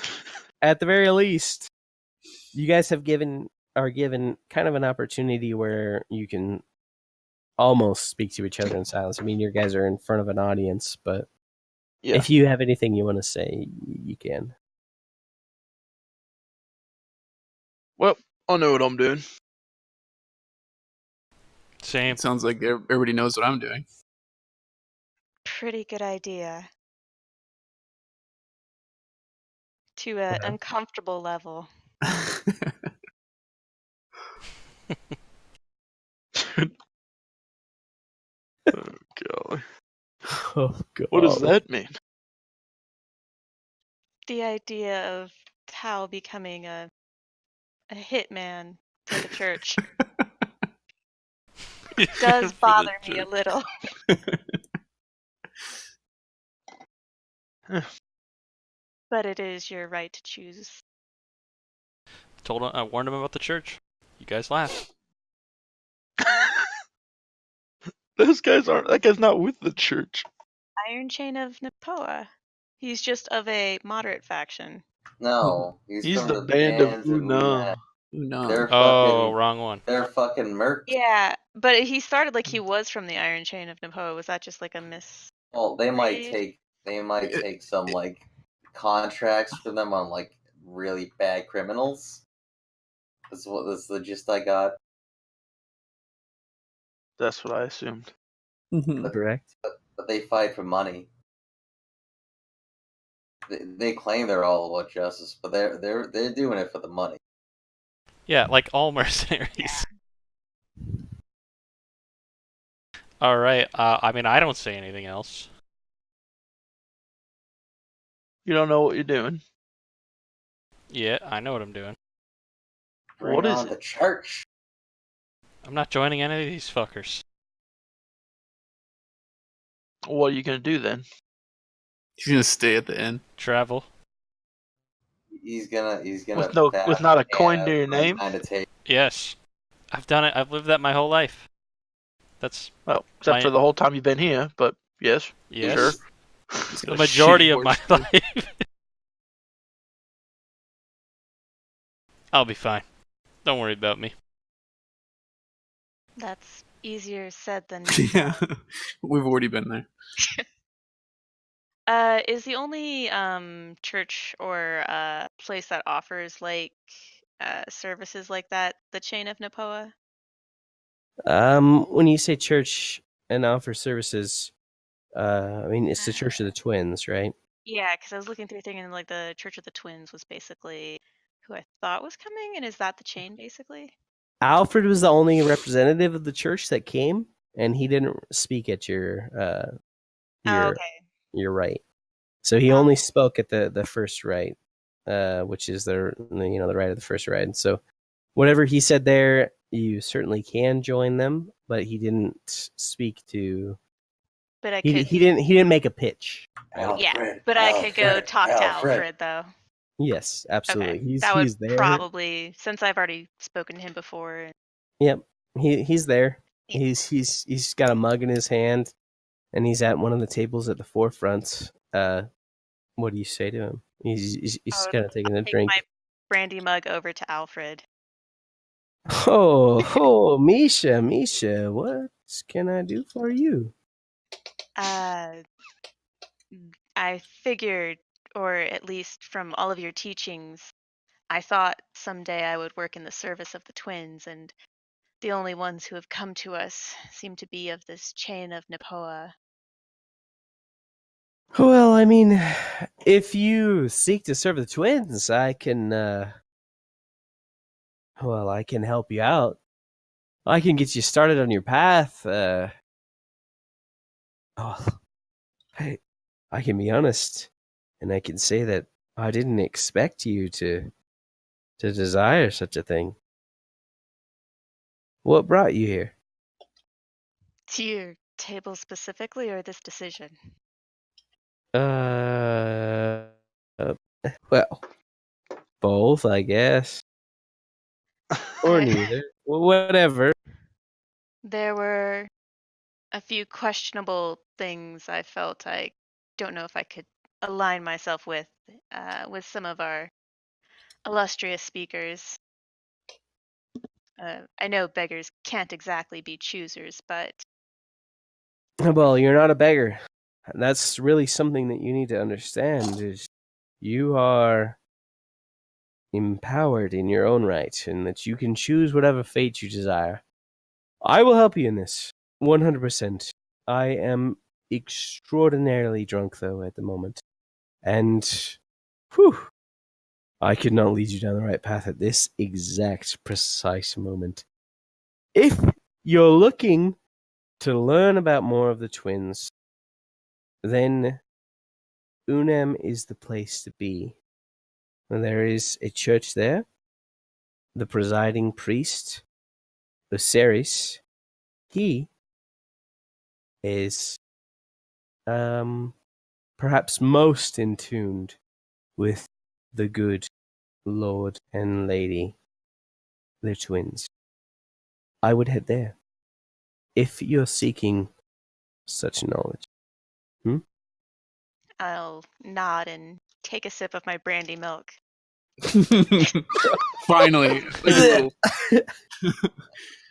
Speaker 1: the very least, you guys are given kind of an opportunity where you can almost speak to each other in silence. I mean, you guys are in front of an audience, but
Speaker 6: Yeah.
Speaker 1: if you have anything you want to say, you can.
Speaker 6: Well, I know what I'm doing.
Speaker 2: Same.
Speaker 4: It sounds like everybody knows what I'm doing.
Speaker 5: Pretty good idea. To an uncomfortable level.
Speaker 6: God.
Speaker 1: Oh god.
Speaker 6: What does that mean?
Speaker 5: The idea of Tao becoming a hitman for the church does
Speaker 2: For the
Speaker 5: bother me a
Speaker 2: church.
Speaker 5: little. But it is your right to choose.
Speaker 2: I warned him about the church. You guys laughed.
Speaker 6: Those guys aren't. That guy's not with the church.
Speaker 5: Iron Chain of Napoa. He's just of a moderate faction.
Speaker 3: No,
Speaker 6: He's
Speaker 3: from
Speaker 6: the band of
Speaker 3: Una.
Speaker 6: Una.
Speaker 4: No.
Speaker 3: They're
Speaker 2: Oh,
Speaker 3: fucking.
Speaker 2: wrong one.
Speaker 3: They're fucking mercs.
Speaker 5: Yeah, but he started like he was from the Iron Chain of Napoa. Was that just like a miss?
Speaker 3: Well, they might
Speaker 5: Right.
Speaker 3: take. They might take some like contracts for them on like really bad criminals. That's the gist I got.
Speaker 6: That's what I assumed.
Speaker 4: Mhm.
Speaker 1: Correct.
Speaker 3: But they fight for money. They claim they're all about justice, but they're doing it for the money.
Speaker 2: Yeah, like all mercenaries. All right. I mean, I don't say anything else.
Speaker 6: You don't know what you're doing.
Speaker 2: Yeah, I know what I'm doing.
Speaker 3: Bring
Speaker 6: What is
Speaker 3: on
Speaker 6: it?
Speaker 3: the church.
Speaker 2: I'm not joining any of these fuckers.
Speaker 6: What are you gonna do then?
Speaker 4: He's gonna stay at the end.
Speaker 2: Travel.
Speaker 3: He's gonna
Speaker 6: With not a coin to your name?
Speaker 3: Kind of take.
Speaker 2: Yes. I've done it. I've lived that my whole life. That's
Speaker 6: Well, except
Speaker 2: My-
Speaker 6: for the whole time you've been here. But yes,
Speaker 2: yes.
Speaker 6: sure.
Speaker 4: He's
Speaker 2: The
Speaker 4: got a
Speaker 2: majority
Speaker 4: shitty
Speaker 2: of my
Speaker 4: horse.
Speaker 2: life. I'll be fine. Don't worry about me.
Speaker 5: That's easier said than
Speaker 4: Yeah, we've already been there.
Speaker 5: Is the only church or place that offers like services like that the Chain of Napoa?
Speaker 1: When you say church and offer services, I mean it's the Church of the Twins, right?
Speaker 5: Yeah, because I was looking through thinking like the Church of the Twins was basically who I thought was coming, and is that the chain basically?
Speaker 1: Alfred was the only representative of the church that came, and he didn't speak at your
Speaker 5: okay.
Speaker 1: your right. So he only spoke at the first right, which is the right of the first right. And so whatever he said there, you certainly can join them, but he didn't speak to.
Speaker 5: But I
Speaker 1: He
Speaker 5: could,
Speaker 1: didn't make a pitch.
Speaker 5: yeah.
Speaker 3: Alfred,
Speaker 5: But I could go
Speaker 3: Alfred,
Speaker 5: talk to
Speaker 3: Alfred.
Speaker 5: Alfred, though.
Speaker 1: Yes, absolutely.
Speaker 5: Okay, that would
Speaker 1: He's there.
Speaker 5: probably, since I've already spoken to him before.
Speaker 1: Yep, he's there.
Speaker 5: Yeah.
Speaker 1: He's got a mug in his hand, and he's at one of the tables at the forefront. What do you say to him? He's kind of taking a
Speaker 5: Take
Speaker 1: drink.
Speaker 5: my brandy mug over to Alfred.
Speaker 1: Oh, Misha, what can I do for you?
Speaker 5: I figured, or at least from all of your teachings, I thought someday I would work in the service of the twins, and the only ones who have come to us seem to be of this chain of Napoa.
Speaker 1: Well, I mean, if you seek to serve the twins, I can. I can help you out. I can get you started on your path. I can be honest, and I can say that I didn't expect you to desire such a thing. What brought you here?
Speaker 5: To your table specifically, or this decision?
Speaker 1: Uh, well, both, I guess, or neither. Well, whatever.
Speaker 5: There were a few questionable things I felt I don't know if I could align myself with some of our illustrious speakers. I know beggars can't exactly be choosers, but
Speaker 1: Well, you're not a beggar. That's really something that you need to understand. Is you are empowered in your own right, and that you can choose whatever fate you desire. I will help you in this, 100%. I am extraordinarily drunk, though, at the moment. And, whew, I could not lead you down the right path at this exact, precise moment. If you're looking to learn about more of the twins, then Unem is the place to be. There is a church there. The presiding priest, Osiris, he is perhaps most in tune with the good Lord and Lady, their twins. I would head there if you're seeking such knowledge.
Speaker 5: I'll nod and take a sip of my brandy milk.
Speaker 4: Finally, like a little.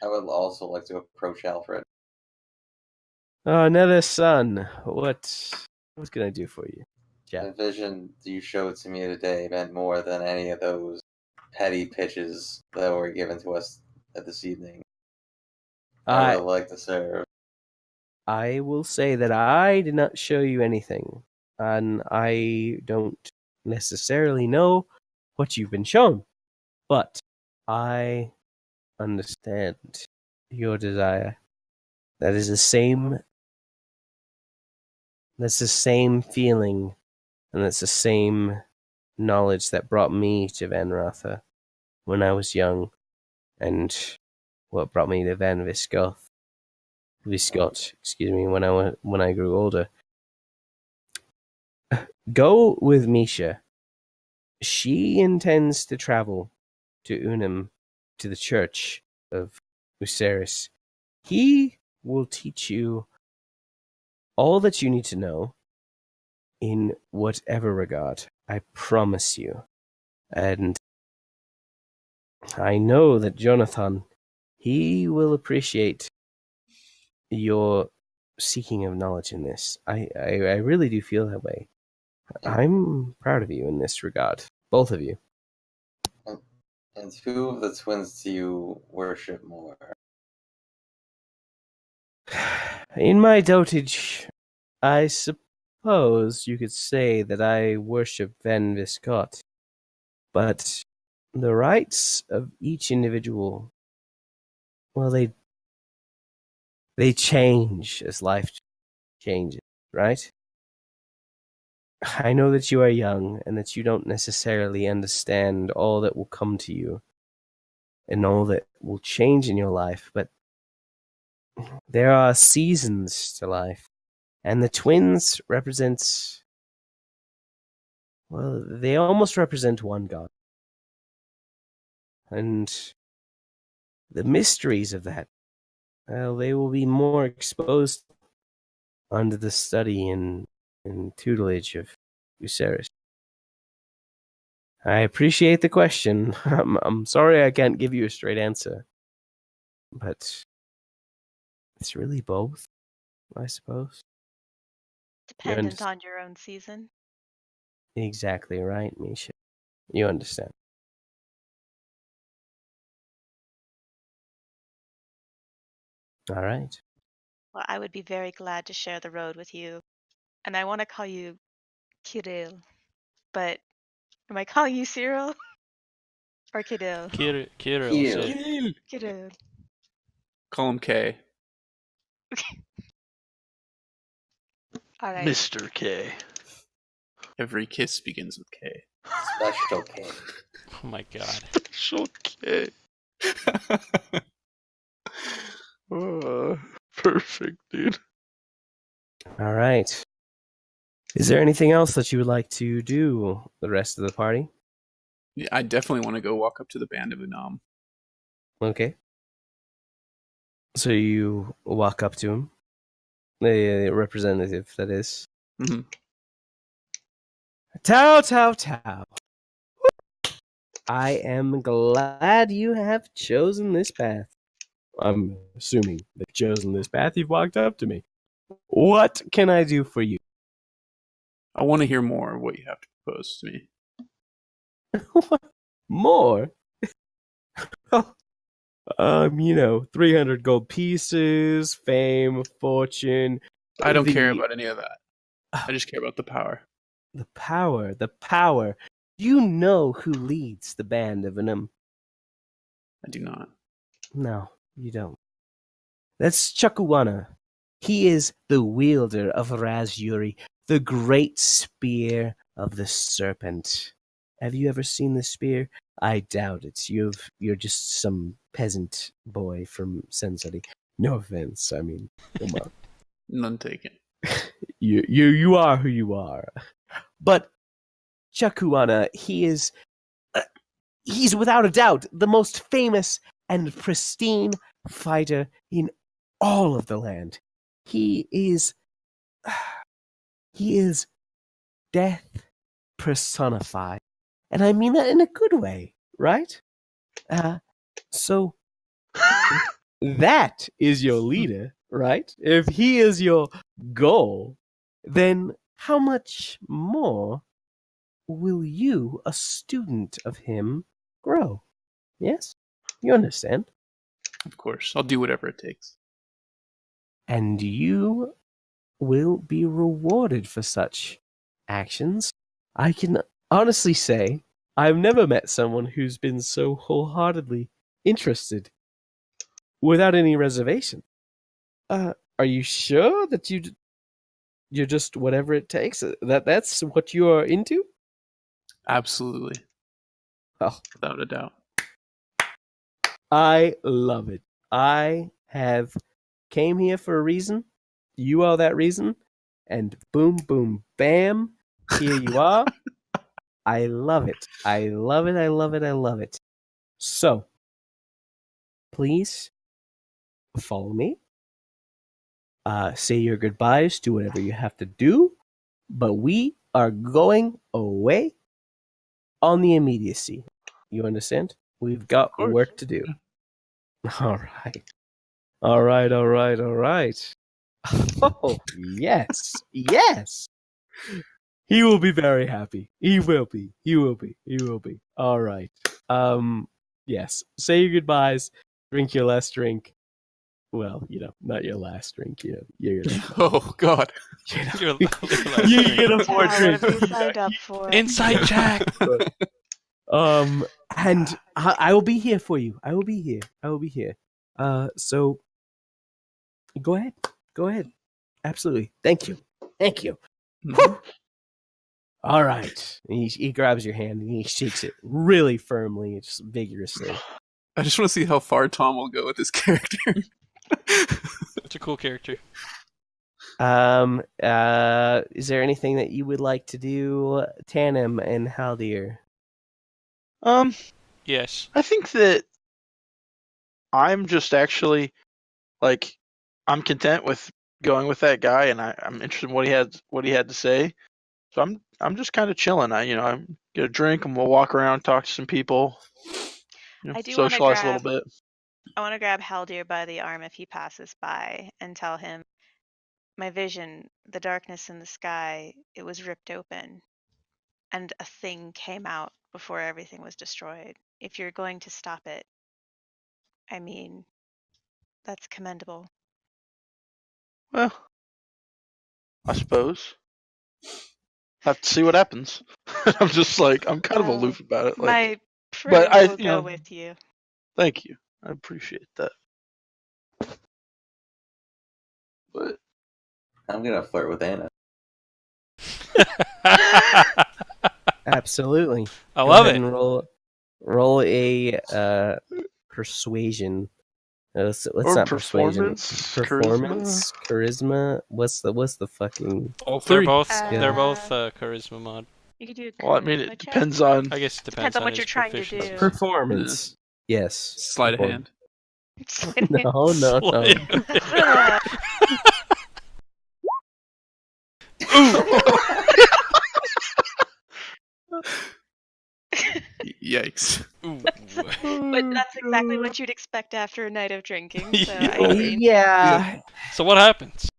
Speaker 3: I would also like to approach Alfred.
Speaker 1: Oh, another son. What can I do for you,
Speaker 3: The
Speaker 1: Jack?
Speaker 3: vision you showed to me today meant more than any of those petty pitches that were given to us this evening. I would like to serve.
Speaker 1: I will say that I did not show you anything, and I don't necessarily know what you've been shown, but I understand your desire. That is the same. That's the same feeling, and that's the same knowledge that brought me to Van Ratha when I was young, and what brought me to Van Viscott, when I grew older. Go with Misha. She intends to travel to Unum, to the church of Osiris. He will teach you all that you need to know in whatever regard. I promise you. And I know that Jonathan, he will appreciate your seeking of knowledge in this. I really do feel that way. I'm proud of you in this regard. Both of you.
Speaker 3: And who of the twins do you worship more?
Speaker 1: In my dotage, I suppose you could say that I worship Van Viscott. But the rights of each individual well, they change as life changes, right? I know that you are young and that you don't necessarily understand all that will come to you and all that will change in your life, but there are seasons to life, and the twins represents, well, they almost represent one god. And the mysteries of that, well, they will be more exposed under the study and tutelage of Uceris. I appreciate the question. I'm sorry I can't give you a straight answer. But it's really both, I suppose.
Speaker 5: Dependent on your own season.
Speaker 1: Exactly right, Misha. You understand. All right.
Speaker 5: Well, I would be very glad to share the road with you. And I want to call you Kirill. But am I calling you Cyril? Or Kirill?
Speaker 2: Kirill.
Speaker 3: Kirill.
Speaker 5: Kirill.
Speaker 4: Call him K.
Speaker 5: All right.
Speaker 6: Mr. K.
Speaker 4: Every kiss begins with K.
Speaker 3: Special K.
Speaker 2: Oh my god.
Speaker 6: Special K. Perfect, dude.
Speaker 1: All right. Is there anything else that you would like to do the rest of the party?
Speaker 4: Yeah, I definitely want to go walk up to the band of Unam.
Speaker 1: Okay. So you walk up to him. The representative, that is.
Speaker 4: Mhm.
Speaker 1: Tao, Tao, Tao. I am glad you have chosen this path. I'm assuming that you've chosen this path. You've walked up to me. What can I do for you?
Speaker 4: I want to hear more of what you have to propose to me.
Speaker 1: More? Well, 300 gold pieces, fame, fortune.
Speaker 4: I don't care about any of that. I just care about the power.
Speaker 1: The power. You know who leads the band of Venom.
Speaker 4: I do not.
Speaker 1: No, you don't. That's Chakuwana. He is the wielder of Razuri, the great spear of the serpent. Have you ever seen the spear? I doubt it. You're just some peasant boy from Sensei. No offense. I mean, come on.
Speaker 4: None taken.
Speaker 1: You are who you are. But Chakuana, he's without a doubt the most famous and pristine fighter in all of the land. He is death personified. And I mean that in a good way, right? So that is your leader, right? If he is your goal, then how much more will you, a student of him, grow? Yes? You understand?
Speaker 4: Of course. I'll do whatever it takes.
Speaker 1: And you will be rewarded for such actions. I can honestly say I've never met someone who's been so wholeheartedly interested without any reservation. Are you sure that you're just whatever it takes? That's what you are into?
Speaker 4: Absolutely.
Speaker 1: Oh,
Speaker 4: Without a doubt.
Speaker 1: I love it. I have came here for a reason. You are that reason. And boom, boom, bam. Here you are. I love it. I love it. I love it. I love it. So, please follow me. Say your goodbyes. Do whatever you have to do. But we are going away on the immediacy. You understand? We've got work to do. All right. All right. All right. All right. Oh, yes. Yes. He will be very happy. He will be. He will be. He will be. All right. Yes. Say your goodbyes. Drink your last drink. Well, not your last drink. You're gonna.
Speaker 4: Oh, God.
Speaker 2: You're
Speaker 1: You get a more
Speaker 5: What
Speaker 1: drink.
Speaker 5: have we signed up for?
Speaker 2: Inside Jack.
Speaker 1: And I will be here for you. I will be here. I will be here. So go ahead. Go ahead. Absolutely. Thank you. Thank you.
Speaker 4: Mhm.
Speaker 1: All right. And he grabs your hand and he shakes it really firmly, just vigorously.
Speaker 4: I just want to see how far Tom will go with his character.
Speaker 2: It's a cool character.
Speaker 1: Is there anything that you would like to do, Tanim and Haldir?
Speaker 2: Yes.
Speaker 6: I think that I'm just actually like I'm content with going with that guy, and I'm interested in what he had to say. So I'm just kind of chilling. I'm get a drink and we'll walk around, talk to some people,
Speaker 5: I do want to
Speaker 6: socialize a little bit.
Speaker 5: I want to grab Haldir by the arm if he passes by and tell him, my vision, the darkness in the sky, it was ripped open, and a thing came out before everything was destroyed. If you're going to stop it, I mean, that's commendable.
Speaker 6: Well, I suppose have to see what happens. I'm just like I'm kind of
Speaker 5: Well,
Speaker 6: aloof about it. Like,
Speaker 5: my
Speaker 6: but
Speaker 5: prayer will go with you.
Speaker 6: thank you. I appreciate that. But
Speaker 3: I'm gonna flirt with Anna.
Speaker 1: Absolutely.
Speaker 2: I
Speaker 1: Go
Speaker 2: love
Speaker 1: ahead
Speaker 2: it.
Speaker 1: and roll a persuasion. What's
Speaker 6: or
Speaker 1: not persuasion?
Speaker 6: performance,
Speaker 1: Performance, charisma. What's the fucking?
Speaker 4: All
Speaker 2: They're
Speaker 4: three.
Speaker 2: both
Speaker 1: Yeah.
Speaker 2: they're both charisma mod.
Speaker 5: You could do a
Speaker 6: Well, I mean,
Speaker 5: charisma
Speaker 6: it
Speaker 5: check.
Speaker 6: depends on.
Speaker 2: I guess it
Speaker 5: Depends on what you're
Speaker 2: his
Speaker 5: trying to
Speaker 2: proficiency.
Speaker 5: do.
Speaker 1: Performance. Yes.
Speaker 4: Sleight of hand.
Speaker 1: No.
Speaker 4: Yikes.
Speaker 2: Ooh.
Speaker 5: But that's exactly what you'd expect after a night of drinking. So I
Speaker 2: Yeah.
Speaker 5: mean,
Speaker 1: Yeah.
Speaker 2: So what happens?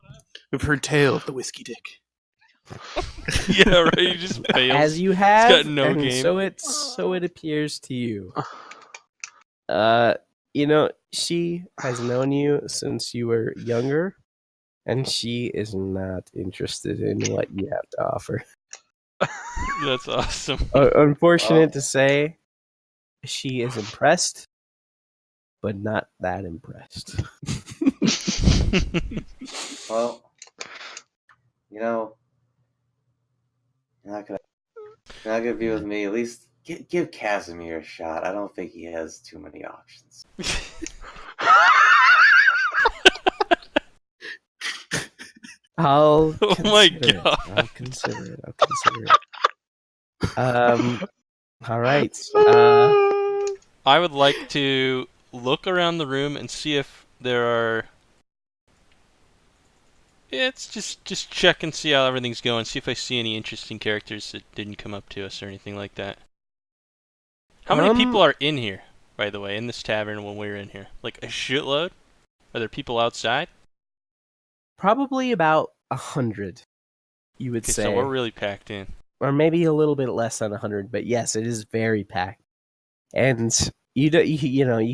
Speaker 4: We've heard tale of the whiskey dick.
Speaker 2: Yeah, right. You just fails.
Speaker 1: As you have,
Speaker 2: got no
Speaker 1: and
Speaker 2: game.
Speaker 1: so it appears to you. She has known you since you were younger, and she is not interested in what you have to offer.
Speaker 2: That's awesome.
Speaker 1: Unfortunate to say, she is impressed, but not that impressed.
Speaker 3: Well, you're not gonna be with me. At least give Casimir a shot. I don't think he has too many options.
Speaker 1: I'll
Speaker 2: Oh my
Speaker 1: consider it.
Speaker 2: God.
Speaker 1: I'll consider it. All right.
Speaker 2: I would like to look around the room and see if there are. Yeah, it's just check and see how everything's going. See if I see any interesting characters that didn't come up to us or anything like that. How many people are in here, by the way, in this tavern when we were in here? Like a shitload? Are there people outside?
Speaker 1: Probably about 100, you would
Speaker 2: Okay,
Speaker 1: say.
Speaker 2: so we're really packed in.
Speaker 1: Or maybe a little bit less than 100, but yes, it is very packed. And you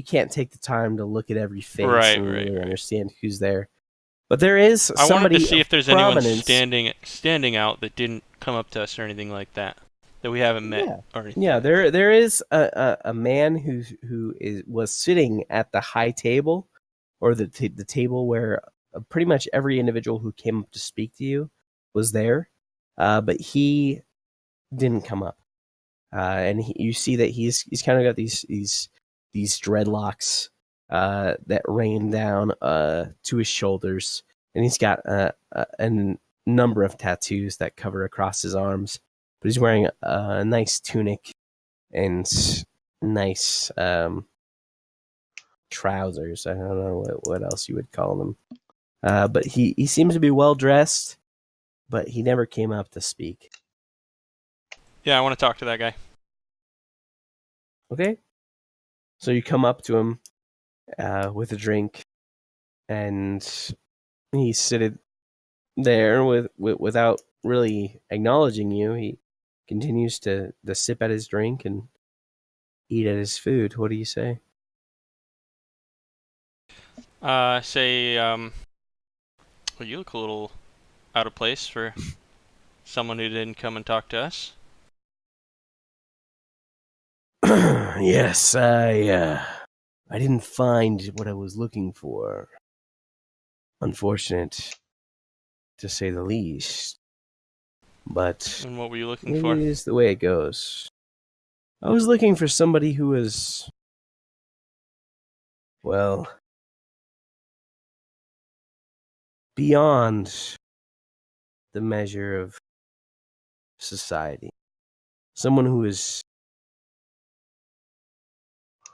Speaker 1: can't take the time to look at every face and really understand who's there. But there is
Speaker 2: I wanted
Speaker 1: somebody
Speaker 2: to see if there's
Speaker 1: of
Speaker 2: anyone
Speaker 1: prominence.
Speaker 2: standing out that didn't come up to us or anything like that we haven't met or anything.
Speaker 1: Yeah, there is a man who was sitting at the high table, or the table where pretty much every individual who came up to speak to you was there, but he didn't come up, and you see that he's kind of got these dreadlocks that rain down to his shoulders, and he's got a number of tattoos that cover across his arms. But he's wearing a nice tunic and nice trousers. I don't know what else you would call them. But he seems to be well dressed, but he never came up to speak.
Speaker 2: Yeah, I want to talk to that guy.
Speaker 1: Okay. So you come up to him with a drink, and he's sitting there without really acknowledging you. He continues to sip at his drink and eat at his food. What do you say?
Speaker 2: Well, you look a little out of place for someone who didn't come and talk to us.
Speaker 1: Yes, I didn't find what I was looking for. Unfortunate, to say the least. But
Speaker 2: And what were you looking
Speaker 1: it
Speaker 2: for?
Speaker 1: is the way it goes. I was looking for somebody who was, well, beyond the measure of society. Someone who is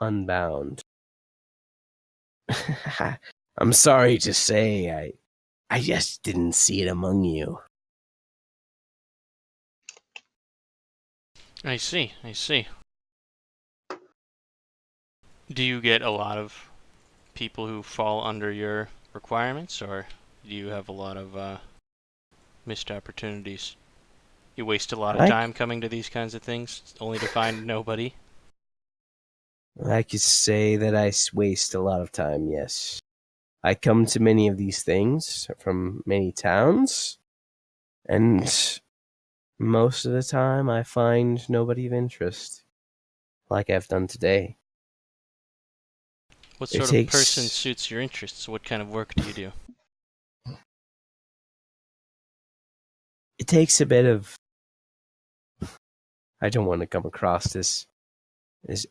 Speaker 1: unbound. I'm sorry to say, I just didn't see it among you.
Speaker 2: I see. Do you get a lot of people who fall under your requirements, or do you have a lot of missed opportunities? You waste a lot of time coming to these kinds of things, only to find nobody?
Speaker 1: I could say that I waste a lot of time, yes. I come to many of these things from many towns, and most of the time I find nobody of interest, like I've done today.
Speaker 2: What sort of person suits your interests? What kind of work do you do?
Speaker 1: It takes a bit of... I don't want to come across as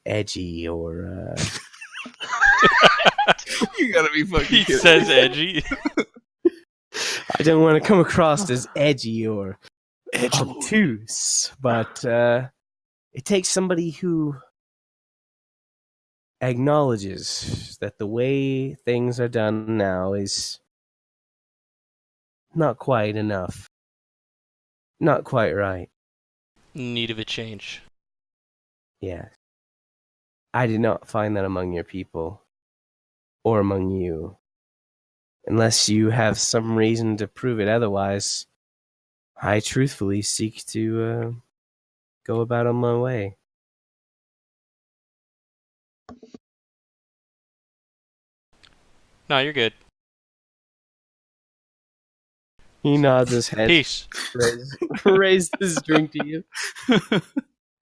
Speaker 1: edgy or...
Speaker 4: You gotta be fucking
Speaker 2: He
Speaker 4: kidding.
Speaker 2: says edgy.
Speaker 1: I don't want to come across as edgy or obtuse, but it takes somebody who acknowledges that the way things are done now is not quite enough. Not quite right.
Speaker 2: Need of a change.
Speaker 1: Yeah. I did not find that among your people, or among you. Unless you have some reason to prove it otherwise, I truthfully seek to go about on my way.
Speaker 2: No, you're good.
Speaker 1: He nods his head,
Speaker 2: Peace.
Speaker 1: raises his drink to you,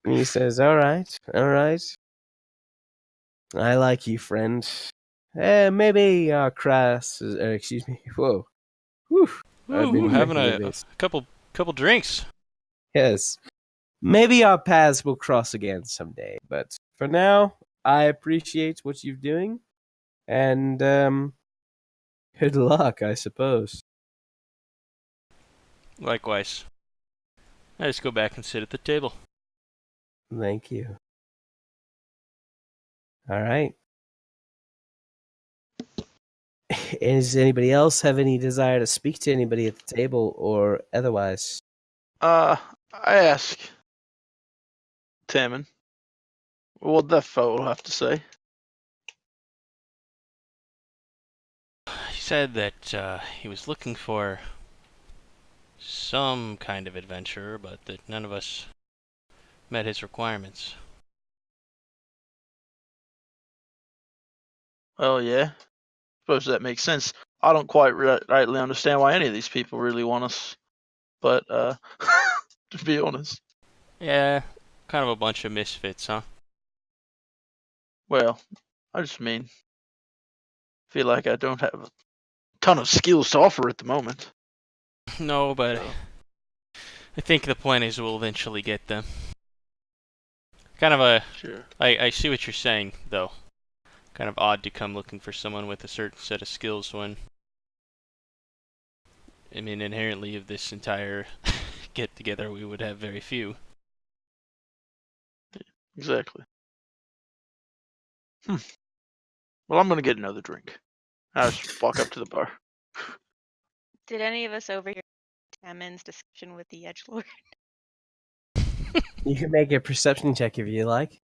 Speaker 1: and he says, all right. I like you, friend. Maybe Crass is, excuse me, whoa. Whew. I've been
Speaker 2: Ooh, having
Speaker 1: drinking
Speaker 2: a
Speaker 1: this.
Speaker 2: couple drinks.
Speaker 1: Yes. Maybe our paths will cross again someday, but for now, I appreciate what you're doing, and good luck, I suppose.
Speaker 2: Likewise. I just go back and sit at the table.
Speaker 1: Thank you. All right. Does anybody else have any desire to speak to anybody at the table or otherwise?
Speaker 6: I ask Tammin, what that fellow have to say?
Speaker 2: He said that he was looking for some kind of adventurer, but that none of us met his requirements.
Speaker 6: Well, yeah. Suppose that makes sense. I don't quite rightly understand why any of these people really want us. But, to be honest.
Speaker 2: Yeah, kind of a bunch of misfits, huh?
Speaker 6: Well, I just mean, feel like I don't have a ton of skills to offer at the moment.
Speaker 2: No, but
Speaker 6: So.
Speaker 2: I think the point is we'll eventually get them. Kind of a...
Speaker 6: Sure.
Speaker 2: I see what you're saying, though. Kind of odd to come looking for someone with a certain set of skills when... I mean, inherently of this entire get-together, we would have very few.
Speaker 6: Exactly. Well, I'm gonna get another drink. I just walk up to the bar.
Speaker 5: Did any of us overhear Tammin's discussion with the edgelord?
Speaker 1: You can make a perception check if you like.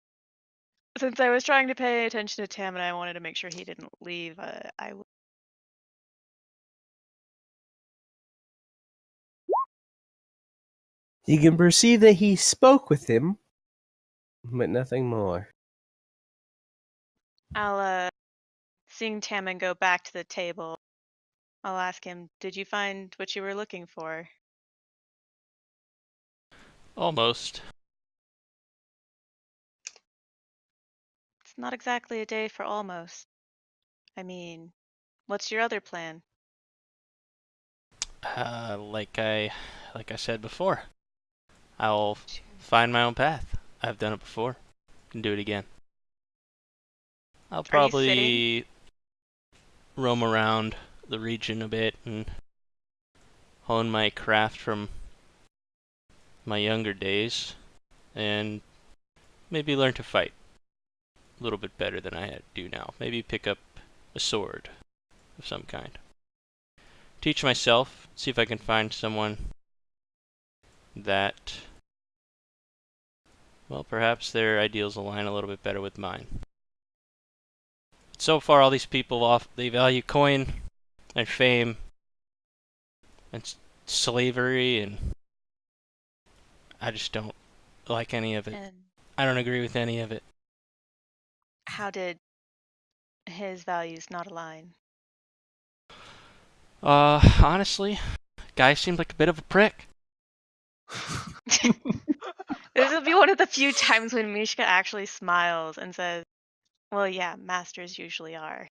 Speaker 5: Since I was trying to pay attention to Tam and I wanted to make sure he didn't leave, I will.
Speaker 1: You can perceive that he spoke with him, but nothing more.
Speaker 5: I'll, seeing Tammin go back to the table, I'll ask him, did you find what you were looking for?
Speaker 2: Almost.
Speaker 5: It's not exactly a day for almost. I mean, what's your other plan?
Speaker 2: Like I said before, I'll find my own path. I've done it before. Can do it again. I'll
Speaker 5: Are you sitting?
Speaker 2: probably roam around the region a bit and hone my craft from my younger days, and maybe learn to fight a little bit better than I do now. Maybe pick up a sword of some kind. Teach myself, see if I can find someone that, well, perhaps their ideals align a little bit better with mine. So far, all these people, they value coin and fame and slavery, and I just don't like any of it.
Speaker 5: And
Speaker 2: I don't agree with any of it.
Speaker 5: how did his values not align?
Speaker 2: Honestly, guy seemed like a bit of a prick.
Speaker 5: This will be one of the few times when Mishka actually smiles and says, well, yeah, masters usually are.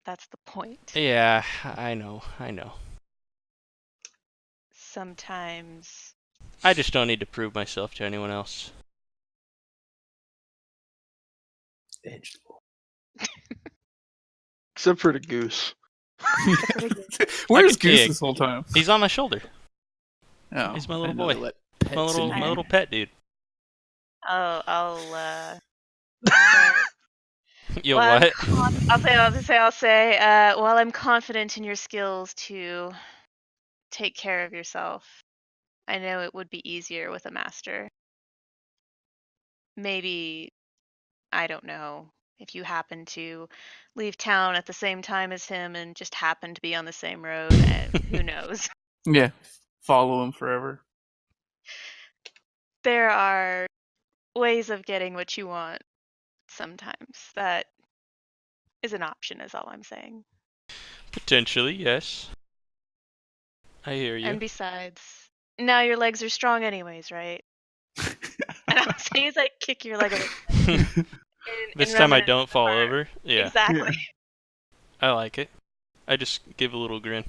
Speaker 5: That's the point.
Speaker 2: Yeah, I know.
Speaker 5: Sometimes.
Speaker 2: I just don't need to prove myself to anyone else.
Speaker 6: Except for the goose.
Speaker 4: Where's
Speaker 2: I could-
Speaker 4: Goose
Speaker 2: yeah,
Speaker 4: this whole time?
Speaker 2: He's on my shoulder.
Speaker 4: Oh,
Speaker 2: He's my
Speaker 4: I
Speaker 2: little
Speaker 4: didn't know
Speaker 2: boy.
Speaker 4: they let
Speaker 2: My
Speaker 4: pets in here.
Speaker 2: little pet dude.
Speaker 5: I'll
Speaker 2: Yo,
Speaker 5: well,
Speaker 2: what?
Speaker 5: I'll say, while I'm confident in your skills to take care of yourself, I know it would be easier with a master. Maybe, I don't know, if you happen to leave town at the same time as him and just happen to be on the same road, and who knows?
Speaker 4: Yeah, follow him forever.
Speaker 5: There are ways of getting what you want sometimes. That is an option, is all I'm saying.
Speaker 2: Potentially, yes. I hear you.
Speaker 5: And besides, now your legs are strong anyways, right? And I'll say as I kick your leg away.
Speaker 2: This time I don't fall over. Yeah,
Speaker 5: Exactly.
Speaker 2: I like it. I just give a little grin.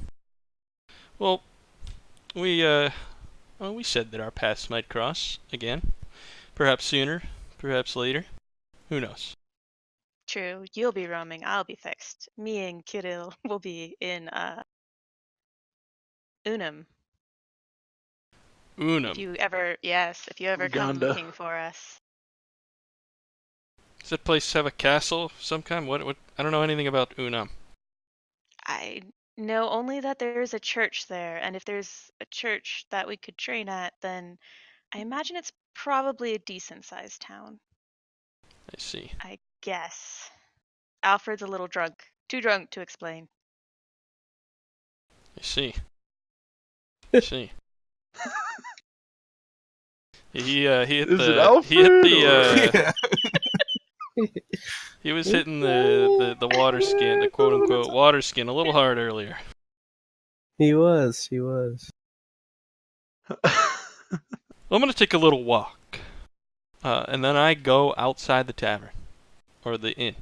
Speaker 2: Well, we said that our paths might cross again. Perhaps sooner, perhaps later. Who knows?
Speaker 5: True. You'll be roaming. I'll be fixed. Me and Kirill will be in Unum.
Speaker 2: Unum.
Speaker 5: If you ever come
Speaker 6: Uganda.
Speaker 5: looking for us.
Speaker 2: Does that place have a castle of some kind? What? I don't know anything about Unum.
Speaker 5: I know only that there's a church there, and if there's a church that we could train at, then I imagine it's probably a decent sized town.
Speaker 2: I see.
Speaker 5: I guess. Alfred's a little drunk. Too drunk to explain.
Speaker 2: I see. I see. He hit
Speaker 6: Is it
Speaker 2: the
Speaker 6: Alfred,
Speaker 2: he hit the
Speaker 4: Yeah.
Speaker 2: he was hitting the water skin, the quote unquote water skin a little hard earlier.
Speaker 1: He was.
Speaker 2: I'm gonna take a little walk, and then I go outside the tavern or the inn,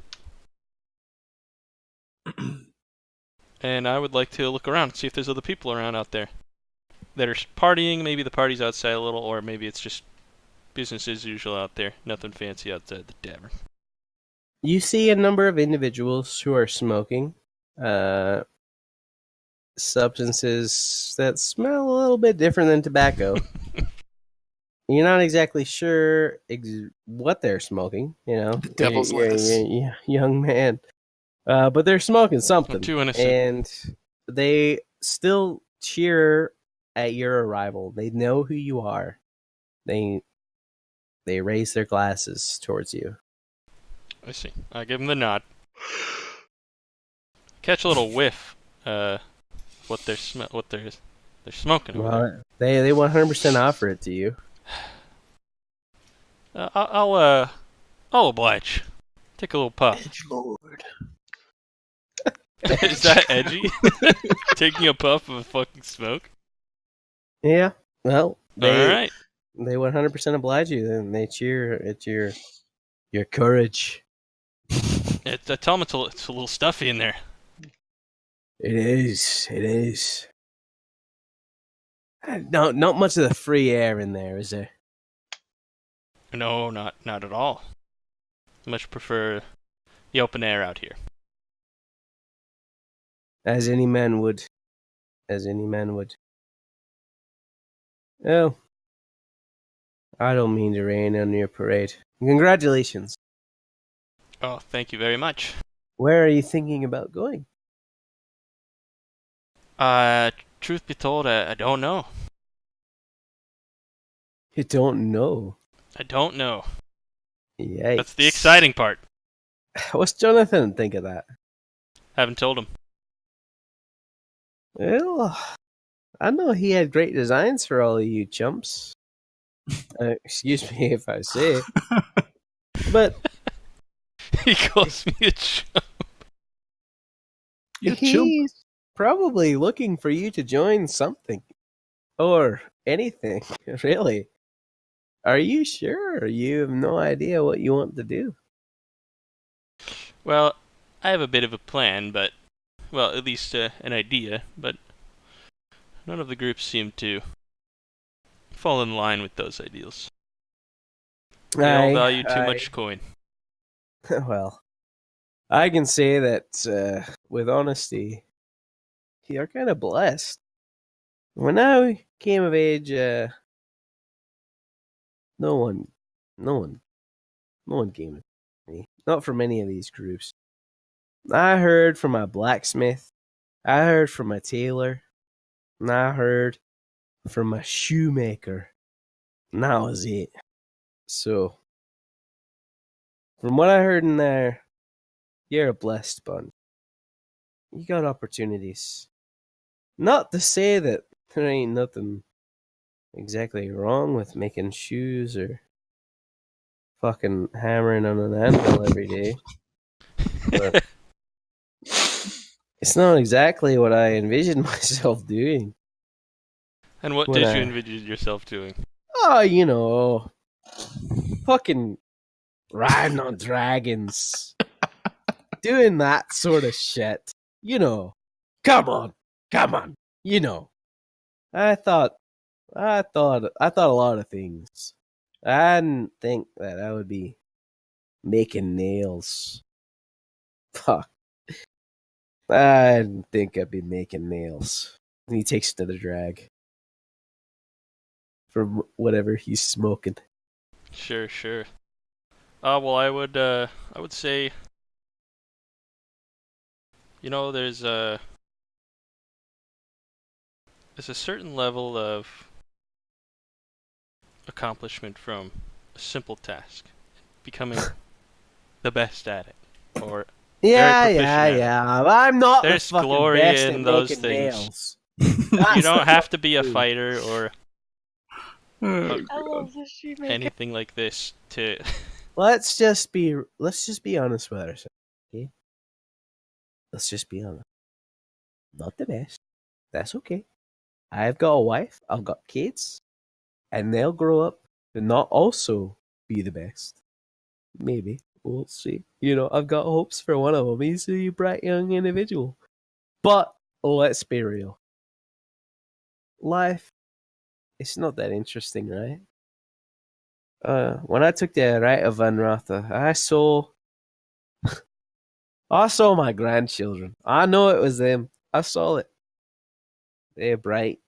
Speaker 2: and I would like to look around and see if there's other people around out there that are partying. Maybe the party's outside a little, or maybe it's just business as usual out there. Nothing fancy outside the tavern.
Speaker 1: You see a number of individuals who are smoking substances that smell a little bit different than tobacco. You're not exactly sure what they're smoking, you know.
Speaker 4: Devil's lettuce.
Speaker 1: Young man. But they're smoking something.
Speaker 2: I'm too innocent.
Speaker 1: And they still cheer at your arrival. They know who you are. They raise their glasses towards you.
Speaker 2: I see. I give him the nod. Catch a little whiff. What they're smoking. Over
Speaker 1: Well, they 100% offer it to you.
Speaker 2: there. I'll oblige. Take a little puff.
Speaker 4: Edgelord.
Speaker 2: Is that edgy? Taking a puff of fucking smoke.
Speaker 1: Yeah. Well,
Speaker 2: All right.
Speaker 1: they 100% oblige you, and they cheer at your courage.
Speaker 2: I tell him it's a little stuffy in there.
Speaker 1: It is. It is. Not much of the free air in there, is there?
Speaker 2: No, not at all. Much prefer the open air out here.
Speaker 1: As any man would. As any man would. Oh. I don't mean to rain on your parade. Congratulations.
Speaker 2: Oh, thank you very much.
Speaker 1: Where are you thinking about going?
Speaker 2: Truth be told, I don't know.
Speaker 1: You don't know.
Speaker 2: I don't know.
Speaker 1: Yikes.
Speaker 2: That's the exciting part.
Speaker 1: What's Jonathan think of that?
Speaker 2: Haven't told him.
Speaker 1: Well, I know he had great designs for all of you chumps. Excuse me if I say it. But
Speaker 2: He calls me a chump.
Speaker 4: You
Speaker 1: he's
Speaker 4: chump.
Speaker 1: probably looking for you to join something. Or anything, really. Are you sure? Or you have no idea what you want to do?
Speaker 2: Well, I have a bit of a plan, but... Well, at least an idea, but... None of the groups seem to fall in line with those ideals. They all value too much coin.
Speaker 1: Well, I can say that with honesty, you're kind of blessed. When I came of age, no one came to me. Not from any of these groups. I heard from my blacksmith, I heard from my tailor, and I heard from my shoemaker. And that was it. So, from what I heard in there, you're a blessed bunch. You got opportunities. Not to say that there ain't nothing exactly wrong with making shoes or fucking hammering on an anvil every day. But it's not exactly what I envisioned myself doing.
Speaker 2: And what
Speaker 1: When
Speaker 2: did
Speaker 1: I-
Speaker 2: you envision yourself doing?
Speaker 1: Oh, you know, fucking riding on dragons. Doing that sort of shit. You know. Come on. You know. I thought a lot of things. I didn't think that I would be making nails. Fuck. I didn't think I'd be making nails. And he takes another drag from whatever he's smoking.
Speaker 2: Sure. Well, I would say, you know, there's a certain level of accomplishment from a simple task, becoming the best at it, or
Speaker 1: Yeah.
Speaker 2: proficient at it.
Speaker 1: I'm not
Speaker 2: There's
Speaker 1: the fucking
Speaker 2: glory
Speaker 1: best
Speaker 2: in
Speaker 1: at
Speaker 2: those
Speaker 1: making
Speaker 2: things.
Speaker 1: nails.
Speaker 2: You don't have to be a fighter or
Speaker 4: Oh,
Speaker 5: I love the shoemaker.
Speaker 2: anything like this to.
Speaker 1: Let's just be honest with ourselves. Okay? Let's just be honest. Not the best. That's okay. I've got a wife, I've got kids, and they'll grow up to not also be the best. Maybe. We'll see. You know, I've got hopes for one of them. He's a bright young individual. But let's be real. Life, it's not that interesting, right? When I took the rite of Van Ratha, I saw my grandchildren. I know it was them. I saw it. They're bright.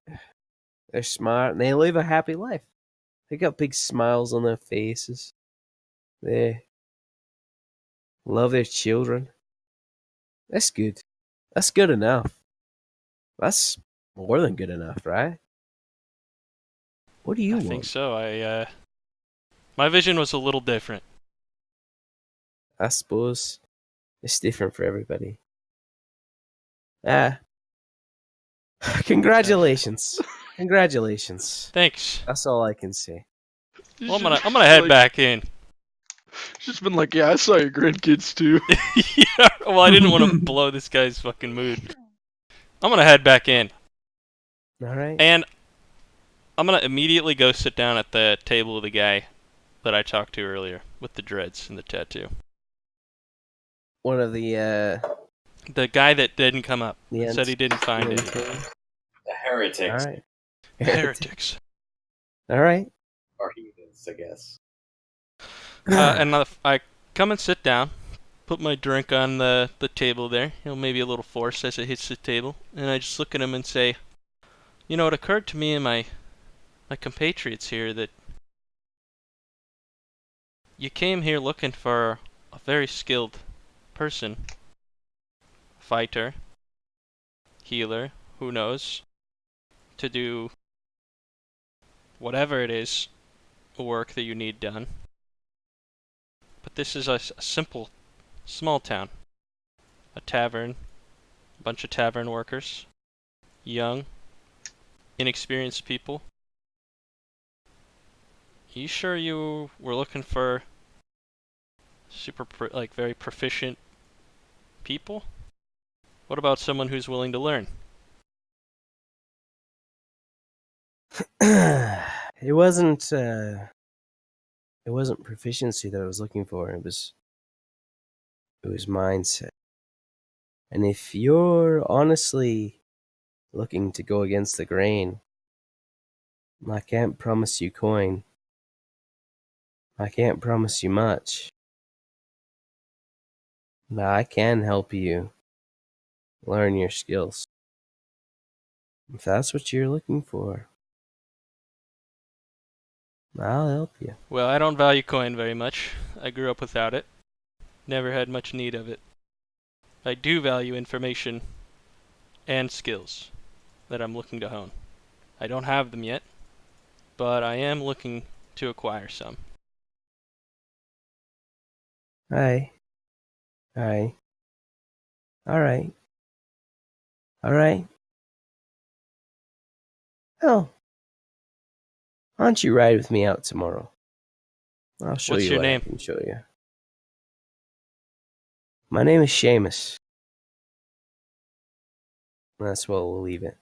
Speaker 1: They're smart. And they live a happy life. They got big smiles on their faces. They love their children. That's good. That's good enough. That's more than good enough, right? What do you
Speaker 2: I
Speaker 1: want?
Speaker 2: think so. My vision was a little different.
Speaker 1: I suppose it's different for everybody. Ah. Congratulations. Congratulations.
Speaker 2: Thanks.
Speaker 1: That's all I can say.
Speaker 2: Well, I'm gonna head back in.
Speaker 6: Just been like, yeah, I saw your grandkids too.
Speaker 2: Yeah, well, I didn't want to blow this guy's fucking mood. I'm gonna head back in,
Speaker 1: All right.
Speaker 2: and I'm gonna immediately go sit down at the table of the guy that I talked to earlier with the dreads and the tattoo.
Speaker 1: one of the
Speaker 2: The guy that didn't come up
Speaker 1: The
Speaker 2: said he didn't find it.
Speaker 1: teams.
Speaker 3: The heretics.
Speaker 1: All right.
Speaker 2: Heretics.
Speaker 1: All right.
Speaker 3: Or heathens, I guess.
Speaker 2: And I come and sit down, put my drink on the table there, maybe a little force as it hits the table, and I just look at him and say, it occurred to me and my compatriots here that you came here looking for a very skilled person, fighter, healer, who knows, to do whatever it is, work that you need done. But this is a simple, small town. A tavern, a bunch of tavern workers, young, inexperienced people. You sure you were looking for very proficient people? What about someone who's willing to learn?
Speaker 1: It wasn't proficiency that I was looking for. It was mindset. And if you're honestly looking to go against the grain, I can't promise you coin. I can't promise you much. But I can help you learn your skills. If that's what you're looking for, I'll help you.
Speaker 2: Well, I don't value coin very much. I grew up without it. Never had much need of it. I do value information and skills that I'm looking to hone. I don't have them yet, but I am looking to acquire some.
Speaker 1: Aye. Alright. Well, why don't you ride with me out tomorrow? I'll show
Speaker 2: What's
Speaker 1: you
Speaker 2: your
Speaker 1: what
Speaker 2: name?
Speaker 1: I can show you. My name is Seamus. That's where we'll leave it.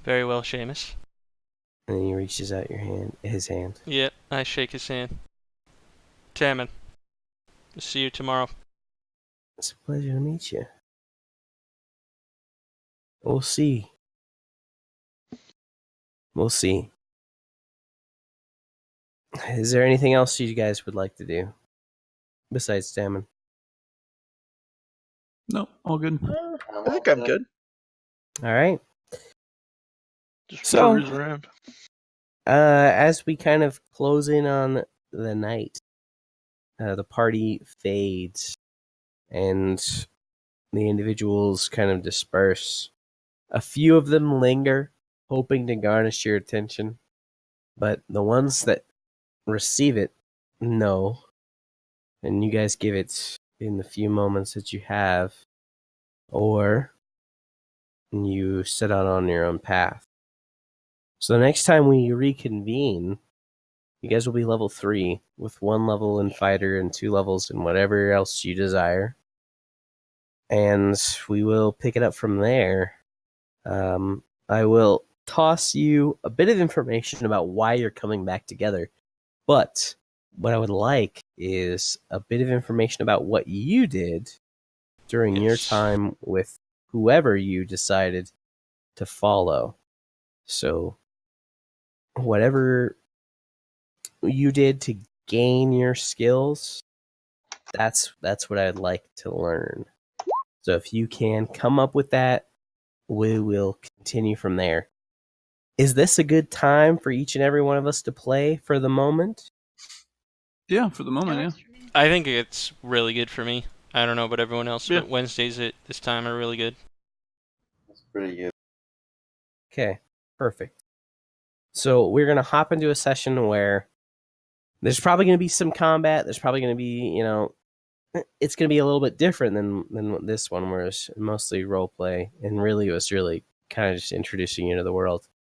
Speaker 2: Very well, Seamus.
Speaker 1: And he reaches out his hand.
Speaker 2: Yep, I shake his hand. Tammin, see you tomorrow.
Speaker 1: It's a pleasure to meet you. We'll see. Is there anything else you guys would like to do besides Stammen?
Speaker 4: No, all good.
Speaker 6: I think I'm good.
Speaker 1: All right.
Speaker 6: Just
Speaker 1: So-
Speaker 6: cruise around.
Speaker 1: As we kind of close in on the night, the party fades and the individuals kind of disperse. A few of them linger, hoping to garnish your attention, but the ones that receive it know, and you guys give it in the few moments that you have, or you set out on your own path. So the next time we reconvene, you guys will be level 3 with 1 level in fighter and 2 levels in whatever else you desire. And we will pick it up from there. I will toss you a bit of information about why you're coming back together. But what I would like is a bit of information about what you did during your
Speaker 2: Yes.
Speaker 1: time with whoever you decided to follow. So, whatever you did to gain your skills, that's what I'd like to learn. So if you can come up with that, we will continue from there. Is this a good time for each and every one of us to play for the moment?
Speaker 4: Yeah, for the moment, yeah.
Speaker 2: I think it's really good for me. I don't know about everyone else,
Speaker 6: Yeah.
Speaker 2: but Wednesdays at this time are really good.
Speaker 3: That's pretty good.
Speaker 1: Okay, perfect. So we're going to hop into a session where there's probably going to be some combat. There's probably going to be, it's going to be a little bit different than this one, where it's mostly role play, and really it was really kind of just introducing you to the world.